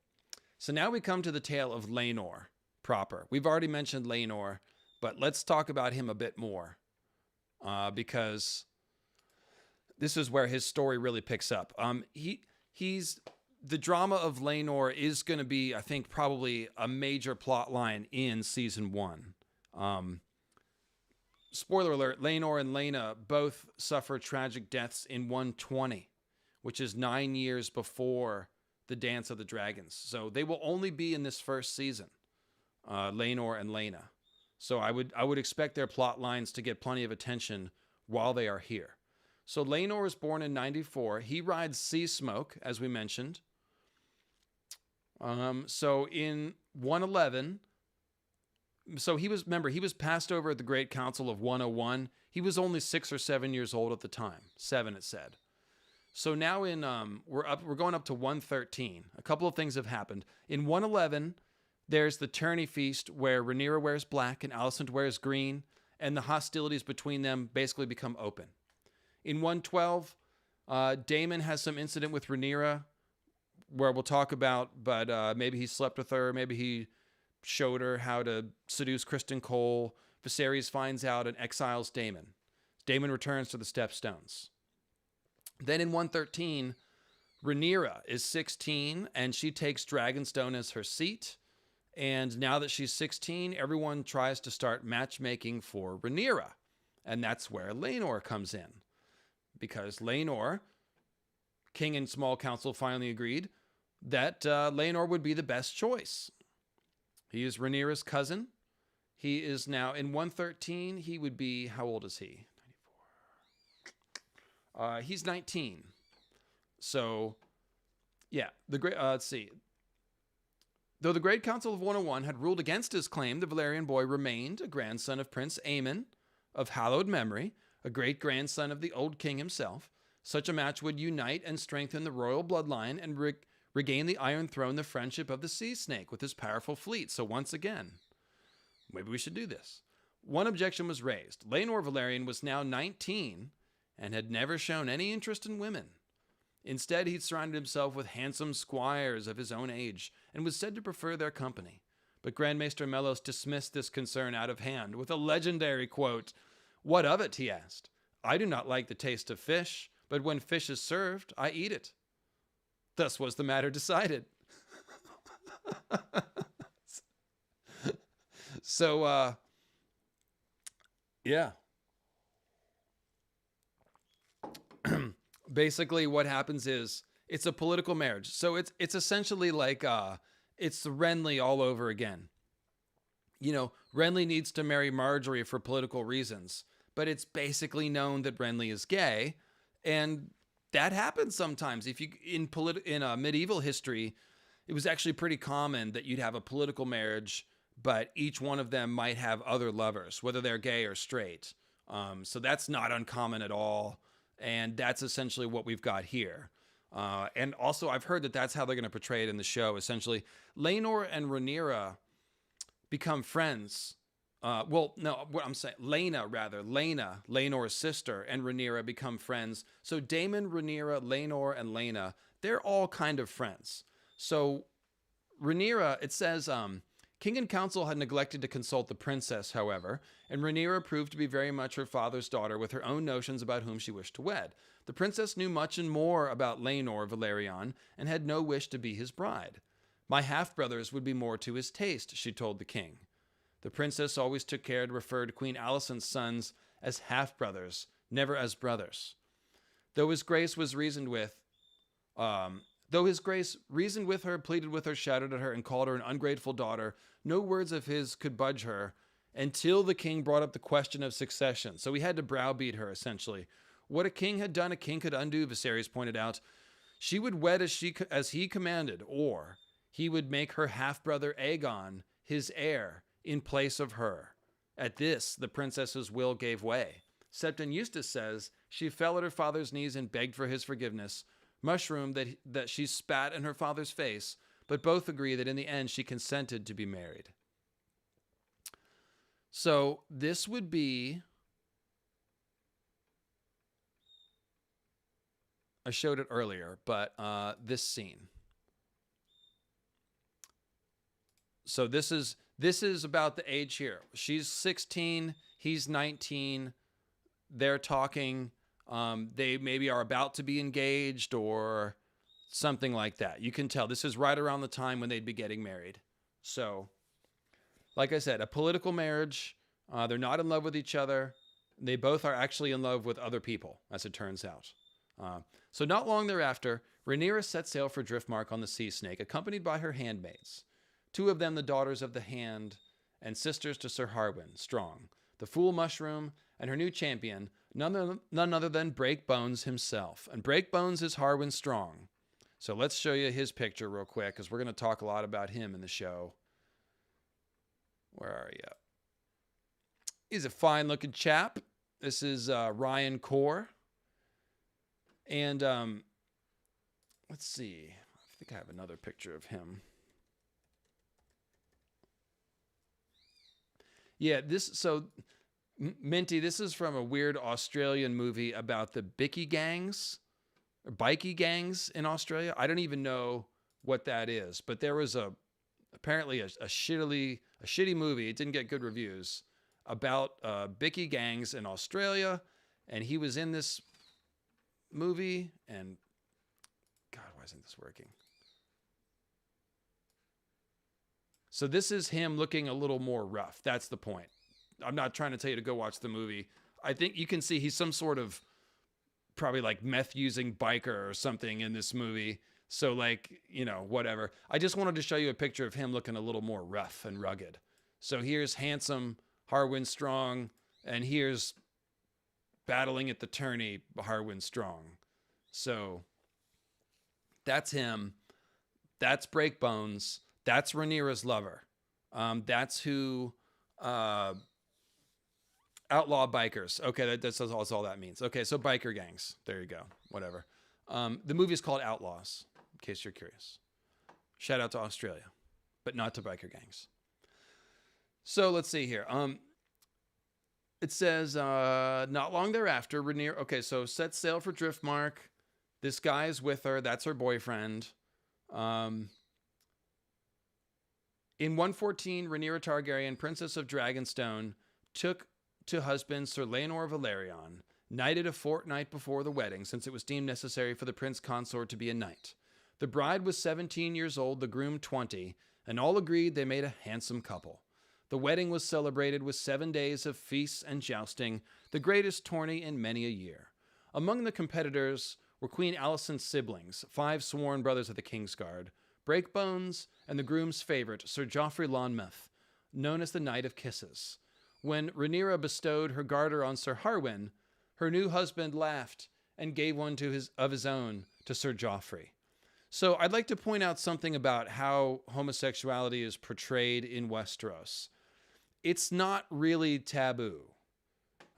So now we come to the tale of Lenore proper. We've already mentioned Lenore, but let's talk about him a bit more because this is where his story really picks up. He's the drama of Lenore is going to be, I think, probably a major plot line in season 1. Spoiler alert, Lenore and Laina both suffer tragic deaths in 120, which is 9 years before the Dance of the Dragons. So they will only be in this first season, Lenore and Laina. So I would expect their plot lines to get plenty of attention while they are here. So Lenore was born in 94. He rides sea smoke, as we mentioned. So in 111, so he was passed over at the Great Council of 101. He was only 6 or 7 years old at the time. 7, it said. So now in we're going up to 113. A couple of things have happened. In 111, there's the tourney feast where Rhaenyra wears black and Alicent wears green, and the hostilities between them basically become open. In 112, Daemon has some incident with Rhaenyra where we'll talk about, but maybe he slept with her, maybe he showed her how to seduce Kristen Cole. Viserys finds out and exiles Daemon. Daemon returns to the Stepstones. Then in 113, Rhaenyra is 16 and she takes Dragonstone as her seat. And now that she's 16, everyone tries to start matchmaking for Rhaenyra. And that's where Lenore comes in. Because Lenore, King and Small Council finally agreed that Lenore would be the best choice. He is Rhaenyra's cousin. He is now in 113. He would be, how old is he? 94. He's 19. So, yeah. Let's see. Though the Great Council of 101 had ruled against his claim, the Velaryon boy remained a grandson of Prince Aemon of hallowed memory, a great-grandson of the old king himself. Such a match would unite and strengthen the royal bloodline and regain the Iron Throne, the friendship of the Sea Snake with his powerful fleet. So once again, maybe we should do this. One objection was raised. Lenore Velaryon was now 19 and had never shown any interest in women. Instead, he'd surrounded himself with handsome squires of his own age and was said to prefer their company. But Grandmaster Mellos dismissed this concern out of hand with a legendary quote. "What of it?" he asked. "I do not like the taste of fish, but when fish is served, I eat it." Thus was the matter decided. So, yeah. Basically, what happens is it's a political marriage. So it's essentially like it's Renly all over again. You know, Renly needs to marry Marjorie for political reasons, but it's basically known that Renly is gay, and that happens sometimes. If you in medieval history, it was actually pretty common that you'd have a political marriage, but each one of them might have other lovers, whether they're gay or straight. So that's not uncommon at all. And that's essentially what we've got here. And also, I've heard that that's how they're going to portray it in the show. Essentially, Lenore and Rhaenyra become friends. Laina, Lenore's sister, and Rhaenyra become friends. So Daemon, Rhaenyra, Lenore, and Laina, they're all kind of friends. So Rhaenyra, it says, King and Council had neglected to consult the princess, however, and Rhaenyra proved to be very much her father's daughter with her own notions about whom she wished to wed. The princess knew much and more about Lenore Velaryon and had no wish to be his bride. "My half-brothers would be more to his taste," she told the king. The princess always took care to refer to Queen Alicent's sons as half-brothers, never as brothers. Though his grace reasoned with her, pleaded with her, shouted at her, and called her an ungrateful daughter, no words of his could budge her until the king brought up the question of succession. So he had to browbeat her, essentially. What a king had done, a king could undo, Viserys pointed out. She would wed as he commanded, or he would make her half-brother Aegon his heir in place of her. At this, the princess's will gave way. Septon Eustace says she fell at her father's knees and begged for his forgiveness, mushroomed that she spat in her father's face, but both agree that in the end she consented to be married. So this would be I showed it earlier, but this scene. So this is about the age here. She's 16, he's 19. They're talking. They maybe are about to be engaged or something like that. You can tell this is right around the time when they'd be getting married. So, like I said, a political marriage. They're not in love with each other. They both are actually in love with other people, as it turns out. So not long thereafter, Rhaenyra set sail for Driftmark on the Sea Snake, accompanied by her handmaids. 2 of them the daughters of the Hand and sisters to Sir Harwin, Strong, the Fool Mushroom, and her new champion, none other than Breakbones himself. And Breakbones is Harwin Strong. So let's show you his picture real quick, because we're going to talk a lot about him in the show. Where are you? He's a fine-looking chap. This is Ryan Core. And let's see. I think I have another picture of him. Yeah, Minty, this is from a weird Australian movie about the bikie gangs, or bikie gangs in Australia. I don't even know what that is, but there was apparently a shitty movie. It didn't get good reviews about bikie gangs in Australia, and he was in this movie. And God, why isn't this working? So this is him looking a little more rough. That's the point. I'm not trying to tell you to go watch the movie. I think you can see he's some sort of probably like meth using biker or something in this movie. So like, whatever. I just wanted to show you a picture of him looking a little more rough and rugged. So here's handsome Harwin Strong, and here's battling at the tourney Harwin Strong. So that's him. That's Breakbones. That's Rhaenyra's lover. That's who outlaw bikers. Okay, that's all that means. Okay, so biker gangs. There you go. Whatever. The movie is called Outlaws, in case you're curious. Shout out to Australia, but not to biker gangs. So let's see here. It says, not long thereafter, Rhaenyra... Okay, so set sail for Driftmark. This guy is with her. That's her boyfriend. In 114, Rhaenyra Targaryen, Princess of Dragonstone, took to husband Sir Laina Velaryon, knighted a fortnight before the wedding, since it was deemed necessary for the prince consort to be a knight. The bride was 17 years old, the groom 20, and all agreed they made a handsome couple. The wedding was celebrated with 7 days of feasts and jousting, the greatest tourney in many a year. Among the competitors were Queen Alicent's siblings, 5 sworn brothers of the Kingsguard, Breakbones, and the groom's favorite, Sir Joffrey Lonmouth, known as the Knight of Kisses. When Rhaenyra bestowed her garter on Sir Harwin, her new husband laughed and gave one of his own to Sir Joffrey. So I'd like to point out something about how homosexuality is portrayed in Westeros. It's not really taboo.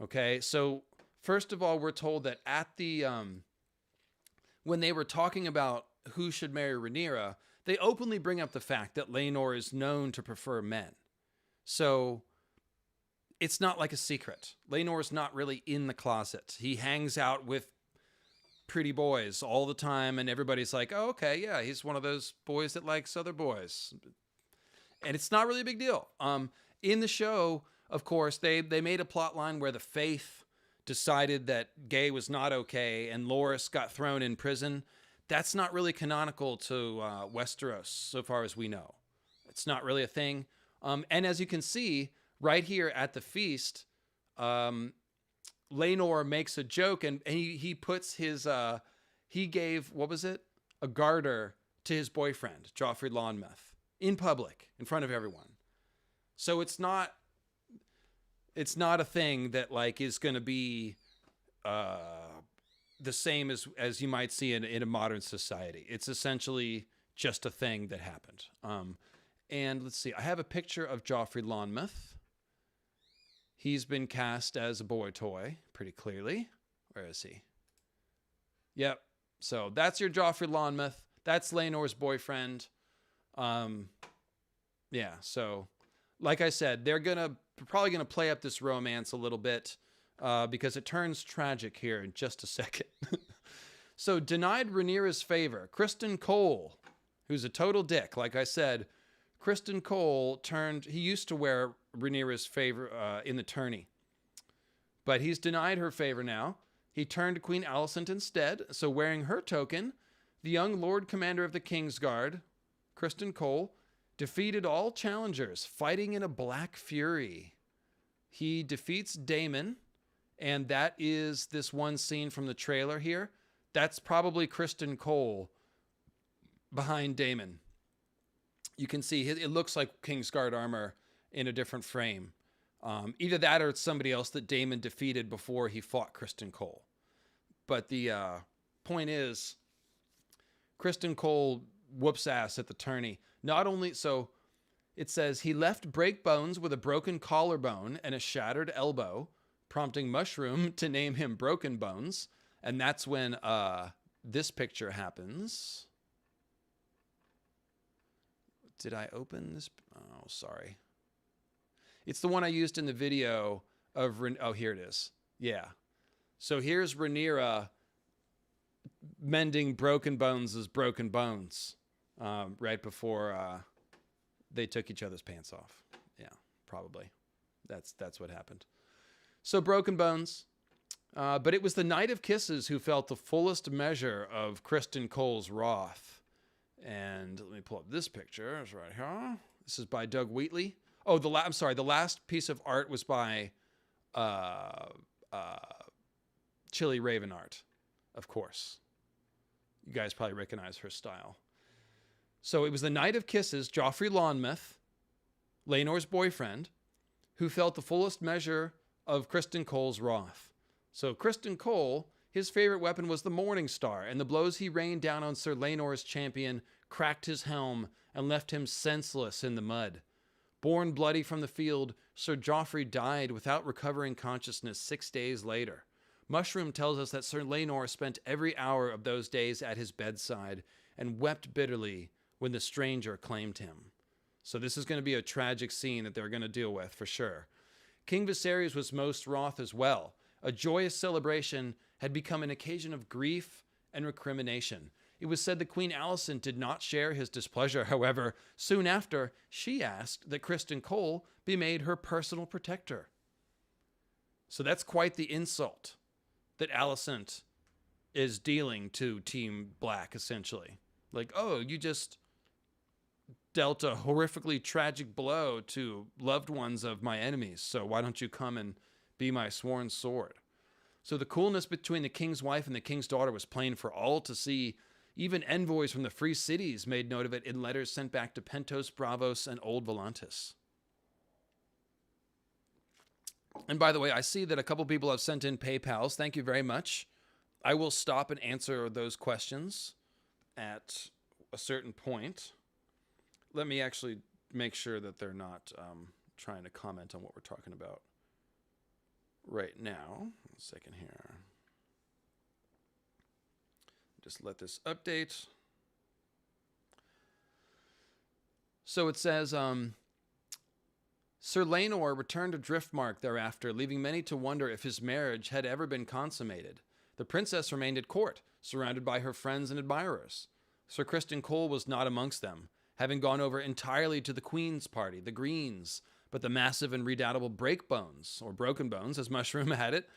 Okay, so first of all, we're told that at the when they were talking about who should marry Rhaenyra, they openly bring up the fact that Lenore is known to prefer men. So it's not like a secret. Lenore's not really in the closet. He hangs out with pretty boys all the time, and everybody's like, oh, okay, yeah, he's one of those boys that likes other boys. And it's not really a big deal. In the show, of course, they made a plot line where the Faith decided that gay was not okay, and Loras got thrown in prison. That's not really canonical to Westeros, so far as we know. It's not really a thing. And as you can see, right here at the feast, Lenore makes a joke, and he puts his, he gave, what was it? A garter to his boyfriend, Joffrey Lonmouth, in public, in front of everyone. So it's not a thing that like is going to be the same as you might see in a modern society. It's essentially just a thing that happened. And let's see, I have a picture of Joffrey Lonmouth. He's been cast as a boy toy pretty clearly. Where is he? Yep. So that's your Joffrey Lonmouth. That's Laenor's boyfriend. Yeah. So like I said, they're probably gonna play up this romance a little bit because it turns tragic here in just a second. So denied Rhaenyra's favor. Kristen Cole, who's a total dick, like I said, Kristen Cole he used to wear Rhaenyra's favor in the tourney, but he's denied her favor now. He turned to Queen Alicent instead, so wearing her token, the young Lord Commander of the Kingsguard, Kristen Cole, defeated all challengers, fighting in a black fury. He defeats Daemon, and that is this one scene from the trailer here. That's probably Kristen Cole behind Daemon. You can see it looks like Kingsguard armor in a different frame. Either that or it's somebody else that Daemon defeated before he fought Kristen Cole. But the point is, Kristen Cole whoops ass at the tourney. Not only so, it says he left break bones with a broken collarbone and a shattered elbow, prompting Mushroom to name him Broken Bones. And that's when this picture happens. Did I open this? Oh, sorry. It's the one I used in the video of... Oh, here it is. Yeah. So here's Rhaenyra mending Broken Bones' broken bones right before they took each other's pants off. Yeah, probably. That's what happened. So Broken Bones. But it was the Knight of Kisses who felt the fullest measure of Kristen Cole's wrath. And let me pull up this picture. It's right here. This is by Doug Wheatley. Oh, the last piece of art was by Chili Raven Art, of course. You guys probably recognize her style. So it was the Knight of Kisses, Joffrey Lonmouth, Laenor's boyfriend, who felt the fullest measure of Kristen Cole's wrath. So Kristen Cole, his favorite weapon was the Morning Star, and the blows he rained down on Sir Laenor's champion cracked his helm and left him senseless in the mud. Born bloody from the field, Sir Joffrey died without recovering consciousness 6 days later. Mushroom tells us that Sir Laenor spent every hour of those days at his bedside and wept bitterly when the stranger claimed him. So this is going to be a tragic scene that they're going to deal with for sure. King Viserys was most wroth as well. A joyous celebration had become an occasion of grief and recrimination. It was said that Queen Alicent did not share his displeasure. However, soon after, she asked that Kristen Cole be made her personal protector. So that's quite the insult that Alicent is dealing to Team Black, essentially. Like, oh, you just dealt a horrifically tragic blow to loved ones of my enemies, so why don't you come and be my sworn sword? So the coolness between the king's wife and the king's daughter was plain for all to see. Even envoys from the free cities made note of it in letters sent back to Pentos, Bravos, and Old Volantis. And by the way, I see that a couple people have sent in PayPals. Thank you very much. I will stop and answer those questions at a certain point. Let me actually make sure that they're not trying to comment on what we're talking about right now. 1 second here. Just let this update. So it says, Sir Lenore returned to Driftmark thereafter, leaving many to wonder if his marriage had ever been consummated. The princess remained at court, surrounded by her friends and admirers. Sir Kristen Cole was not amongst them, having gone over entirely to the Queen's party, the Greens, but the massive and redoubtable Breakbones, or Broken Bones, as Mushroom had it,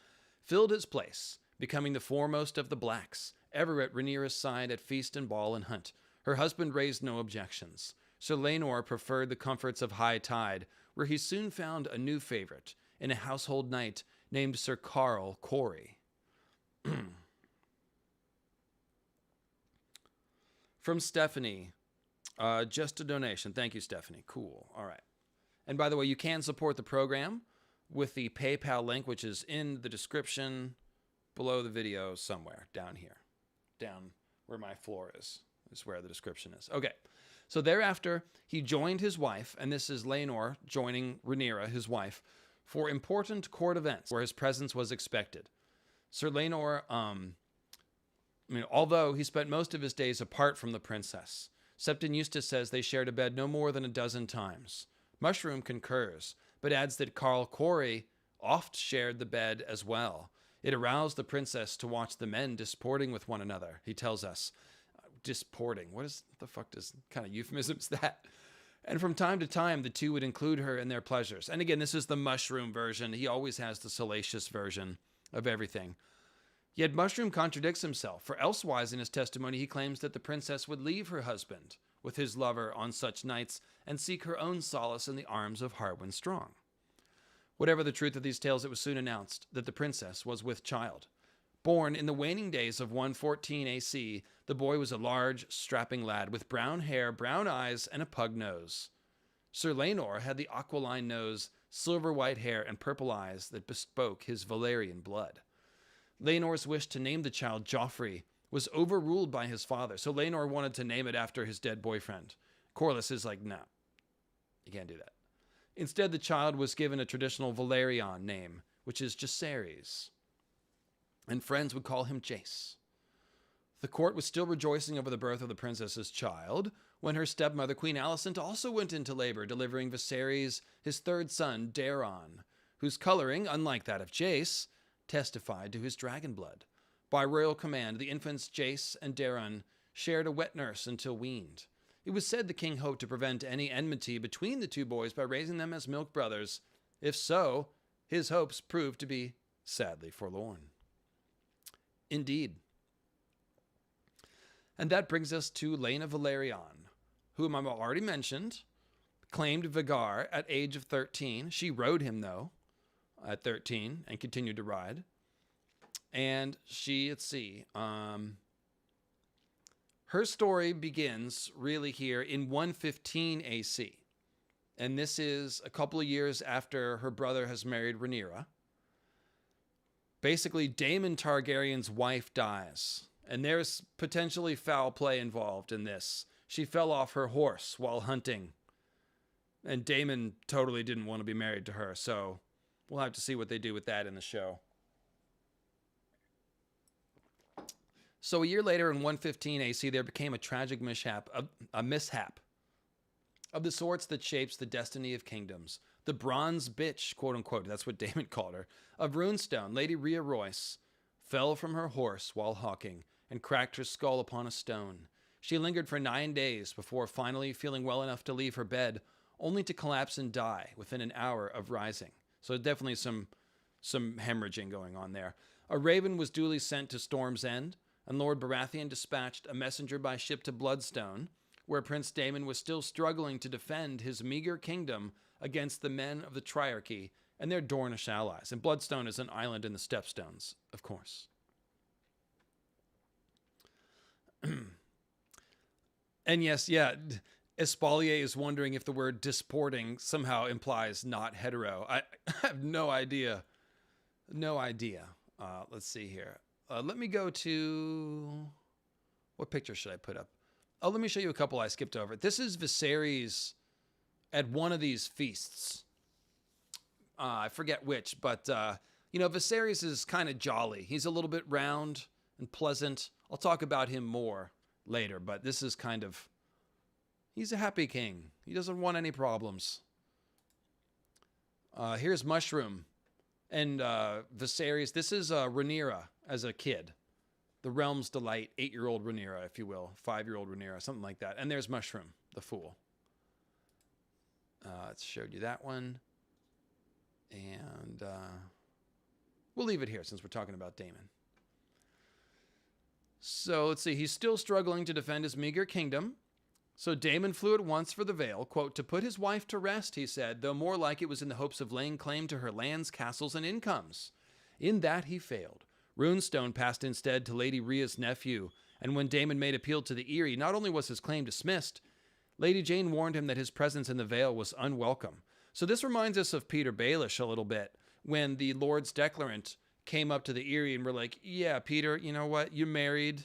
filled his place, becoming the foremost of the Blacks, ever at Rhaenyra's side at feast and ball and hunt. Her husband raised no objections. Sir Laenor preferred the comforts of high tide, where he soon found a new favorite in a household knight named Sir Carl Corey. From Stephanie, just a donation. Thank you, Stephanie. Cool. All right. And by the way, you can support the program with the PayPal link, which is in the description below the video somewhere down here. Down where my floor is where the description is. Okay. So thereafter, he joined his wife, and this is Lenore joining Rhaenyra, his wife, for important court events where his presence was expected. Sir Lenore, although he spent most of his days apart from the princess, Septon Eustace says they shared a bed no more than a dozen times. Mushroom concurs, but adds that Carl Corey oft shared the bed as well. It aroused the princess to watch the men disporting with one another, he tells us. Disporting. What the fuck kind of euphemism is that? And from time to time, the two would include her in their pleasures. And again, this is the Mushroom version. He always has the salacious version of everything. Yet Mushroom contradicts himself, for elsewise in his testimony he claims that the princess would leave her husband with his lover on such nights and seek her own solace in the arms of Harwin Strong. Whatever the truth of these tales, it was soon announced that the princess was with child. Born in the waning days of 114 AC, the boy was a large, strapping lad with brown hair, brown eyes, and a pug nose. Sir Lenore had the aquiline nose, silver white hair, and purple eyes that bespoke his Velaryon blood. Laenor's wish to name the child Joffrey was overruled by his father, so Laenor wanted to name it after his dead boyfriend. Corlys is like, no, you can't do that. Instead, the child was given a traditional Velaryon name, which is Jacaerys, and friends would call him Jace. The court was still rejoicing over the birth of the princess's child when her stepmother, Queen Alicent, also went into labor, delivering Viserys his third son, Daeron, whose coloring, unlike that of Jace, testified to his dragon blood. By royal command, the infants Jace and Daeron shared a wet nurse until weaned. It was said the king hoped to prevent any enmity between the two boys by raising them as milk brothers. If so, his hopes proved to be sadly forlorn. Indeed. And that brings us to Laina Velaryon, whom I've already mentioned, claimed Vegar at age of 13. She rode him, though, at 13 and continued to ride. And she, let's see, her story begins really here in 115 AC. And this is a couple of years after her brother has married Rhaenyra. Basically, Daemon Targaryen's wife dies, and there's potentially foul play involved in this. She fell off her horse while hunting, and Daemon totally didn't want to be married to her, so we'll have to see what they do with that in the show. So a year later, in 115 AC, there became a tragic mishap of the sorts that shapes the destiny of kingdoms. The bronze bitch, quote unquote, that's what Daemon called her, of Runestone, Lady Rhea Royce, fell from her horse while hawking and cracked her skull upon a stone. She lingered for 9 days before finally feeling well enough to leave her bed, only to collapse and die within an hour of rising. So definitely some hemorrhaging going on there. A raven was duly sent to Storm's End, and Lord Baratheon dispatched a messenger by ship to Bloodstone, where Prince Daemon was still struggling to defend his meager kingdom against the men of the Triarchy and their Dornish allies. And Bloodstone is an island in the Stepstones, of course. And yes, yeah, Espalier is wondering if the word disporting somehow implies not hetero. I have no idea. No idea. Let's see here. Let me go to... What picture should I put up? Oh, let me show you a couple I skipped over. This is Viserys at one of these feasts. I forget which, but, Viserys is kind of jolly. He's a little bit round and pleasant. I'll talk about him more later, but this is kind of... He's a happy king. He doesn't want any problems. Here's Mushroom and Viserys. This is Rhaenyra as a kid. The Realm's Delight, 8-year-old Rhaenyra, if you will. 5-year-old Rhaenyra, something like that. And there's Mushroom, the fool. Let's showed you that one. And we'll leave it here since we're talking about Daemon. So let's see. He's still struggling to defend his meager kingdom. So Daemon flew at once for the Vale, quote, to put his wife to rest, he said, though more like it was in the hopes of laying claim to her lands, castles, and incomes. In that he failed. Runestone passed instead to Lady Rhea's nephew, and when Daemon made appeal to the Eyrie, not only was his claim dismissed, Lady Jane warned him that his presence in the Vale was unwelcome. So this reminds us of Peter Baelish a little bit, when the Lords Declarant came up to the Eyrie and were like, yeah, Peter, you know what, you married...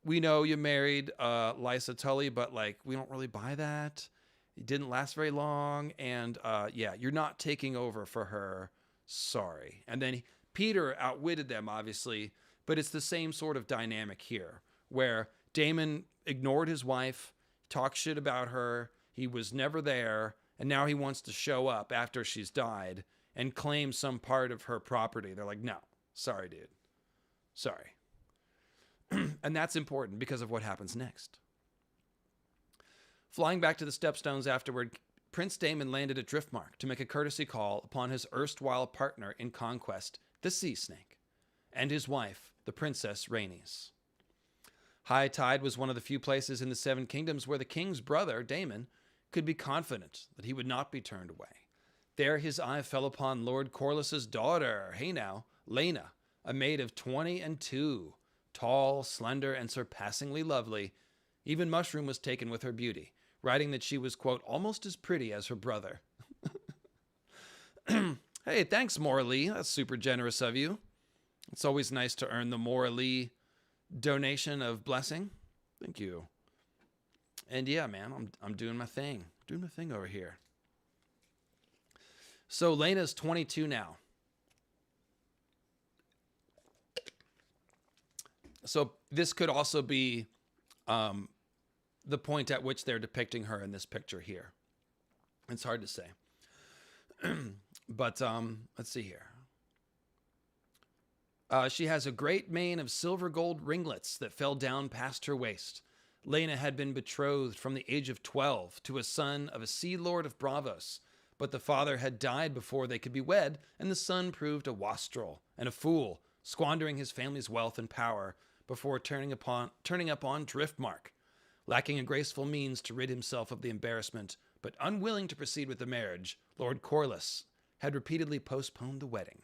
We know you married Lysa Tully, but, we don't really buy that. It didn't last very long, and, you're not taking over for her. Sorry. And then Peter outwitted them, obviously, but it's the same sort of dynamic here, where Daemon ignored his wife, talked shit about her, he was never there, and now he wants to show up after she's died and claim some part of her property. They're like, no, Sorry, dude. Sorry. And that's important because of what happens next. Flying back to the Stepstones afterward, Prince Daemon landed at Driftmark to make a courtesy call upon his erstwhile partner in conquest, the Sea Snake, and his wife, the Princess Rhaenys. High Tide was one of the few places in the Seven Kingdoms where the king's brother, Daemon, could be confident that he would not be turned away. There his eye fell upon Lord Corlys's daughter, hey now, Laina, a maid of 22, tall, slender, and surpassingly lovely. Even Mushroom was taken with her beauty, writing that she was, quote, almost as pretty as her brother. Hey, thanks, Morley. That's super generous of you. It's always nice to earn the Morley donation of blessing. Thank you. And yeah, man, I'm doing my thing. Doing my thing over here. So Laina's 22 now. So this could also be the point at which they're depicting her in this picture here. It's hard to say. But let's see here. She has a great mane of silver gold ringlets that fell down past her waist. Laina had been betrothed from the age of 12 to a son of a sea lord of Braavos, but the father had died before they could be wed, and the son proved a wastrel and a fool, squandering his family's wealth and power before turning up on Driftmark. Lacking a graceful means to rid himself of the embarrassment, but unwilling to proceed with the marriage, Lord Corlys had repeatedly postponed the wedding.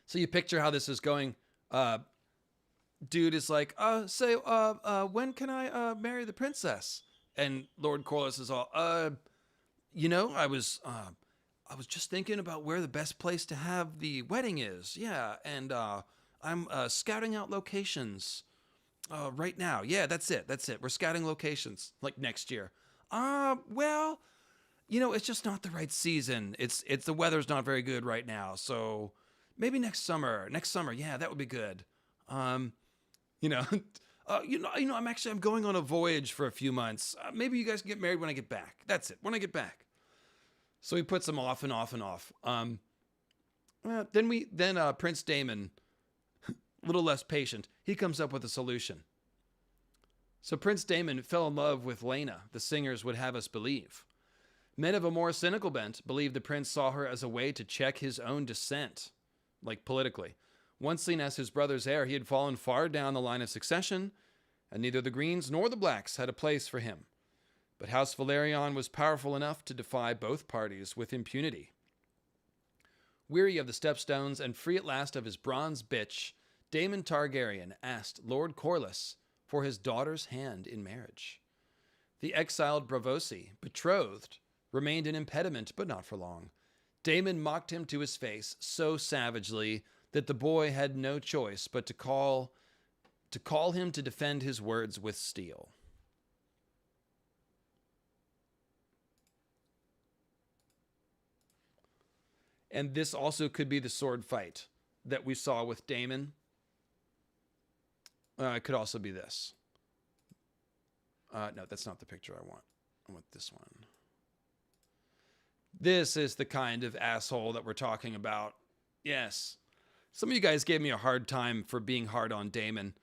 So you picture how this is going. Dude is like, when can I marry the princess? And Lord Corlys is all, I was just thinking about where the best place to have the wedding is. Yeah, and I'm scouting out locations right now. Yeah, that's it. We're scouting locations like next year. Well, it's just not the right season. It's the weather's not very good right now. So maybe next summer. Yeah, that would be good. I'm going on a voyage for a few months. Maybe you guys can get married when I get back. That's it. When I get back. So he puts them off and off and off. Then Prince Daemon, a little less patient, he comes up with a solution. So Prince Daemon fell in love with Laina, the singers would have us believe. Men of a more cynical bent believe the prince saw her as a way to check his own descent, like politically. Once seen as his brother's heir, he had fallen far down the line of succession, and neither the Greens nor the Blacks had a place for him. But House Velaryon was powerful enough to defy both parties with impunity. Weary of the Stepstones and free at last of his bronze bitch, Daemon Targaryen asked Lord Corlys for his daughter's hand in marriage. The exiled Braavosi, betrothed, remained an impediment, but not for long. Daemon mocked him to his face so savagely that the boy had no choice but to call him to defend his words with steel. And this also could be the sword fight that we saw with Daemon. It could also be this. No, that's not the picture I want. I want this one. This is the kind of asshole that we're talking about. Yes. Some of you guys gave me a hard time for being hard on Daemon.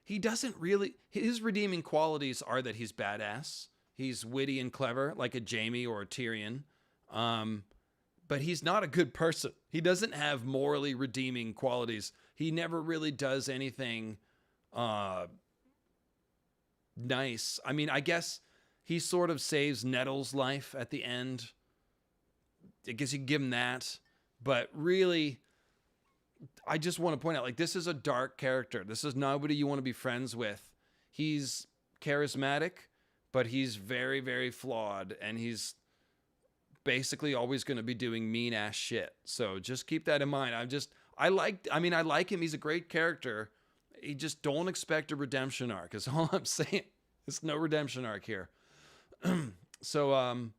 He doesn't really... His redeeming qualities are that he's badass. He's witty and clever, like a Jaime or a Tyrion. But he's not a good person. He doesn't have morally redeeming qualities. He never really does anything nice. I mean, I guess he sort of saves Nettle's life at the end. I guess you can give him that. But really, I just want to point out, like, this is a dark character. This is nobody you want to be friends with. He's charismatic, but he's very, very flawed. And he's basically always going to be doing mean ass shit. So just keep that in mind. I like him. He's a great character. You just don't expect a redemption arc is all I'm saying. There's no redemption arc here. So,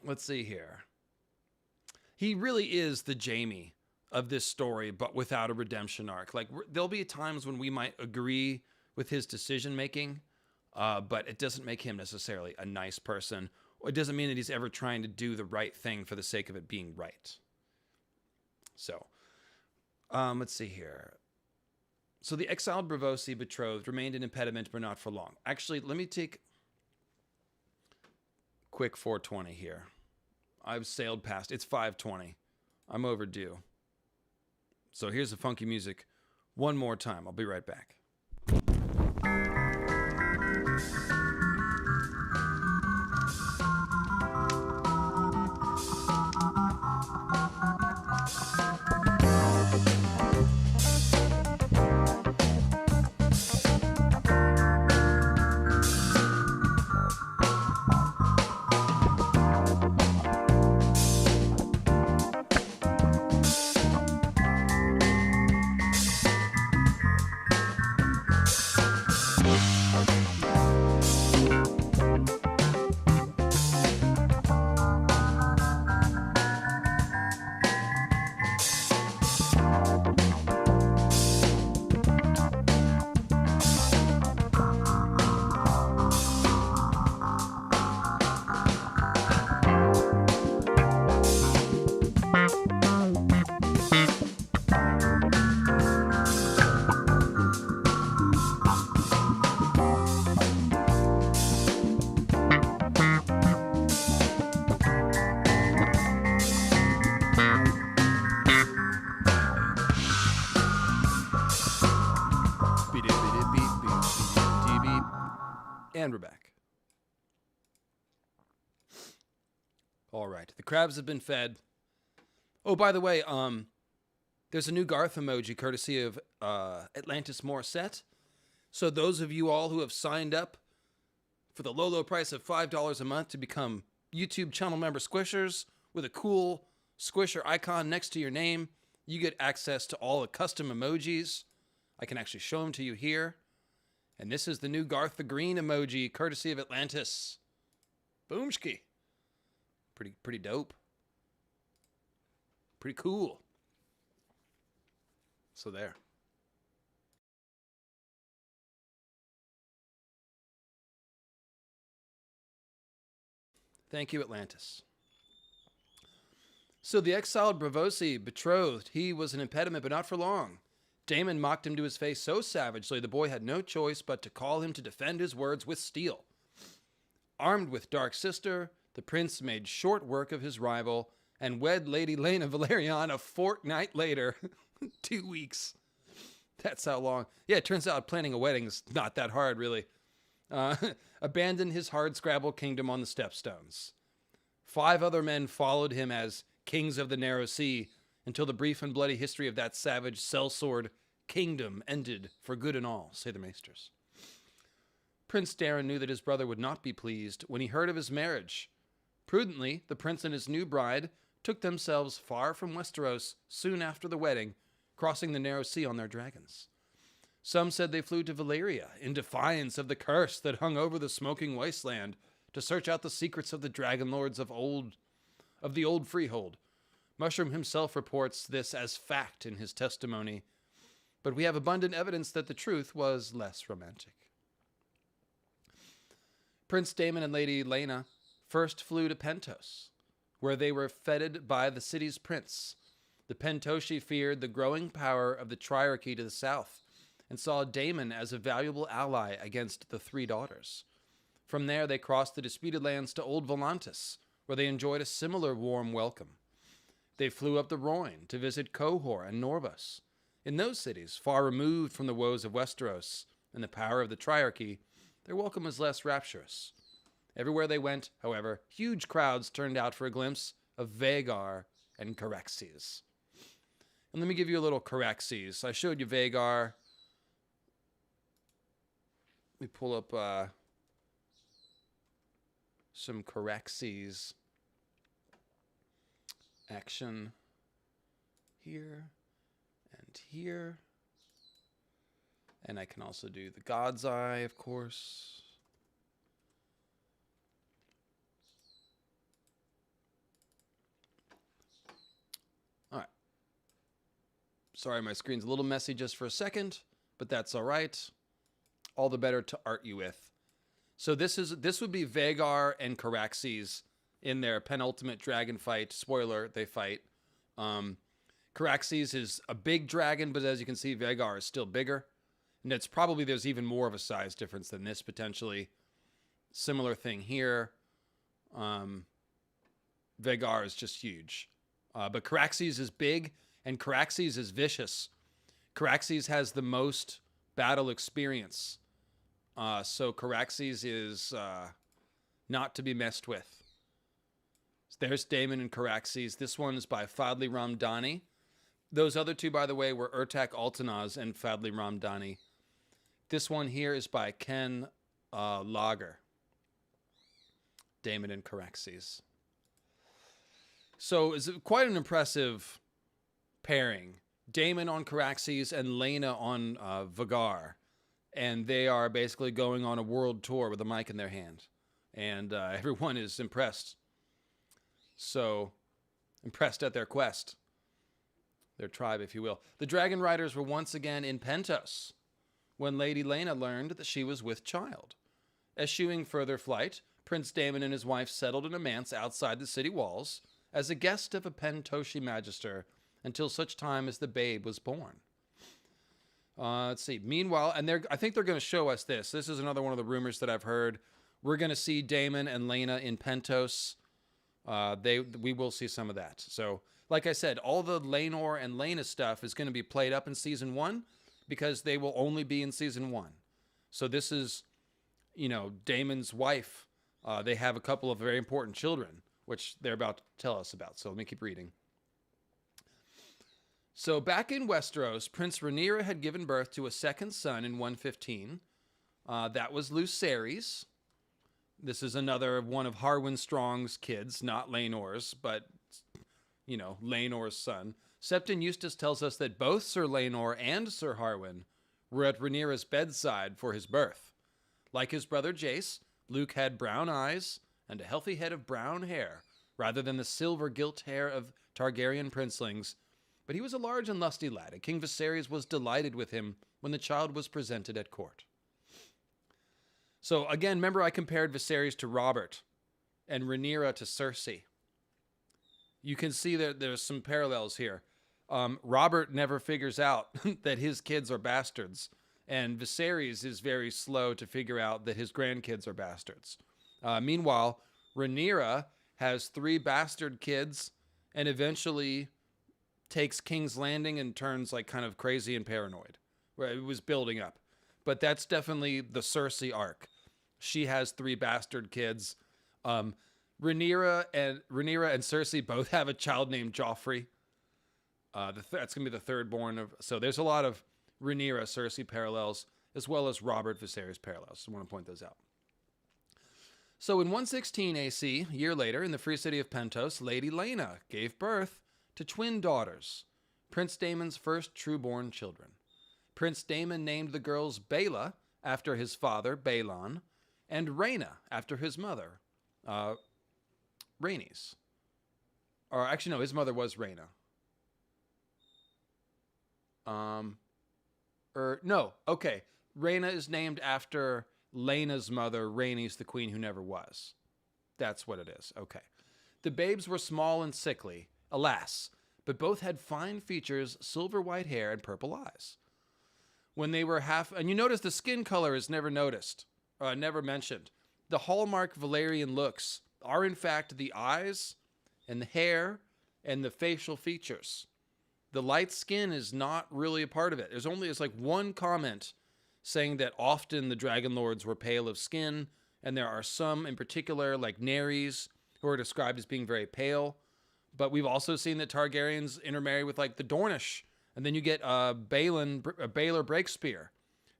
let's see here. He really is the Jaime of this story, but without a redemption arc. Like, there'll be times when we might agree with his decision making, but it doesn't make him necessarily a nice person It doesn't mean that he's ever trying to do the right thing for the sake of it being right. So, let's see here. So the exiled Braavosi betrothed remained an impediment, but not for long. Actually, let me take quick 420 here. I've sailed past. It's 520. I'm overdue. So here's the funky music one more time. I'll be right back. And we're back. All right. The crabs have been fed. Oh, by the way, there's a new Garth emoji courtesy of Atlantis Morissette. So those of you all who have signed up for the low price of $5 a month to become YouTube channel member squishers with a cool squisher icon next to your name, you get access to all the custom emojis. I can actually show them to you here. And this is the new Garth the Green emoji, courtesy of Atlantis. Boomski. Pretty dope. Pretty cool. So there. Thank you, Atlantis. So the exiled Braavosi betrothed, he was an impediment, but not for long. Daemon mocked him to his face so savagely the boy had no choice but to call him to defend his words with steel. Armed with Dark Sister, the prince made short work of his rival and wed Lady Laina Velaryon a fortnight later. 2 weeks. That's how long. Yeah, it turns out planning a wedding's not that hard, really. Abandoned his hardscrabble kingdom on the stepstones. 5 other men followed him as kings of the Narrow Sea until the brief and bloody history of that savage sellsword kingdom ended for good and all, say the maesters. Prince Darren knew that his brother would not be pleased when he heard of his marriage. Prudently, the prince and his new bride took themselves far from Westeros soon after the wedding, crossing the Narrow Sea on their dragons. Some said they flew to Valyria in defiance of the curse that hung over the smoking wasteland to search out the secrets of the dragon lords of the old freehold. Mushroom himself reports this as fact in his testimony, but we have abundant evidence that the truth was less romantic. Prince Daemon and Lady Laina first flew to Pentos, where they were feted by the city's prince. The Pentoshi feared the growing power of the Triarchy to the south and saw Daemon as a valuable ally against the 3 daughters. From there, they crossed the disputed lands to Old Volantis, where they enjoyed a similar warm welcome. They flew up the Rhoyne to visit Qohor and Norvos. In those cities, far removed from the woes of Westeros and the power of the Triarchy, their welcome was less rapturous. Everywhere they went, however, huge crowds turned out for a glimpse of Vegar and Caraxes. And let me give you a little Caraxes. I showed you Vegar. Let me pull up some Caraxes action here and here. And I can also do the God's Eye, of course. All right. Sorry, my screen's a little messy just for a second, but that's all right. All the better to art you with. So this would be Vagar and Caraxes in their penultimate dragon fight. Spoiler, they fight. Caraxes is a big dragon, but as you can see, Vagar is still bigger. And it's probably, there's even more of a size difference than this, potentially. Similar thing here. Vagar is just huge. But Caraxes is big, and Caraxes is vicious. Caraxes has the most battle experience. So Caraxes is not to be messed with. There's Daemon and Caraxes. This one is by Fadli Ramdani. Those other two, by the way, were Urtak Altanaz and Fadli Ramdani. This one here is by Ken Lager. Daemon and Caraxes. So it's quite an impressive pairing. Daemon on Caraxes and Laina on Vegar. And they are basically going on a world tour with a mic in their hand. And everyone is impressed. So, impressed at their quest. Their tribe, if you will. The Dragon Riders were once again in Pentos when Lady Laina learned that she was with child. Eschewing further flight, Prince Daemon and his wife settled in a manse outside the city walls as a guest of a Pentoshi magister until such time as the babe was born. Let's see. Meanwhile, and I think they're going to show us this. This is another one of the rumors that I've heard. We're going to see Daemon and Laina in Pentos. We will see some of that. So, like I said, all the Lenore and Laina stuff is going to be played up in season 1 because they will only be in season 1. So this is, Daemon's wife. They have a couple of very important children, which they're about to tell us about. So let me keep reading. So back in Westeros, Prince Rhaenyra had given birth to a second son in 115. That was Lucerys. This is another one of Harwin Strong's kids, not Laenor's, but, Laenor's son. Septon Eustace tells us that both Sir Laenor and Sir Harwin were at Rhaenyra's bedside for his birth. Like his brother Jace, Luke had brown eyes and a healthy head of brown hair, rather than the silver gilt hair of Targaryen princelings, but he was a large and lusty lad, and King Viserys was delighted with him when the child was presented at court. So again, remember I compared Viserys to Robert and Rhaenyra to Cersei. You can see that there's some parallels here. Robert never figures out that his kids are bastards, and Viserys is very slow to figure out that his grandkids are bastards. Meanwhile, Rhaenyra has 3 bastard kids and eventually takes King's Landing and turns like kind of crazy and paranoid, where it was building up. But that's definitely the Cersei arc. She has 3 bastard kids. Rhaenyra and Cersei both have a child named Joffrey. That's going to be the third born of. So there's a lot of Rhaenyra Cersei parallels, as well as Robert Viserys parallels. So I want to point those out. So in 116 AC, a year later, in the free city of Pentos, Lady Laina gave birth to twin daughters, Prince Daemon's first true-born children. Prince Daemon named the girls Baela, after his father, Baelon, and Rhaena, after his mother, Rhaenys. Or actually, no, his mother was Rhaena. Rhaena is named after Laena's mother, Rhaenys, the queen who never was. That's what it is. Okay. The babes were small and sickly, alas, but both had fine features, silver white hair, and purple eyes. When they were and you notice the skin color is never mentioned. The hallmark Velaryon looks are in fact the eyes and the hair and the facial features. The light skin is not really a part of it. There's like one comment saying that often the Dragon Lords were pale of skin, and there are some in particular, like Nerys, who are described as being very pale. But we've also seen that Targaryens intermarry with like the Dornish, and then you get Baelor Breakspear,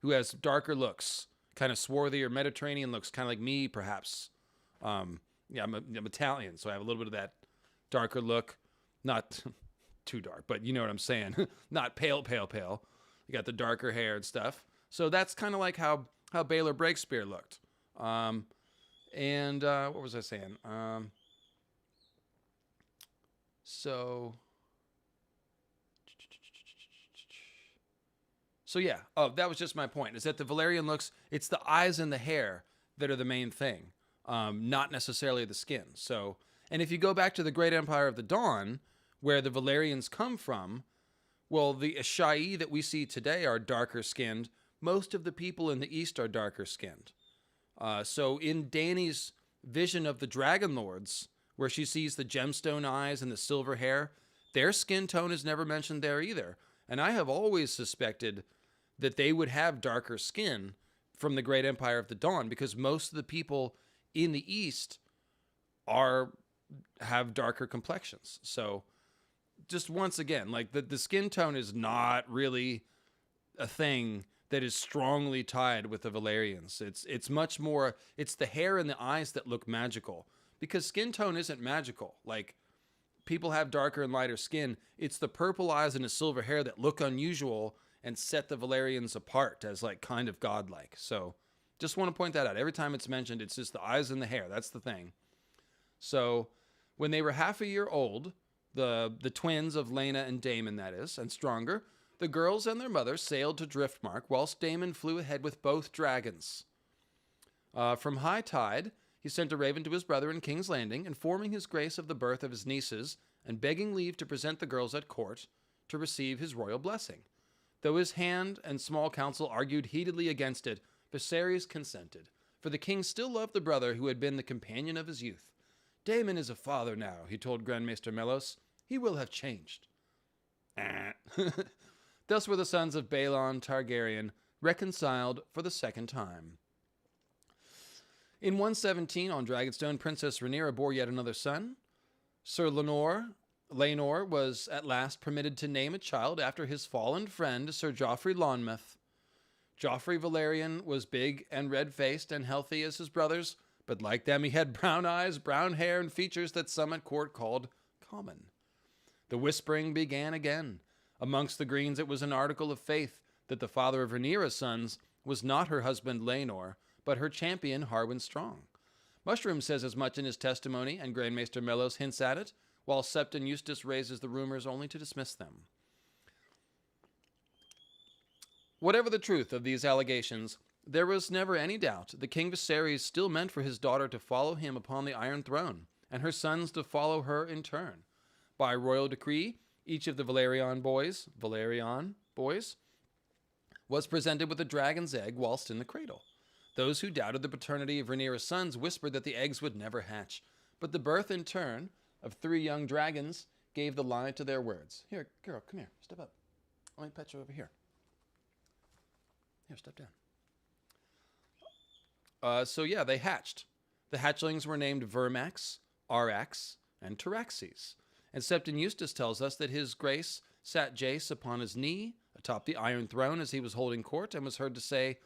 who has darker looks, kind of swarthier Mediterranean looks, kind of like me, perhaps. I'm Italian, so I have a little bit of that darker look. Not too dark, but you know what I'm saying. Not pale. You got the darker hair and stuff. So that's kind of like how Baelor Breakspear looked. What was I saying? So yeah. Oh, that was just my point. Is that the Velaryon looks? It's the eyes and the hair that are the main thing, not necessarily the skin. So, and if you go back to the Great Empire of the Dawn, where the Velaryons come from, well, the Asshai that we see today are darker skinned. Most of the people in the East are darker skinned. So in Dany's vision of the Dragon Lords, where she sees the gemstone eyes and the silver hair, their skin tone is never mentioned there either. And I have always suspected that they would have darker skin from the Great Empire of the Dawn, because most of the people in the East have darker complexions. So just once again, like the skin tone is not really a thing that is strongly tied with the Velaryons. It's much more, it's the hair and the eyes that look magical, because skin tone isn't magical. Like, people have darker and lighter skin. It's the purple eyes and the silver hair that look unusual and set the Velaryons apart as like kind of godlike. So just want to point that out. Every time it's mentioned, it's just the eyes and the hair. That's the thing. So when they were half a year old, the twins of Laina and Daemon, that is, and stronger, the girls and their mother sailed to Driftmark, whilst Daemon flew ahead with both dragons. From high tide, he sent a raven to his brother in King's Landing, informing his grace of the birth of his nieces, and begging leave to present the girls at court to receive his royal blessing. Though his hand and small council argued heatedly against it, Viserys consented, for the king still loved the brother who had been the companion of his youth. Daemon is a father now, he told Grand Maester Mellos. He will have changed. Thus were the sons of Balon Targaryen reconciled for the second time. In 117, on Dragonstone, Princess Rhaenyra bore yet another son. Sir Lenore was at last permitted to name a child after his fallen friend, Sir Joffrey Lonmouth. Joffrey Velaryon was big and red-faced and healthy as his brothers, but like them he had brown eyes, brown hair, and features that some at court called common. The whispering began again. Amongst the Greens it was an article of faith that the father of Rhaenyra's sons was not her husband Lenore, but her champion Harwin Strong. Mushroom says as much in his testimony, and Grand Maester Mellos hints at it, while Septon Eustace raises the rumors only to dismiss them. Whatever the truth of these allegations, there was never any doubt that King Viserys still meant for his daughter to follow him upon the Iron Throne, and her sons to follow her in turn. By royal decree, each of the Velaryon boys, was presented with a dragon's egg whilst in the cradle. Those who doubted the paternity of Rhaenyra's sons whispered that the eggs would never hatch, but the birth in turn of 3 young dragons gave the lie to their words. Here, girl, come here, step up. Let me pet you over here. Here, step down. So yeah, they hatched. The hatchlings were named Vermax, Arax, and Taraxes. And Septon Eustace tells us that his grace sat Jace upon his knee atop the Iron Throne as he was holding court, and was heard to say,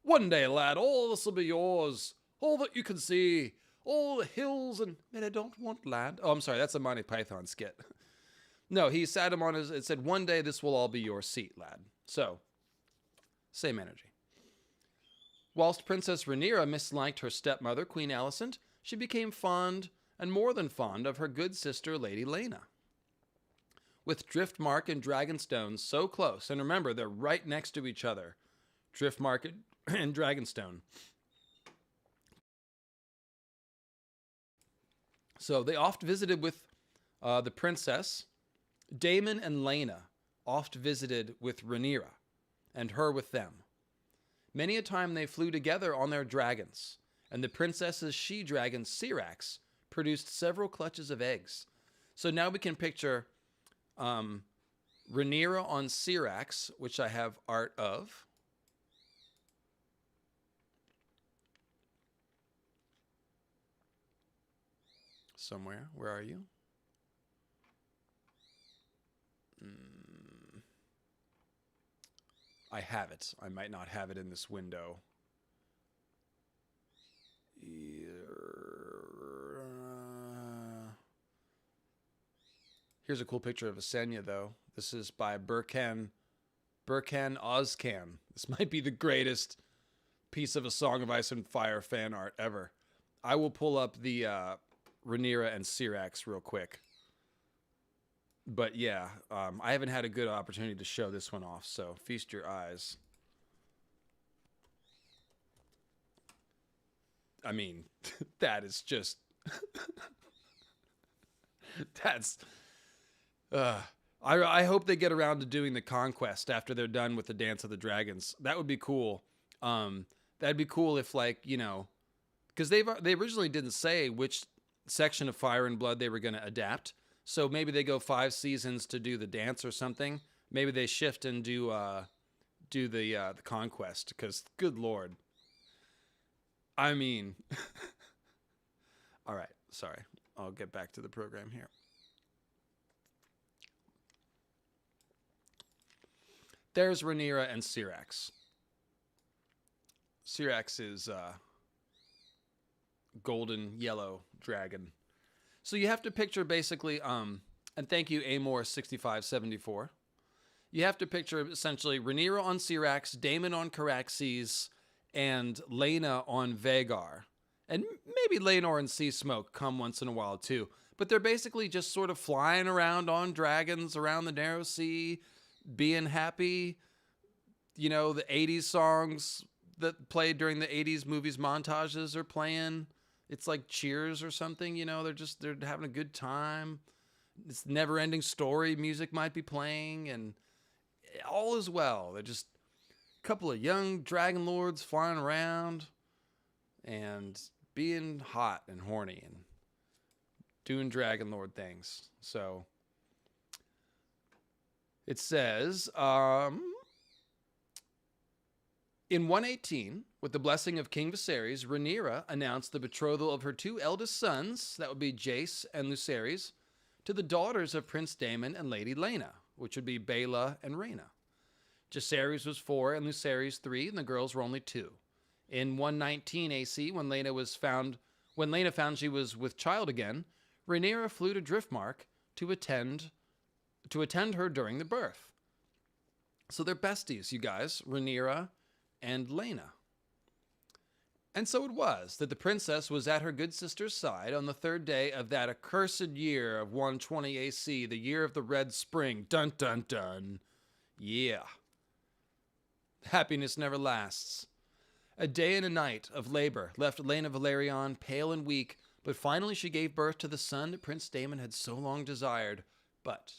"One day, lad, all this will be yours. All that you can see. All the hills and I don't want land." Oh, I'm sorry, that's a Monty Python skit. No, he sat him on his, it said, "One day this will all be your seat, lad." So, same energy. Whilst Princess Rhaenyra misliked her stepmother, Queen Alicent, she became fond, and more than fond, of her good sister, Lady Laina. With Driftmark and Dragonstone so close, and remember, they're right next to each other, Driftmark and Dragonstone. So they oft visited with the princess. Daemon and Laina oft visited with Rhaenyra, and her with them. Many a time they flew together on their dragons, and the princess's she-dragon Syrax produced several clutches of eggs. So now we can picture Rhaenyra on Syrax, which I have art of. Somewhere. Where are you? I have it. I might not have it in this window. Here's a cool picture of Visenya, though. This is by Burkan Ozcan. This might be the greatest piece of A Song of Ice and Fire fan art ever. I will pull up the Rhaenyra and Syrax real quick. But yeah, I haven't had a good opportunity to show this one off, so feast your eyes. I mean, that is just that's I hope they get around to doing the conquest after they're done with the Dance of the Dragons. That would be cool. That'd be cool if, like, you know, because they originally didn't say which section of Fire and Blood they were going to adapt. So maybe they go 5 seasons to do the dance or something. Maybe they shift and do the conquest. Because good Lord, I mean, all right, sorry, I'll get back to the program here. There's Rhaenyra and Syrax. Syrax is golden yellow dragon. So you have to picture basically, and thank you Amor6574. You have to picture essentially Rhaenyra on Syrax, Daemon on Caraxes, and Laina on Vegar. And maybe Lenore and Sea Smoke come once in a while too. But they're basically just sort of flying around on dragons around the Narrow Sea, being happy. You know, the 80s songs that played during the 80s movies montages are playing. It's like Cheers or something, you know, they're having a good time. It's never-ending story music might be playing, and all is well. They're just a couple of young dragon lords flying around and being hot and horny and doing dragon lord things. So it says, in 118, with the blessing of King Viserys, Rhaenyra announced the betrothal of her 2 eldest sons, that would be Jace and Lucerys, to the daughters of Prince Daemon and Lady Laina, which would be Baela and Rhaena. Jacaerys was 4 and Lucerys 3, and the girls were only 2. In 119 AC, when Laina found she was with child again, Rhaenyra flew to Driftmark to attend her during the birth. So they're besties, you guys, Rhaenyra and Laina. And so it was that the princess was at her good sister's side on the 3rd day of that accursed year of 120 AC, the year of the Red Spring. Dun, dun, dun. Yeah. Happiness never lasts. A day and a night of labor left Alyssa Velaryon pale and weak, but finally she gave birth to the son that Prince Daemon had so long desired. But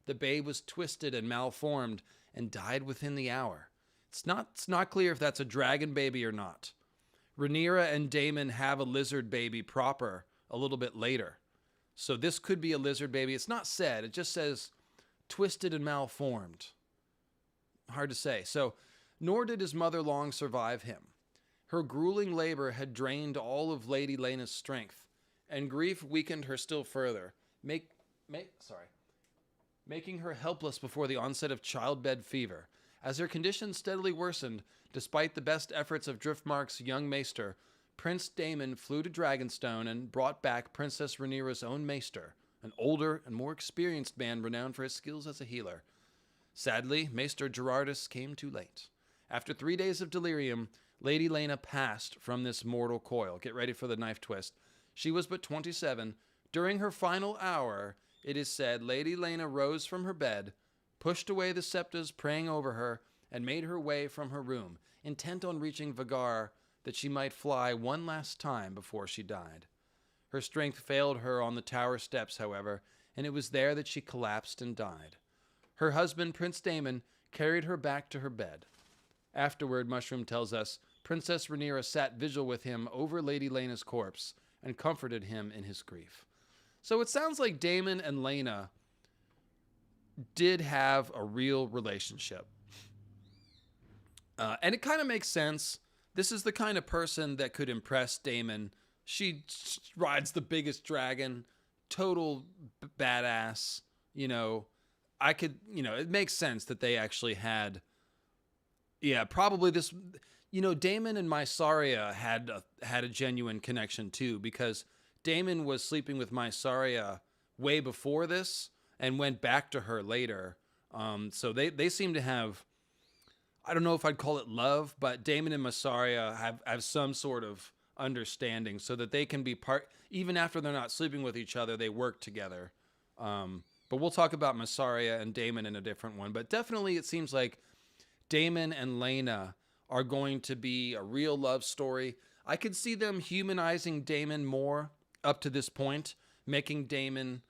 the babe was twisted and malformed and died within the hour. It's not clear if that's a dragon baby or not. Rhaenyra and Daemon have a lizard baby proper a little bit later. So this could be a lizard baby. It's not said. It just says twisted and malformed. Hard to say. So, nor did his mother long survive him. Her grueling labor had drained all of Lady Laina's strength, and grief weakened her still further, making her helpless before the onset of childbed fever. As her condition steadily worsened, despite the best efforts of Driftmark's young maester, Prince Daemon flew to Dragonstone and brought back Princess Rhaenyra's own maester, an older and more experienced man renowned for his skills as a healer. Sadly, Maester Gerardus came too late. After 3 days of delirium, Lady Laina passed from this mortal coil. Get ready for the knife twist. She was but 27. During her final hour, it is said, Lady Laina rose from her bed, pushed away the septas praying over her, and made her way from her room, intent on reaching Vegar, that she might fly one last time before she died. Her strength failed her on the tower steps, however, and it was there that she collapsed and died. Her husband, Prince Daemon, carried her back to her bed. Afterward, Mushroom tells us, Princess Rhaenyra sat vigil with him over Lady Laina's corpse and comforted him in his grief. So it sounds like Daemon and Laina did have a real relationship. And it kind of makes sense. This is the kind of person that could impress Daemon. She rides the biggest dragon, total badass, you know. It makes sense that they actually had, probably this, Daemon and Mysaria had a genuine connection too, because Daemon was sleeping with Mysaria way before this and went back to her later. So they seem to have, I don't know if I'd call it love, but Daemon and Mysaria have some sort of understanding so that they can be part, even after they're not sleeping with each other, they work together. But we'll talk about Mysaria and Daemon in a different one. But definitely it seems like Daemon and Laina are going to be a real love story. I could see them humanizing Daemon more up to this point, making Daemon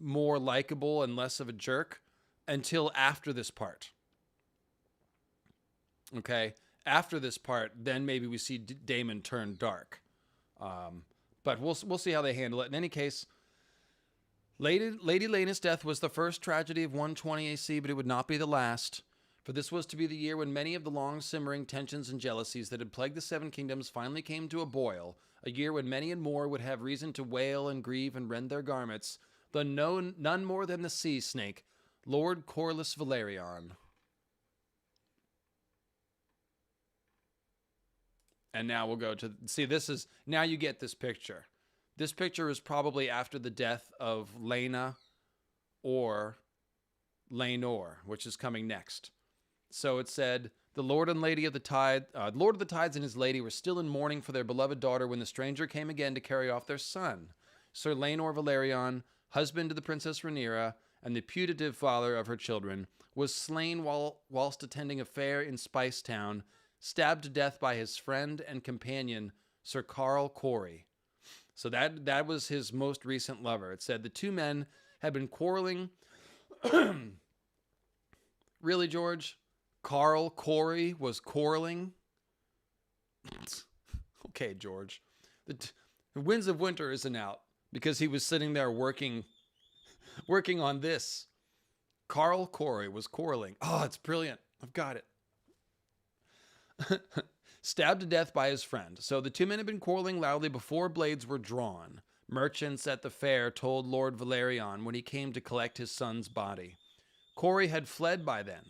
more likable and less of a jerk until after this part. Okay? After this part, then maybe we see Daemon turn dark. But we'll see how they handle it. In any case, Lady Laina's death was the first tragedy of 120 AC, but it would not be the last. For this was to be the year when many of the long-simmering tensions and jealousies that had plagued the Seven Kingdoms finally came to a boil, a year when many and more would have reason to wail and grieve and rend their garments, though none more than the sea snake, Lord Corlys Velaryon. And now we'll go to... See, this is... Now you get this picture. This picture is probably after the death of Laina or Lenore, which is coming next. So it said, the Lord and Lady of the Tide, Lord of the Tides and his lady were still in mourning for their beloved daughter when the stranger came again to carry off their son. Sir Lenore Velaryon, husband to the Princess Rhaenyra, and the putative father of her children, was slain whilst attending a fair in Spice Town, stabbed to death by his friend and companion, Sir Carl Corey. So that was his most recent lover. It said the two men had been quarreling. Really, George? Carl Corey was quarreling? Okay, George. The Winds of Winter isn't out because he was sitting there working on this. Carl Corey was quarreling. Oh, it's brilliant. I've got it. Stabbed to death by his friend. So the two men had been quarreling loudly before blades were drawn. Merchants at the fair told Lord Velaryon when he came to collect his son's body. Corey had fled by then,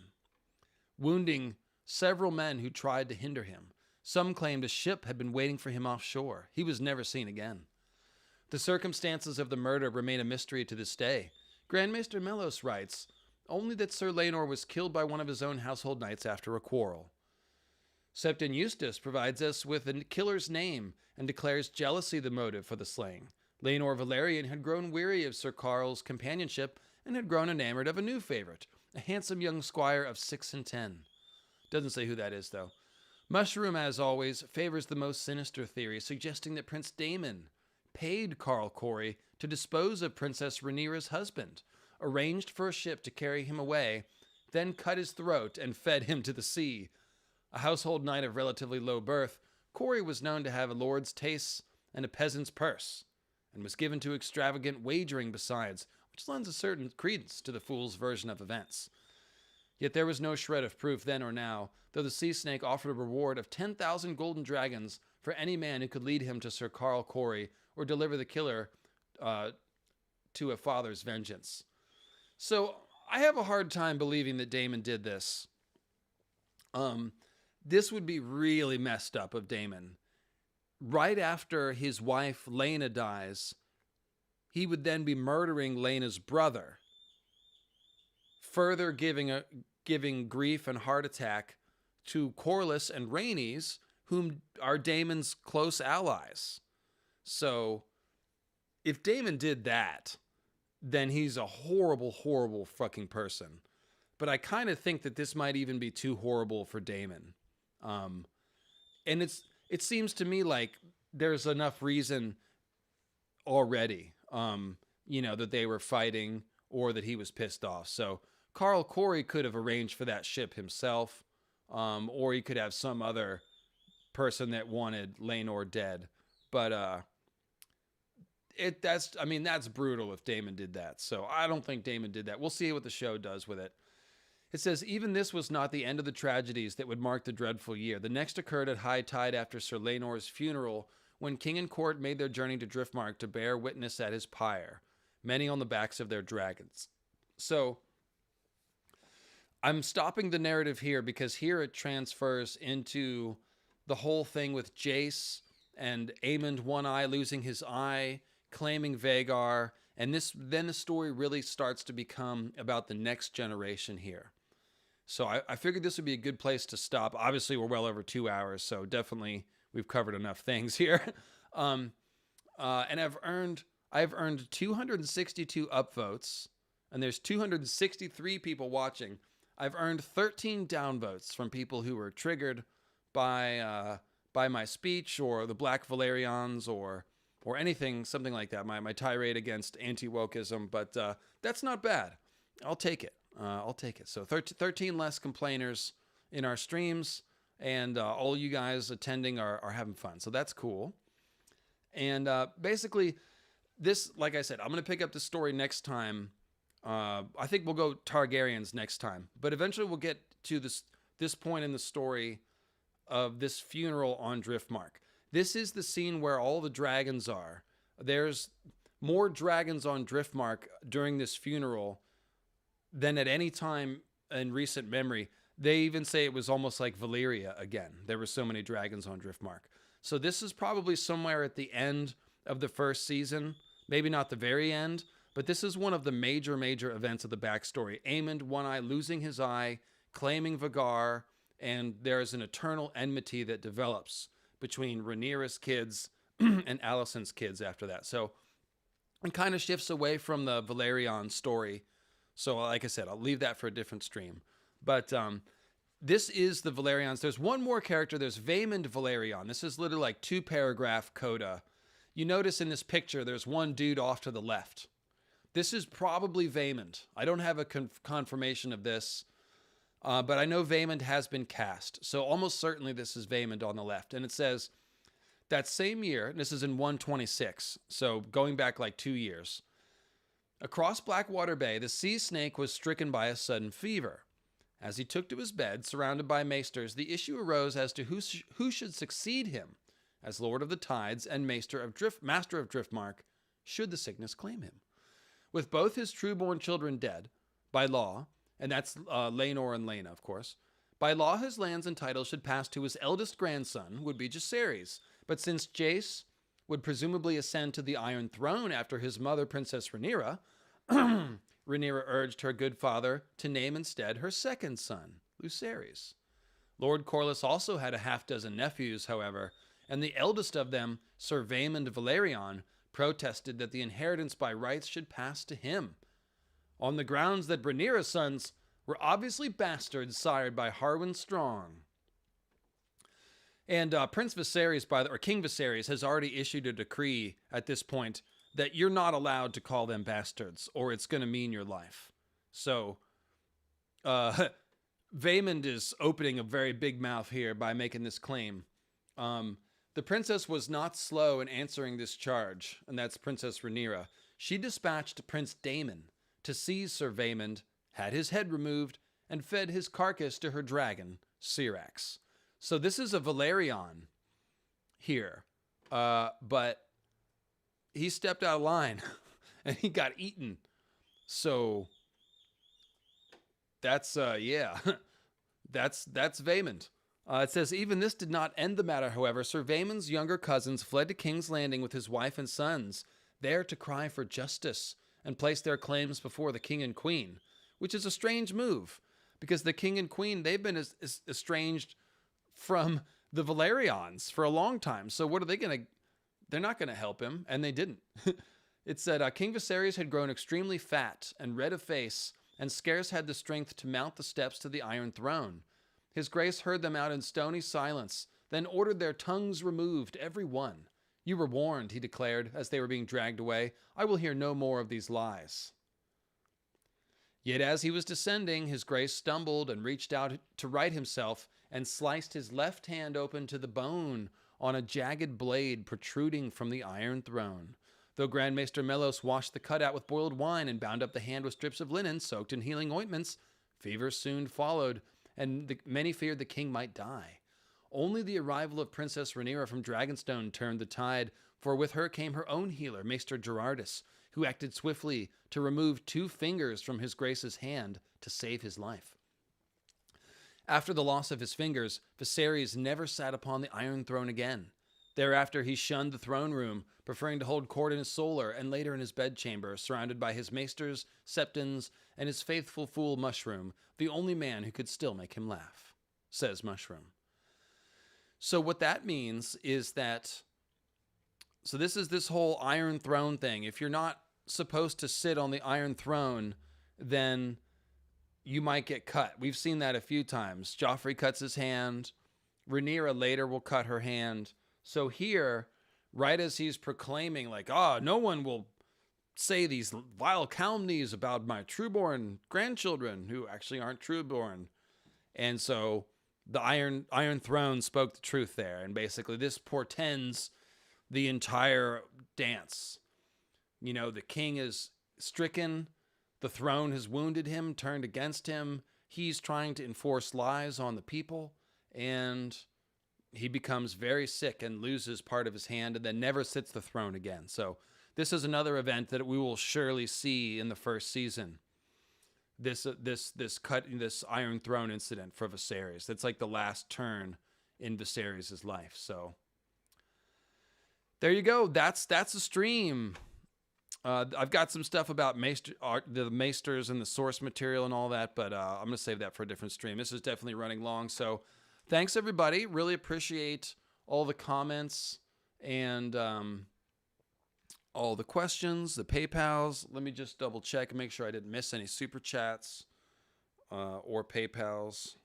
wounding several men who tried to hinder him. Some claimed a ship had been waiting for him offshore. He was never seen again. The circumstances of the murder remain a mystery to this day. Grand Maester Mellos writes only that Sir Lenore was killed by one of his own household knights after a quarrel. Septon Eustace provides us with the killer's name and declares jealousy the motive for the slaying. Lenore Velaryon had grown weary of Sir Carl's companionship and had grown enamored of a new favorite, a handsome young squire of 6 and 10. Doesn't say who that is, though. Mushroom, as always, favors the most sinister theory, suggesting that Prince Daemon paid Carl Corey to dispose of Princess Rhaenyra's husband, arranged for a ship to carry him away, then cut his throat and fed him to the sea. A household knight of relatively low birth, Corey was known to have a lord's tastes and a peasant's purse, and was given to extravagant wagering besides, which lends a certain credence to the fool's version of events. Yet there was no shred of proof then or now, though the sea snake offered a reward of 10,000 golden dragons for any man who could lead him to Sir Carl Corey or deliver the killer to a father's vengeance. So I have a hard time believing that Daemon did this. This would be really messed up of Daemon. Right after his wife Laina dies, he would then be murdering Laina's brother, further giving grief and heart attack to Corlys and Rhaenys, whom are Daemon's close allies. So if Daemon did that, then he's a horrible, horrible fucking person. But I kind of think that this might even be too horrible for Daemon. And it seems to me like there's enough reason already, that they were fighting or that he was pissed off. So Carl Corey could have arranged for that ship himself, or he could have some other person that wanted Lenore dead. But that's brutal if Daemon did that. So I don't think Daemon did that. We'll see what the show does with it. It says, even this was not the end of the tragedies that would mark the dreadful year. The next occurred at high tide after Sir Lenore's funeral, when king and court made their journey to Driftmark to bear witness at his pyre, many on the backs of their dragons. So I'm stopping the narrative here because here it transfers into the whole thing with Jace and Aemond One Eye losing his eye, claiming Vegar, and then the story really starts to become about the next generation here. So I figured this would be a good place to stop. Obviously, we're well over 2 hours, so definitely we've covered enough things here. And I've earned 262 upvotes, and there's 263 people watching. I've earned 13 downvotes from people who were triggered by by my speech or the Black Velaryons or anything, something like that, my tirade against anti-wokeism, but that's not bad. I'll take it. So 13 less complainers in our streams, and all you guys attending are having fun. So that's cool. And basically, this, like I said, I'm going to pick up the story next time. I think we'll go Targaryens next time. But eventually we'll get to this point in the story of this funeral on Driftmark. This is the scene where all the dragons are. There's more dragons on Driftmark during this funeral than at any time in recent memory. They even say it was almost like Valyria again. There were so many dragons on Driftmark. So this is probably somewhere at the end of the first season. Maybe not the very end, but this is one of the major events of the backstory. Aemond One-Eye losing his eye, claiming Vegar, and there's an eternal enmity that develops between Rhaenyra's kids and Alicent's kids after that. So it kind of shifts away from the Velaryon story. So like I said, I'll leave that for a different stream. But this is the Velaryons. There's one more character. There's Vaemond Velaryon. This is literally like 2-paragraph coda. You notice in this picture, there's one dude off to the left. This is probably Vaemond. I don't have a confirmation of this. But I know Vaemond has been cast. So almost certainly this is Vaemond on the left. And it says, that same year, and this is in 126, so going back like 2 years, across Blackwater Bay, the sea snake was stricken by a sudden fever. As he took to his bed, surrounded by maesters, the issue arose as to who should succeed him as Lord of the Tides and Master of Driftmark, should the sickness claim him. With both his true-born children dead, by law, and that's Lenore and Laina, of course. By law, his lands and titles should pass to his eldest grandson, would be Viserys. But since Jace would presumably ascend to the Iron Throne after his mother, Princess Rhaenyra, Rhaenyra urged her good father to name instead her second son, Lucerys. Lord Corlys also had a half-dozen nephews, however, and the eldest of them, Sir Vaemond Velaryon, protested that the inheritance by rights should pass to him, on the grounds that Rhaenyra's sons were obviously bastards sired by Harwin Strong. And King Viserys has already issued a decree at this point that you're not allowed to call them bastards, or it's going to mean your life. So, Vaemond is opening a very big mouth here by making this claim. The princess was not slow in answering this charge, and that's Princess Rhaenyra. She dispatched Prince Daemon to seize Sir Vaemond, had his head removed, and fed his carcass to her dragon, Syrax. So this is a Velaryon here, but he stepped out of line, and he got eaten. So that's, that's Vaemond. It says, even this did not end the matter, however. Sir Vaemond's younger cousins fled to King's Landing with his wife and sons, there to cry for justice and place their claims before the king and queen, which is a strange move, because the king and queen, they've been estranged from the Velaryons for a long time. So what are they going to... They're not going to help him, and they didn't. It said, King Viserys had grown extremely fat and red of face, and scarce had the strength to mount the steps to the Iron Throne. His Grace heard them out in stony silence, then ordered their tongues removed, every one. You were warned, he declared, as they were being dragged away. I will hear no more of these lies. Yet as he was descending, his Grace stumbled and reached out to right himself and sliced his left hand open to the bone on a jagged blade protruding from the Iron Throne. Though Grand Maester Mellos washed the cut out with boiled wine and bound up the hand with strips of linen soaked in healing ointments, fever soon followed, and many feared the king might die. Only the arrival of Princess Rhaenyra from Dragonstone turned the tide, for with her came her own healer, Maester Gerardus, who acted swiftly to remove 2 fingers from his Grace's hand to save his life. After the loss of his fingers, Viserys never sat upon the Iron Throne again. Thereafter he shunned the throne room, preferring to hold court in his solar and later in his bedchamber, surrounded by his maesters, septons, and his faithful fool Mushroom, the only man who could still make him laugh, says Mushroom. So what that means is that, so this is this whole Iron Throne thing. If you're not supposed to sit on the Iron Throne, then you might get cut. We've seen that a few times. Joffrey cuts his hand. Rhaenyra later will cut her hand. So here, right as he's proclaiming, like, no one will say these vile calumnies about my trueborn grandchildren who actually aren't trueborn. And so the Iron Throne spoke the truth there. And basically this portends the entire dance. You know, the king is stricken. The throne has wounded him, turned against him. He's trying to enforce lies on the people. And he becomes very sick and loses part of his hand and then never sits the throne again. So this is another event that we will surely see in the first season. This Iron Throne incident for Viserys. That's like the last turn in Viserys' life. So there you go. That's the stream. I've got some stuff about the Maesters and the source material and all that, but I'm going to save that for a different stream. This is definitely running long. So thanks, everybody. Really appreciate all the comments and all the questions, the PayPals. Let me just double check and make sure I didn't miss any super chats or PayPals.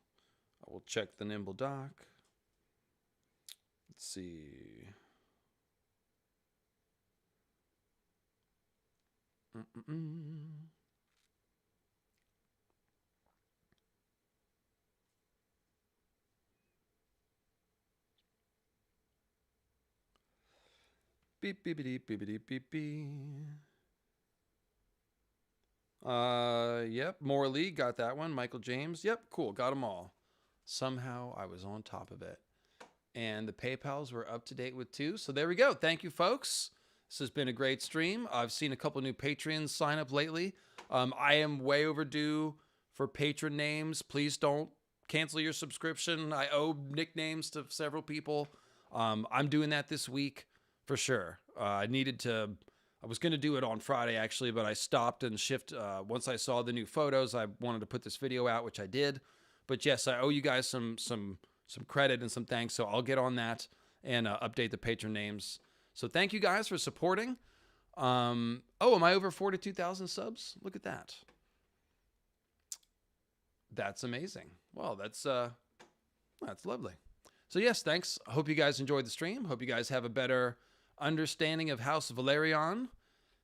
I will check the Nimble Doc. Let's see. Beep, beep, beep, beep, beep, beep, beep. Yep. Morley got that one. Michael James. Yep. Cool. Got them all. Somehow I was on top of it. And the PayPals were up to date with too. So there we go. Thank you, folks. This has been a great stream. I've seen a couple new Patreons sign up lately. I am way overdue for patron names. Please don't cancel your subscription. I owe nicknames to several people. I'm doing that this week. For sure. I was going to do it on Friday, actually, but I stopped and once I saw the new photos, I wanted to put this video out, which I did. But yes, I owe you guys some credit and some thanks, so I'll get on that and update the patron names. So thank you guys for supporting. Am I over 42,000 subs? Look at that. That's amazing. Well, that's lovely. So yes, thanks. I hope you guys enjoyed the stream. Hope you guys have a better understanding of House Velaryon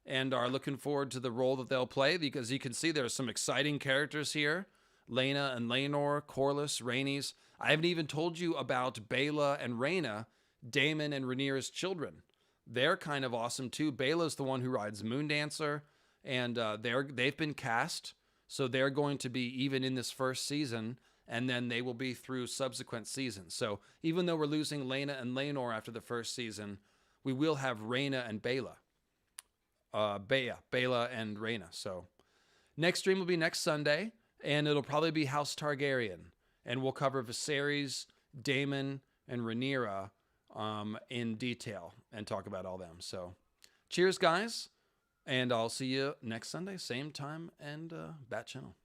and are looking forward to the role that they'll play, because you can see there are some exciting characters here. Laina and Lenore, Corlys, Rhaenys. I haven't even told you about Baela and Rhaena, Daemon and Rhaenyra's children. They're kind of awesome too. Baela's the one who rides Moondancer, and they've been cast, so they're going to be even in this first season, and then they will be through subsequent seasons. So even though we're losing Laina and Lenore after the first season, we will have Rhaena and Baela. Baela and Rhaena. So next stream will be next Sunday, and it'll probably be House Targaryen. And we'll cover Viserys, Daemon, and Rhaenyra in detail and talk about all them. So cheers, guys. And I'll see you next Sunday, same time and Bat Channel.